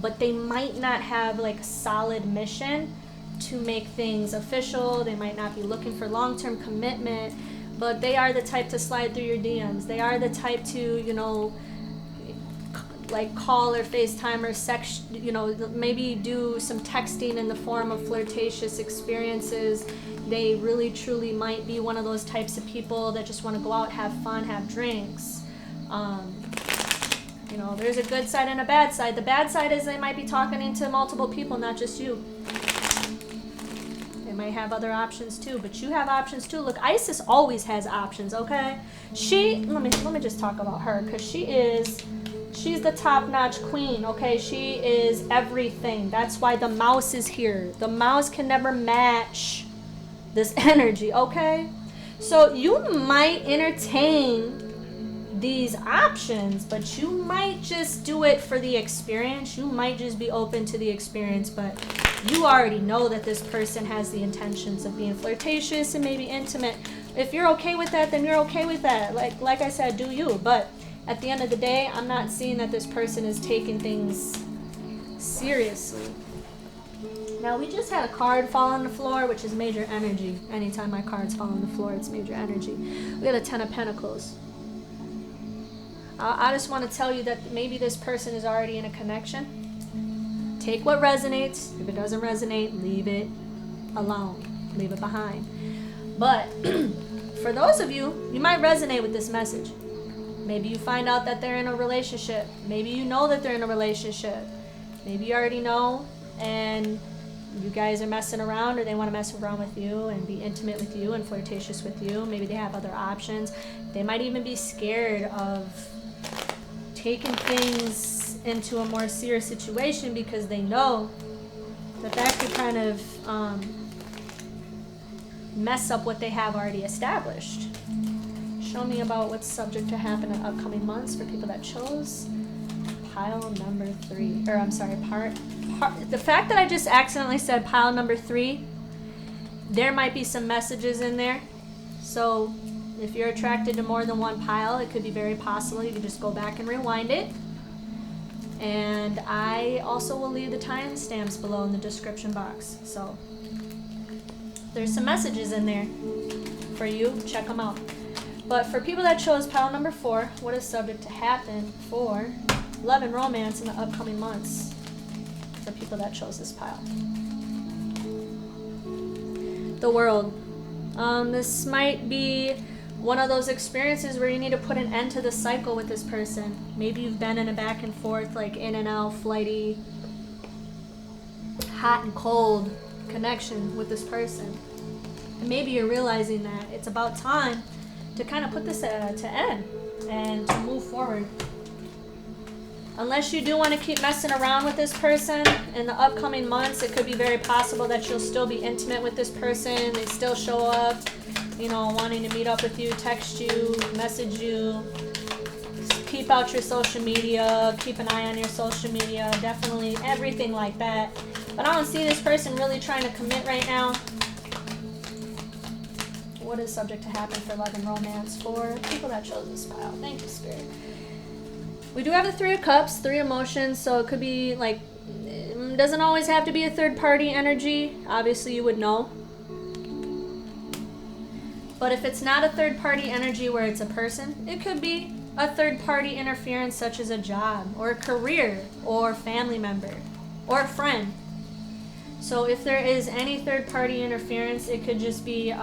Speaker 1: but they might not have like a solid mission to make things official. They might not be looking for long-term commitment, but they are the type to slide through your DMs. They are the type to, you know, like call or FaceTime or sex, you know, maybe do some texting in the form of flirtatious experiences. They really truly might be one of those types of people that just want to go out, have fun, have drinks. You know, there's a good side and a bad side. The bad side is they might be talking to multiple people, not just you. They might have other options too, but you have options too. Look, Isis always has options, okay? Let me just talk about her, because she's the top-notch queen, okay? She is everything. That's why the mouse is here. The mouse can never match this energy, okay? So you might entertain these options, but you might just do it for the experience. You might just be open to the experience, but you already know that this person has the intentions of being flirtatious and maybe intimate. If you're okay with that, then you're okay with that. Like I said, do you. But at the end of the day, I'm not seeing that this person is taking things seriously. Now, we just had a card fall on the floor, which is major energy. Anytime my cards fall on the floor, it's major energy. We got a 10 of Pentacles. I just want to tell you that maybe this person is already in a connection. Take what resonates. If it doesn't resonate, leave it alone. Leave it behind. But for those of you, you might resonate with this message. Maybe you find out that they're in a relationship. Maybe you know that they're in a relationship. Maybe you already know and you guys are messing around, or they want to mess around with you and be intimate with you and flirtatious with you. Maybe they have other options. They might even be scared of taking things into a more serious situation because they know that that could kind of mess up what they have already established. Show me about what's subject to happen in upcoming months for people that chose pile number 3. Or I'm sorry, the fact that I just accidentally said pile number 3, there might be some messages in there. So if you're attracted to more than one pile, it could be very possible. You can just go back and rewind it. And I also will leave the timestamps below in the description box. So there's some messages in there for you. Check them out. But for people that chose pile number 4, what is subject to happen for love and romance in the upcoming months for people that chose this pile? The World. This might be one of those experiences where you need to put an end to the cycle with this person. Maybe you've been in a back and forth, like in and out, flighty, hot and cold connection with this person. And maybe you're realizing that it's about time to kind of put this to end and to move forward. Unless you do want to keep messing around with this person in the upcoming months, it could be very possible that you'll still be intimate with this person. They still show up, you know, wanting to meet up with you, text you, message you. Keep out your social media, keep an eye on your social media, definitely everything like that. But I don't see this person really trying to commit right now. What is subject to happen for love and romance for people that chose this pile? Thank you, Spirit. We do have the 3 of Cups, 3 emotions, so it could be like, it doesn't always have to be a third party energy. Obviously you would know. But if it's not a third party energy where it's a person, it could be a third party interference such as a job or a career or family member or a friend. So if there is any third-party interference, it could just be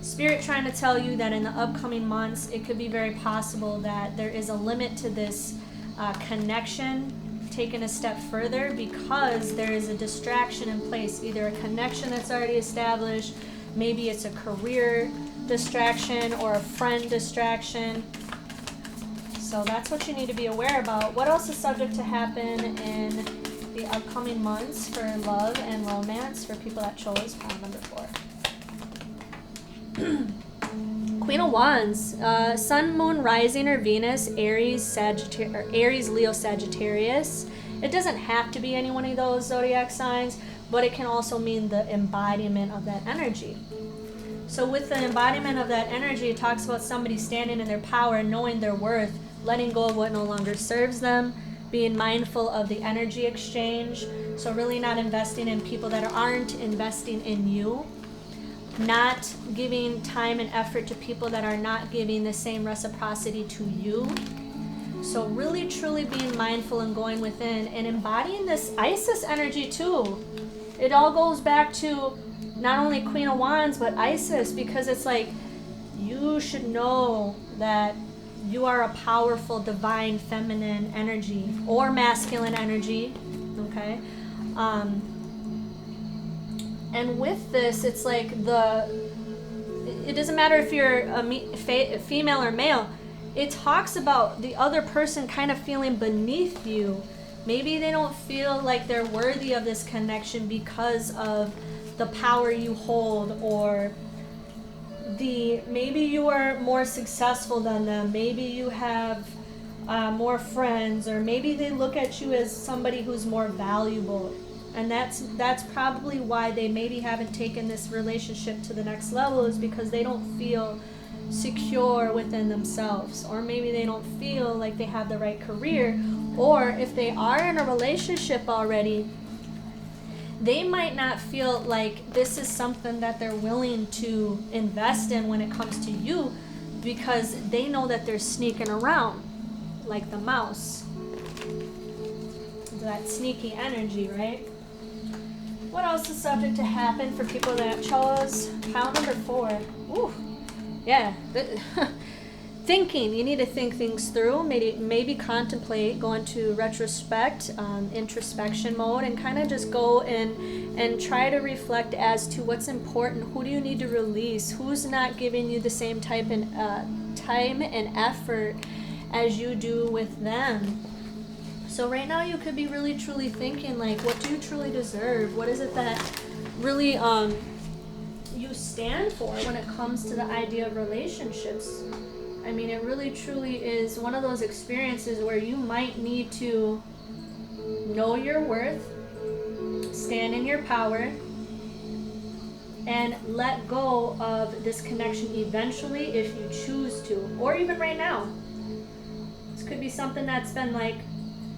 Speaker 1: Spirit trying to tell you that in the upcoming months, it could be very possible that there is a limit to this connection taken a step further, because there is a distraction in place, either a connection that's already established, maybe it's a career distraction or a friend distraction. So that's what you need to be aware about. What else is subject to happen in the upcoming months for love and romance for people that chose pile number 4? Queen of Wands, Sun, Moon, Rising, or Venus, Aries, Leo, Sagittarius. It doesn't have to be any one of those zodiac signs, but it can also mean the embodiment of that energy. So with the embodiment of that energy, it talks about somebody standing in their power, knowing their worth, letting go of what no longer serves them, being mindful of the energy exchange. So really not investing in people that aren't investing in you. Not giving time and effort to people that are not giving the same reciprocity to you. So really truly being mindful and going within and embodying this Isis energy too. It all goes back to not only Queen of Wands but Isis, because it's like you should know that you are a powerful divine feminine energy or masculine energy, okay? And with this, it's like it doesn't matter if you're a female or male. It talks about the other person kind of feeling beneath you. Maybe they don't feel like they're worthy of this connection because of the power you hold, or maybe you are more successful than them. Maybe you have more friends, or maybe they look at you as somebody who's more valuable. And that's probably why they maybe haven't taken this relationship to the next level, is because they don't feel secure within themselves, or maybe they don't feel like they have the right career, or if they are in a relationship already, they might not feel like this is something that they're willing to invest in when it comes to you, because they know that they're sneaking around like the mouse. That sneaky energy, right? What else is subject to happen for people that chose pile number 4? Ooh, yeah. Thinking. You need to think things through. Maybe contemplate, go into introspection mode, and kind of just go and try to reflect as to what's important. Who do you need to release? Who's not giving you the same time and effort as you do with them? So right now you could be really truly thinking, like, what do you truly deserve? What is it that really you stand for when it comes to the idea of relationships? I mean, it really truly is one of those experiences where you might need to know your worth, stand in your power, and let go of this connection eventually if you choose to, or even right now. This could be something that's been like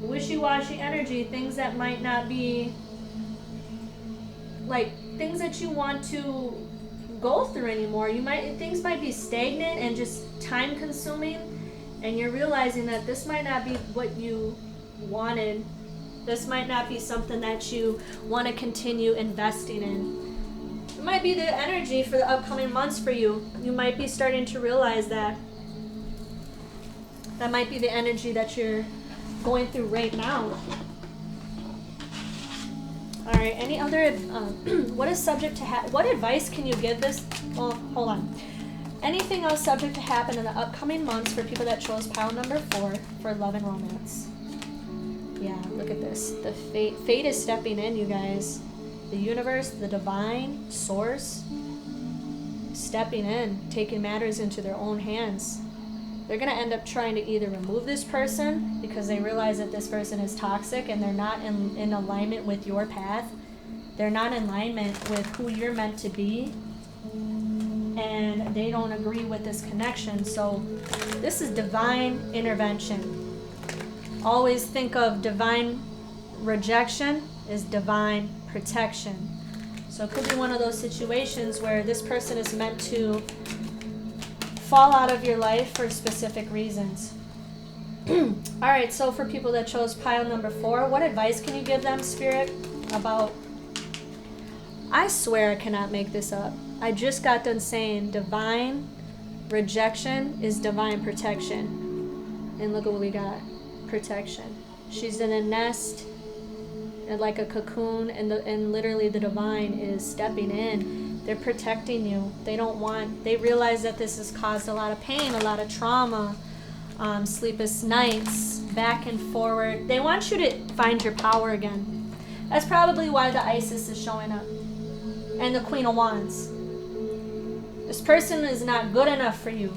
Speaker 1: wishy-washy energy, things that might not be like things that you want to go through anymore. Things might be stagnant and just time consuming, and you're realizing that this might not be what you wanted. This might not be something that you want to continue investing in. It might be the energy for the upcoming months for you. You might be starting to realize that might be the energy that you're going through right now. All right, any other what is subject to what advice can you give this? Well, hold on. Anything else subject to happen in the upcoming months for people that chose pile number 4 for love and romance? Yeah, look at this. The fate is stepping in, you guys. The universe, the divine source, stepping in, taking matters into their own hands. They're going to end up trying to either remove this person because they realize that this person is toxic and they're not in alignment with your path. They're not in alignment with who you're meant to be. And they don't agree with this connection. So this is divine intervention. Always think of divine rejection as divine protection. So it could be one of those situations where this person is meant to fall out of your life for specific reasons. Alright, so for people that chose pile number 4, what advice can you give them, Spirit, about I swear I cannot make this up. I just got done saying divine rejection is divine protection. And look at what we got. Protection. She's in a nest, like a cocoon, and literally the divine is stepping in. They're protecting you. They realize that this has caused a lot of pain, a lot of trauma, sleepless nights, back and forward. They want you to find your power again. That's probably why the Isis is showing up. And the Queen of Wands. This person is not good enough for you.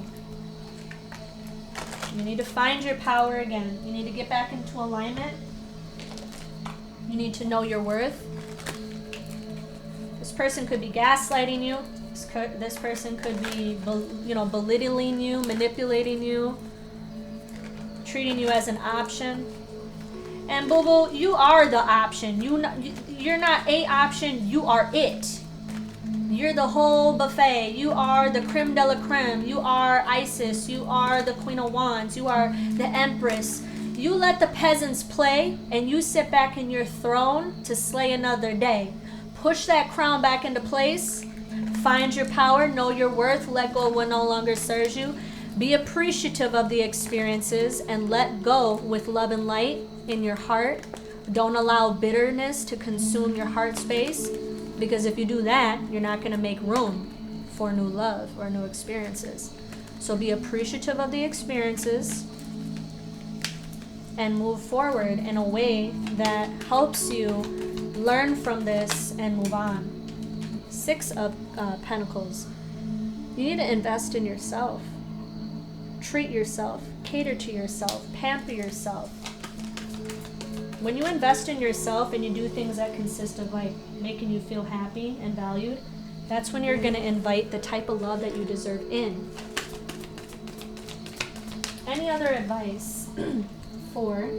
Speaker 1: You need to find your power again. You need to get back into alignment. You need to know your worth. This person could be gaslighting you. This person could be, belittling you, manipulating you, treating you as an option. And boo-boo, you are the option. You're not a option. You are it. You're the whole buffet. You are the creme de la creme. You are Isis. You are the Queen of Wands. You are the Empress. You let the peasants play, and you sit back in your throne to slay another day. Push that crown back into place. Find your power. Know your worth. Let go of what no longer serves you. Be appreciative of the experiences and let go with love and light in your heart. Don't allow bitterness to consume your heart space, because if you do that, you're not going to make room for new love or new experiences. So be appreciative of the experiences and move forward in a way that helps you learn from this and move on. 6 of Pentacles. You need to invest in yourself. Treat yourself. Cater to yourself. Pamper yourself. When you invest in yourself and you do things that consist of like making you feel happy and valued, that's when you're going to invite the type of love that you deserve in. Any other advice for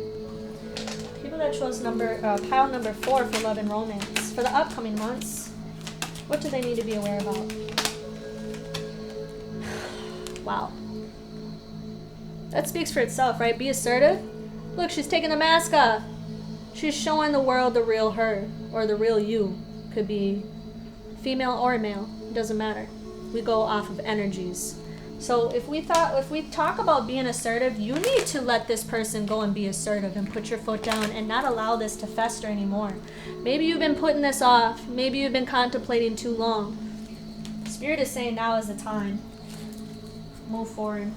Speaker 1: people that chose pile number 4 for love and romance for the upcoming months? What do they need to be aware about? Wow. That speaks for itself, right? Be assertive. Look, she's taking the mask off. She's showing the world the real her, or the real you. Could be female or male. It doesn't matter. We go off of energies. So if we talk about being assertive, you need to let this person go and be assertive and put your foot down and not allow this to fester anymore. Maybe you've been putting this off. Maybe you've been contemplating too long. Spirit is saying now is the time. Move forward.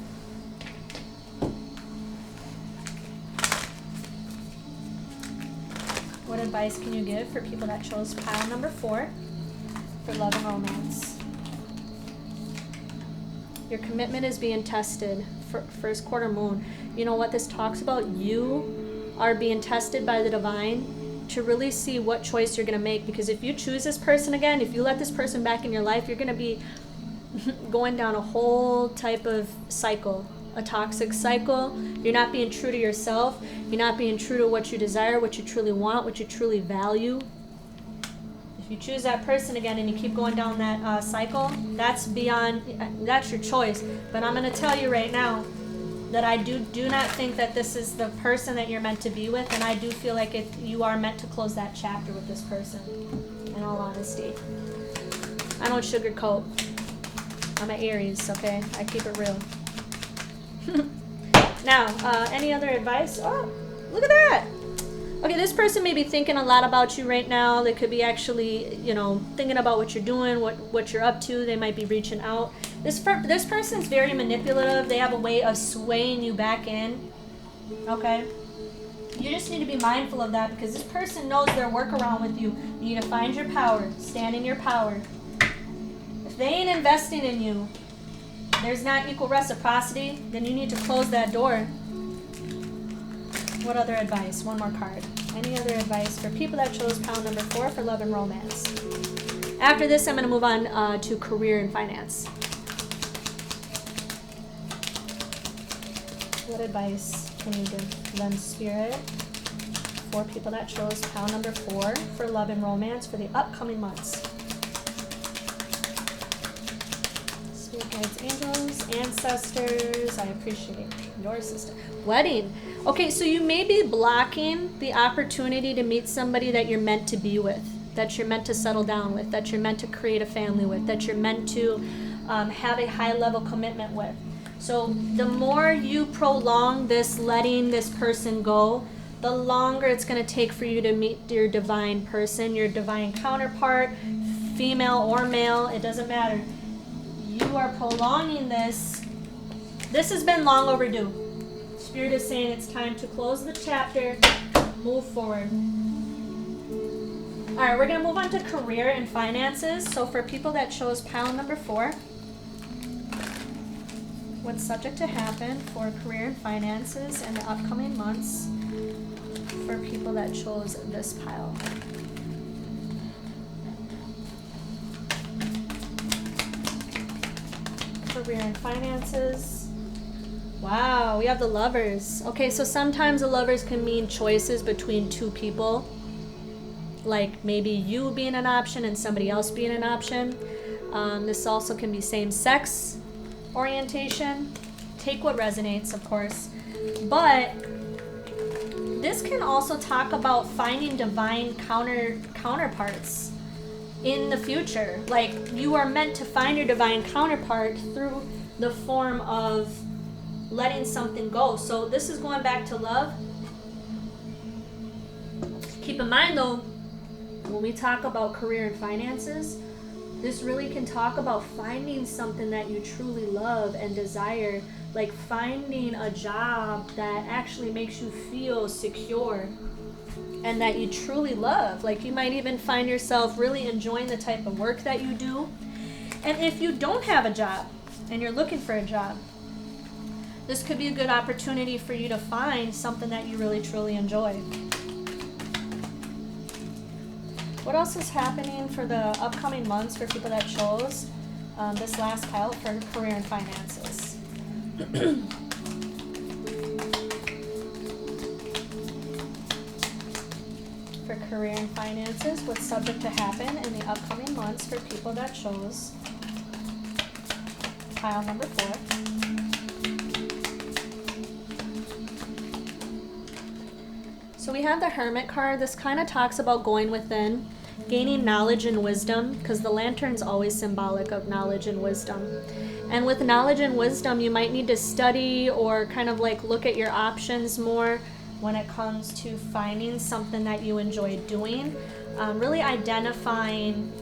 Speaker 1: What advice can you give for people that chose pile number 4 for love and romance? Your commitment is being tested. First quarter moon. You know what this talks about? You are being tested by the divine to really see what choice you're going to make. Because if you choose this person again, if you let this person back in your life, you're going to be going down a whole type of cycle. A toxic cycle. You're not being true to yourself. You're not being true to what you desire, what you truly want, what you truly value. If you choose that person again and you keep going down that cycle, that's your choice. But I'm going to tell you right now that I do not think that this is the person that you're meant to be with, and I do feel like you are meant to close that chapter with this person, in all honesty. I don't sugarcoat. I'm an Aries, okay? I keep it real. Now, any other advice? Oh, look at that. Okay, this person may be thinking a lot about you right now. They could be actually, thinking about what you're doing, what you're up to. They might be reaching out. This person's very manipulative. They have a way of swaying you back in. Okay? You just need to be mindful of that, because this person knows their workaround with you. You need to find your power. Stand in your power. If they ain't investing in you, there's not equal reciprocity, then you need to close that door. What other advice? One more card. Any other advice for people that chose pile number 4 for love and romance? After this, I'm going to move on to career and finance. What advice can you give them, Spirit, for people that chose pile number 4 for love and romance for the upcoming months? Guides, angels, ancestors, I appreciate your sister. Wedding. Okay, so you may be blocking the opportunity to meet somebody that you're meant to be with. that you're meant to settle down with, that you're meant to create a family with, that you're meant to have a high level commitment with. So the more you prolong this letting this person go, the longer it's going to take for you to meet your divine person, your divine counterpart, female or male, it doesn't matter. You are prolonging this. This has been long overdue. Spirit is saying it's time to close the chapter, move forward. All right, we're going to move on to career and finances. So for people that chose pile number 4, what's subject to happen for career and finances in the upcoming months for people that chose this pile? Career and finances. Wow, we have the Lovers. Okay, so sometimes the Lovers can mean choices between two people. Like maybe you being an option and somebody else being an option. This also can be same-sex orientation. Take what resonates, of course. But this can also talk about finding divine counterparts in the future. Like you are meant to find your divine counterpart through the form of letting something go. So this is going back to love. Keep in mind though, when we talk about career and finances, this really can talk about finding something that you truly love and desire, like finding a job that actually makes you feel secure and that you truly love. Like you might even find yourself really enjoying the type of work that you do. And if you don't have a job and you're looking for a job, this could be a good opportunity for you to find something that you really truly enjoy. What else is happening for the upcoming months for people that chose this last pile for career and finances? For career and finances, what's subject to happen in the upcoming months for people that chose pile number 4? So we have the Hermit card. This kind of talks about going within, gaining knowledge and wisdom, because the lantern's always symbolic of knowledge and wisdom. And with knowledge and wisdom, you might need to study or kind of like look at your options more when it comes to finding something that you enjoy doing. Really identifying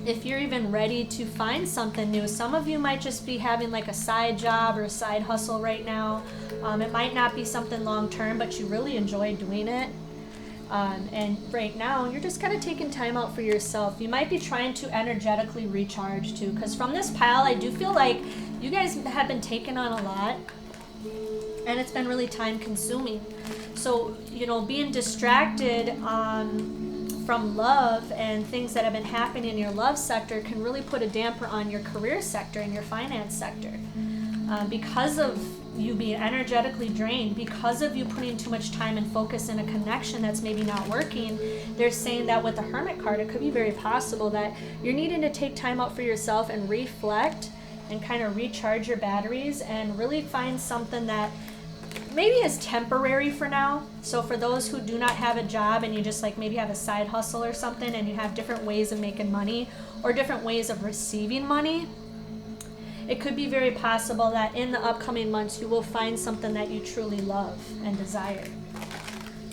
Speaker 1: if you're even ready to find something new. Some of you might just be having like a side job or a side hustle right now. It might not be something long term, but you really enjoy doing it. And right now, you're just kind of taking time out for yourself. You might be trying to energetically recharge too, because from this pile, I do feel like you guys have been taking on a lot, and it's been really time consuming. So, being distracted from love and things that have been happening in your love sector can really put a damper on your career sector and your finance sector. Because of you being energetically drained, because of you putting too much time and focus in a connection that's maybe not working, they're saying that with the Hermit card, it could be very possible that you're needing to take time out for yourself and reflect and kind of recharge your batteries and really find something that maybe is temporary for now. So for those who do not have a job and you just like maybe have a side hustle or something and you have different ways of making money or different ways of receiving money, it could be very possible that in the upcoming months you will find something that you truly love and desire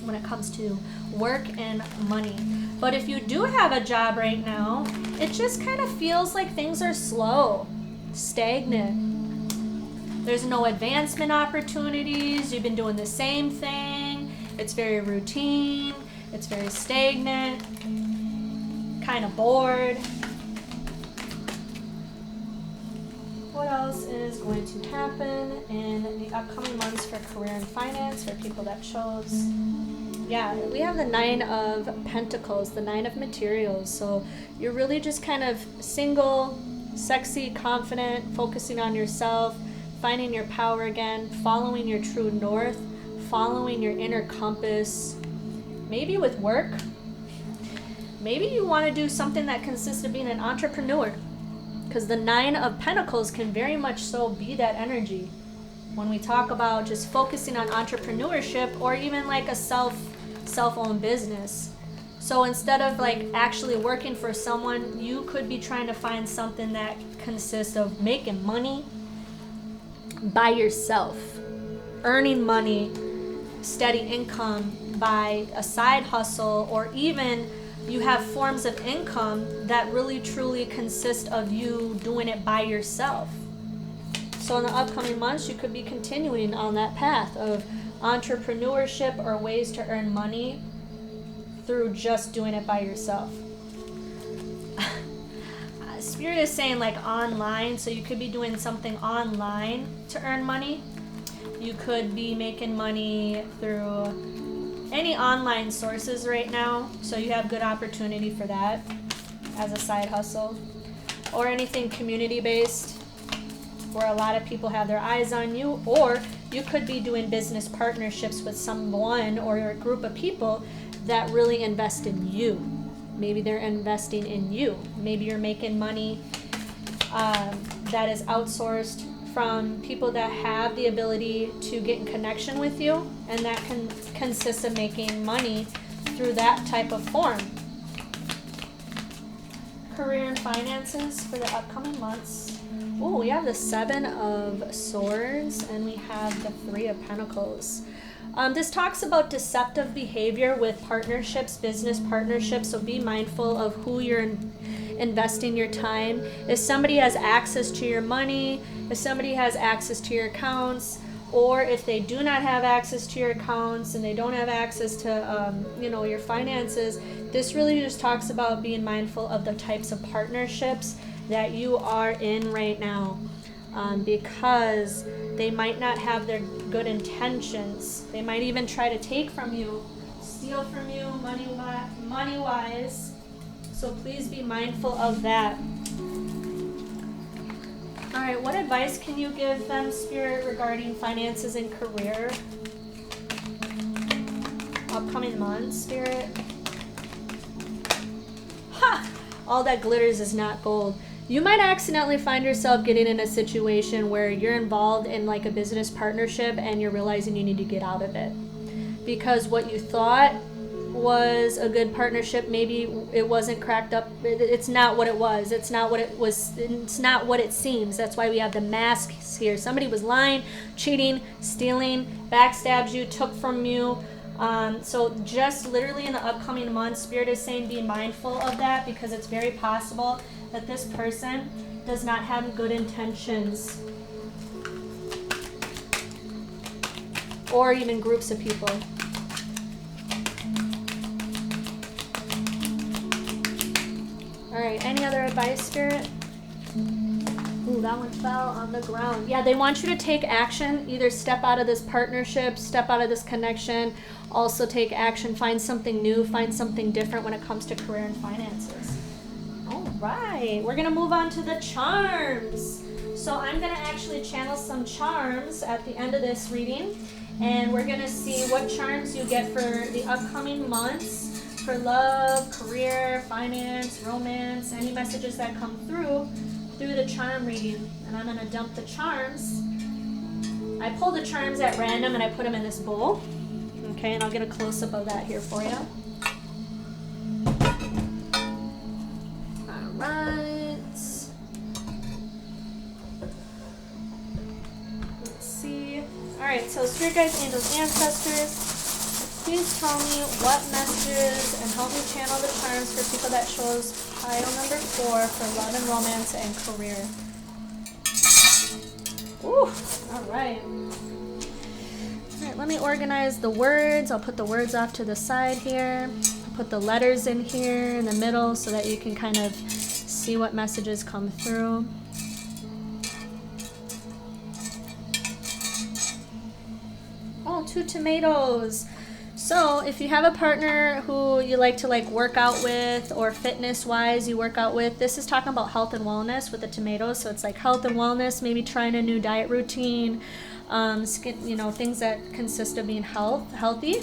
Speaker 1: when it comes to work and money. But if you do have a job right now, it just kind of feels like things are slow, stagnant. There's no advancement opportunities. You've been doing the same thing. It's very routine. It's very stagnant. Kind of bored. What else is going to happen in the upcoming months for career and finance for people that chose? Yeah, we have the 9 of Pentacles, the 9 of materials. So you're really just kind of single, sexy, confident, focusing on yourself, finding your power again, following your true north, following your inner compass. Maybe with work. Maybe you want to do something that consists of being an entrepreneur, because the 9 of Pentacles can very much so be that energy when we talk about just focusing on entrepreneurship or even like a self-owned business. So instead of like actually working for someone, you could be trying to find something that consists of making money by yourself, earning money, steady income by a side hustle, or even you have forms of income that really truly consist of you doing it by yourself. So in the upcoming months, you could be continuing on that path of entrepreneurship or ways to earn money through just doing it by yourself. Spirit is saying like online, so you could be doing something online to earn money. You could be making money through any online sources right now, so you have good opportunity for that as a side hustle. Or anything community based, where a lot of people have their eyes on you, or you could be doing business partnerships with someone or a group of people that really invest in you. Maybe they're investing in you. Maybe you're making money that is outsourced from people that have the ability to get in connection with you, and that can consist of making money through that type of form. Career and finances for the upcoming months. Oh, we have the 7 of Swords and we have the 3 of Pentacles. This talks about deceptive behavior with partnerships, business partnerships, so be mindful of who you're investing your time. If somebody has access to your money, if somebody has access to your accounts, or if they do not have access to your accounts and they don't have access to your finances, this really just talks about being mindful of the types of partnerships that you are in right now, because they might not have their good intentions. They might even try to take from you, steal from you money-wise. So please be mindful of that. All right, what advice can you give them, Spirit, regarding finances and career? Upcoming months, Spirit. Ha! All that glitters is not gold. You might accidentally find yourself getting in a situation where you're involved in like a business partnership and you're realizing you need to get out of it. Because what you thought was a good partnership, maybe it wasn't cracked up. It's not what it was. It's not what it was. It's not what it seems. That's why we have the masks here. Somebody was lying, cheating, stealing, backstabs you, took from you. So just literally in the upcoming months, Spirit is saying be mindful of that, because it's very possible that this person does not have good intentions, or even groups of people. All right, any other advice, Spirit? Ooh, that one fell on the ground. Yeah, they want you to take action. Either step out of this partnership, step out of this connection, also take action, find something new, find something different when it comes to career and finances. All right, we're going to move on to the charms. So I'm going to actually channel some charms at the end of this reading, and we're going to see what charms you get for the upcoming months for love, career, finance, romance, any messages that come through the charm reading. And I'm going to dump the charms. I pull the charms at random and I put them in this bowl. Okay, and I'll get a close-up of that here for you. All right. Let's see. All right, so Spirit Guides, Angels, Ancestors, please tell me what messages and help me channel the charms for people that chose pile number 4 for love and romance and career. Ooh, all right. All right, let me organize the words. I'll put the words off to the side here. I'll put the letters in here in the middle so that you can kind of see what messages come through. Oh, 2 tomatoes. So if you have a partner who you like to work out with, or fitness wise you work out with, this is talking about health and wellness with the tomatoes. So it's like health and wellness, maybe trying a new diet routine, things that consist of being healthy.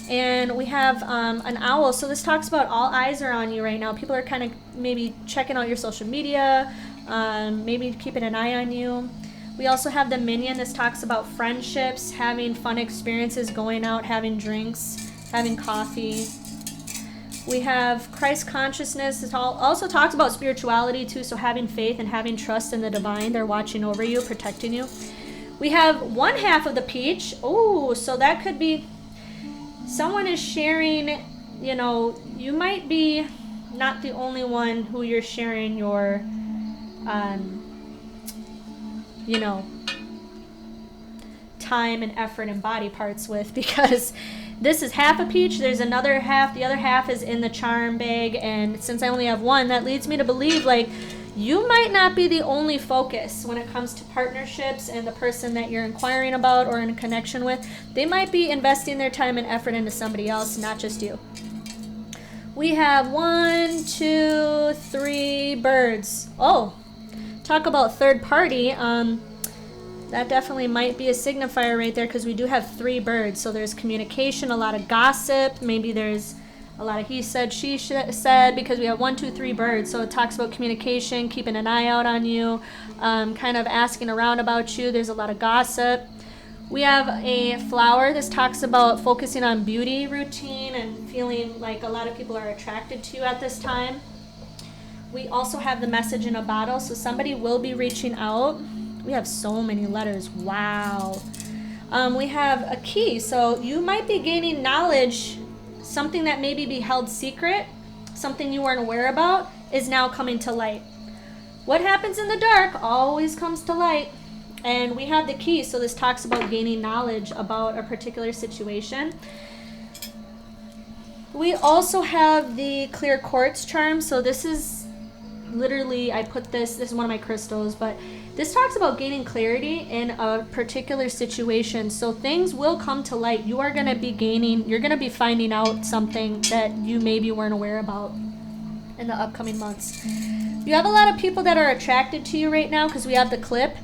Speaker 1: And we have an owl. So this talks about all eyes are on you right now. People are kind of maybe checking out your social media, maybe keeping an eye on you. We also have the minion. This talks about friendships, having fun experiences, going out, having drinks, having coffee. We have Christ consciousness. It also talks about spirituality too, so having faith and having trust in the divine. They're watching over you, protecting you. We have one half of the peach. Oh, so that could be someone is sharing, you know, you might be not the only one who you're sharing your, you know, time and effort and body parts with, because this is half a peach, there's another half, the other half is in the charm bag, and since I only have one, that leads me to believe like you might not be the only focus when it comes to partnerships, and the person that you're inquiring about or in a connection with, they might be investing their time and effort into somebody else, not just you. We have 1, 2, 3 birds. Oh, talk about third party. That definitely might be a signifier right there, because we do have 3 birds. So there's communication, a lot of gossip. Maybe there's a lot of he said, she said, because we have 1, 2, 3 birds. So it talks about communication, keeping an eye out on you, kind of asking around about you. There's a lot of gossip. We have a flower. This talks about focusing on beauty routine and feeling like a lot of people are attracted to you at this time. We also have the message in a bottle. So somebody will be reaching out. We have so many letters. Wow. We have a key. So you might be gaining knowledge. Something that maybe be held secret, something you weren't aware about, is now coming to light. What happens in the dark always comes to light. And we have the key. So this talks about gaining knowledge about a particular situation. We also have the clear quartz charm. So this is literally, I put this is one of my crystals, but this talks about gaining clarity in a particular situation. So things will come to light. You are going to be you're going to be finding out something that you maybe weren't aware about in the upcoming months. You have a lot of people that are attracted to you right now, because we have the clip.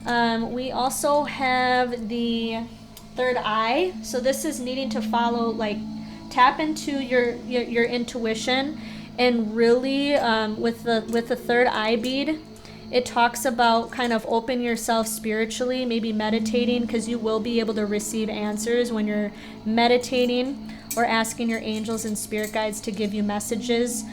Speaker 1: We also have the third eye. So this is needing to follow, like, tap into your intuition, and really with the third eye bead, it talks about kind of open yourself spiritually, maybe meditating, because you will be able to receive answers when you're meditating or asking your angels and spirit guides to give you messages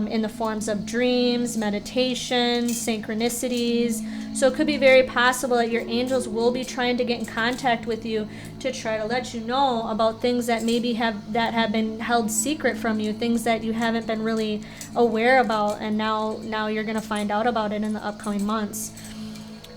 Speaker 1: in the forms of dreams, meditation, synchronicities. So it could be very possible that your angels will be trying to get in contact with you to try to let you know about things that maybe have been held secret from you, things that you haven't been really aware about, and now you're going to find out about it in the upcoming months.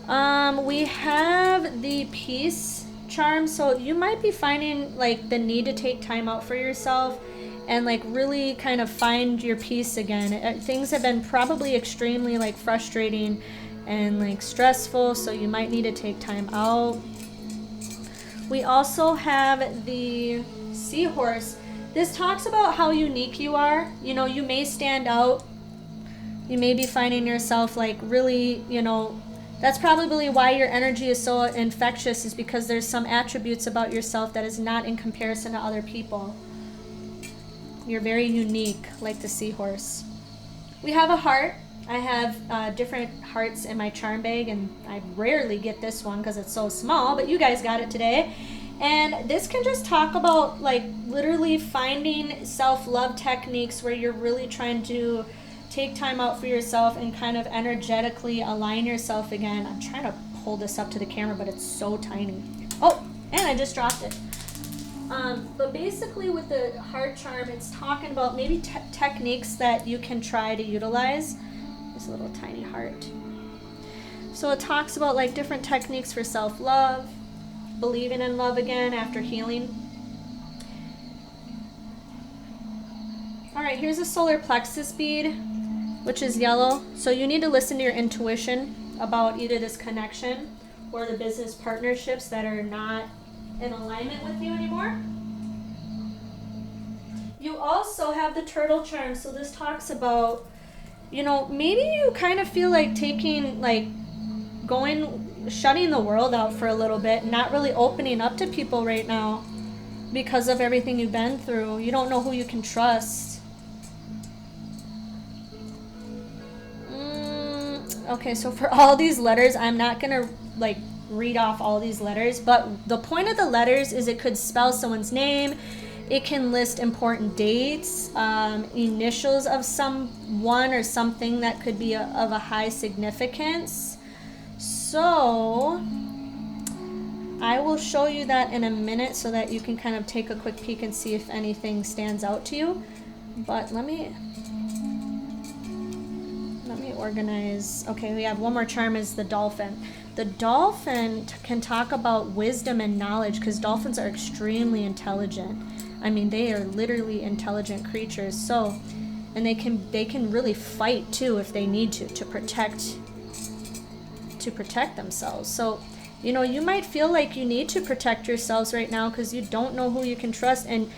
Speaker 1: We have the peace charm. So you might be finding like the need to take time out for yourself and like really kind of find your peace again. Things have been probably extremely like frustrating and like stressful, so you might need to take time out. We also have the seahorse. This talks about how unique you are. You know, you may stand out. You may be finding yourself like really, you know, that's probably why your energy is so infectious, is because there's some attributes about yourself that is not in comparison to other people. You're very unique, like the seahorse. We have a heart. I have different hearts in my charm bag, and I rarely get this one because it's so small, but you guys got it today. And this can just talk about like literally finding self-love techniques where you're really trying to take time out for yourself and kind of energetically align yourself again. I'm trying to hold this up to the camera, but it's so tiny. Oh, and I just dropped it. But basically with the heart charm, it's talking about maybe techniques that you can try to utilize. This little tiny heart. So it talks about like different techniques for self-love, believing in love again after healing. All right, here's a solar plexus bead, which is yellow. So you need to listen to your intuition about either this connection or the business partnerships that are not in alignment with you anymore. You also have the turtle charm. So this talks about, you know, maybe you kind of feel like shutting the world out for a little bit, not really opening up to people right now because of everything you've been through. You don't know who you can trust. Okay, so for all these letters, I'm not going to like read off all these letters, but the point of the letters is it could spell someone's name. It can list important dates, initials of someone or something that could be of a high significance. So I will show you that in a minute so that you can kind of take a quick peek and see if anything stands out to you. But let me organize. Okay, we have one more charm, is the dolphin. The dolphin can talk about wisdom and knowledge, because dolphins are extremely intelligent. I mean, they are literally intelligent creatures. So, and they can really fight too if they need to protect themselves. So, you know, you might feel like you need to protect yourselves right now because you don't know who you can trust. And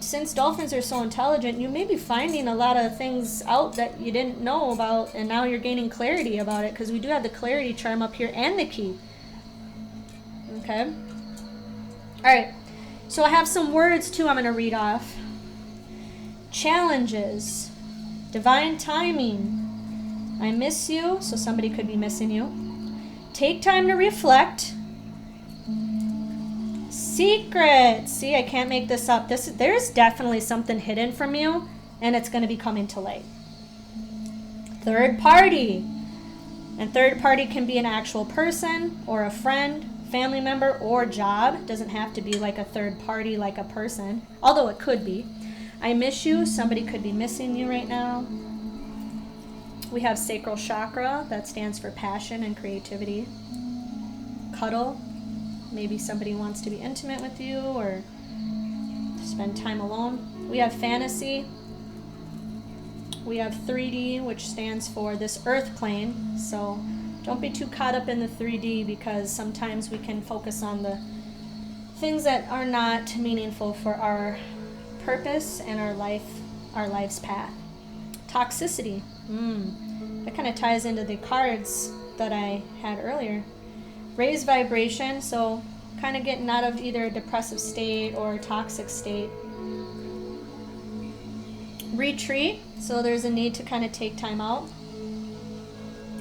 Speaker 1: since dolphins are so intelligent, you may be finding a lot of things out that you didn't know about, and now you're gaining clarity about it, because we do have the clarity charm up here and the key. Okay. All right. So I have some words too I'm going to read off. Challenges. Divine timing. I miss you, so somebody could be missing you. Take time to reflect. Secret. See, I can't make this up. There's definitely something hidden from you, and it's going to be coming to light. Third party. And third party can be an actual person or a friend, family member, or job. It doesn't have to be like a third party, like a person, although it could be. I miss you. Somebody could be missing you right now. We have sacral chakra. That stands for passion and creativity. Cuddle. Maybe somebody wants to be intimate with you or spend time alone. We have fantasy. We have 3D, which stands for this earth plane. So don't be too caught up in the 3D, because sometimes we can focus on the things that are not meaningful for our purpose and our life's path. Toxicity. That kind of ties into the cards that I had earlier. Raised vibration, so kind of getting out of either a depressive state or a toxic state. Retreat, so there's a need to kind of take time out.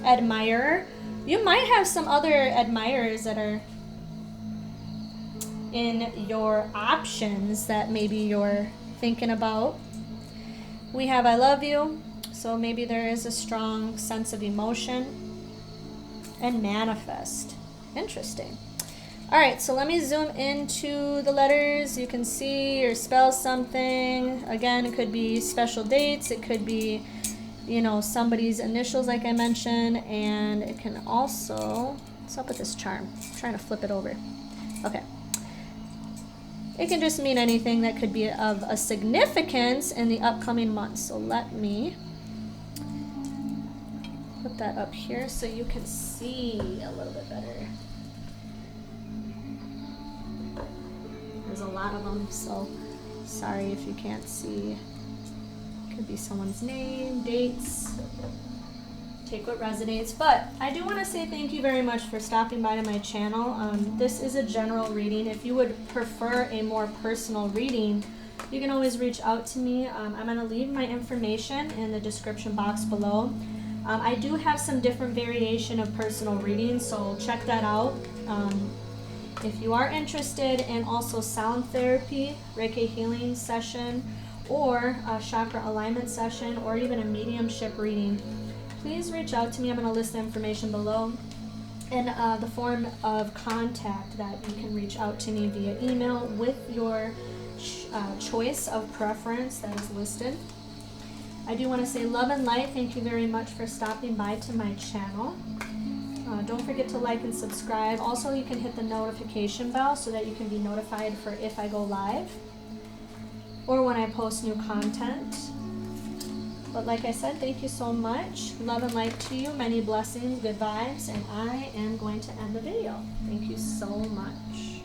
Speaker 1: Admirer, you might have some other admirers that are in your options that maybe you're thinking about. We have I love you, so maybe there is a strong sense of emotion. And manifest. Interesting. All right, so let me zoom into the letters. You can see or spell something. Again, it could be special dates. It could be, you know, somebody's initials, like I mentioned. And it can also, what's up with this charm? I'm trying to flip it over. Okay. It can just mean anything that could be of a significance in the upcoming months. So let me put that up here so you can see a little bit better. There's a lot of them, so sorry if you can't see. Could be someone's name, dates. Take what resonates. But I do want to say thank you very much for stopping by to my channel. This is a general reading. If you would prefer a more personal reading, you can always reach out to me. I'm going to leave my information in the description box below. I do have some different variation of personal readings, so check that out. If you are interested in also sound therapy, Reiki Healing session, or a Chakra Alignment session, or even a mediumship reading, please reach out to me. I'm going to list the information below in the form of contact that you can reach out to me via email with your choice of preference that is listed. I do want to say love and light. Thank you very much for stopping by to my channel. Don't forget to like and subscribe. Also, you can hit the notification bell so that you can be notified for if I go live or when I post new content. But like I said, thank you so much. Love and light to you. Many blessings, good vibes, and I am going to end the video. Thank you so much.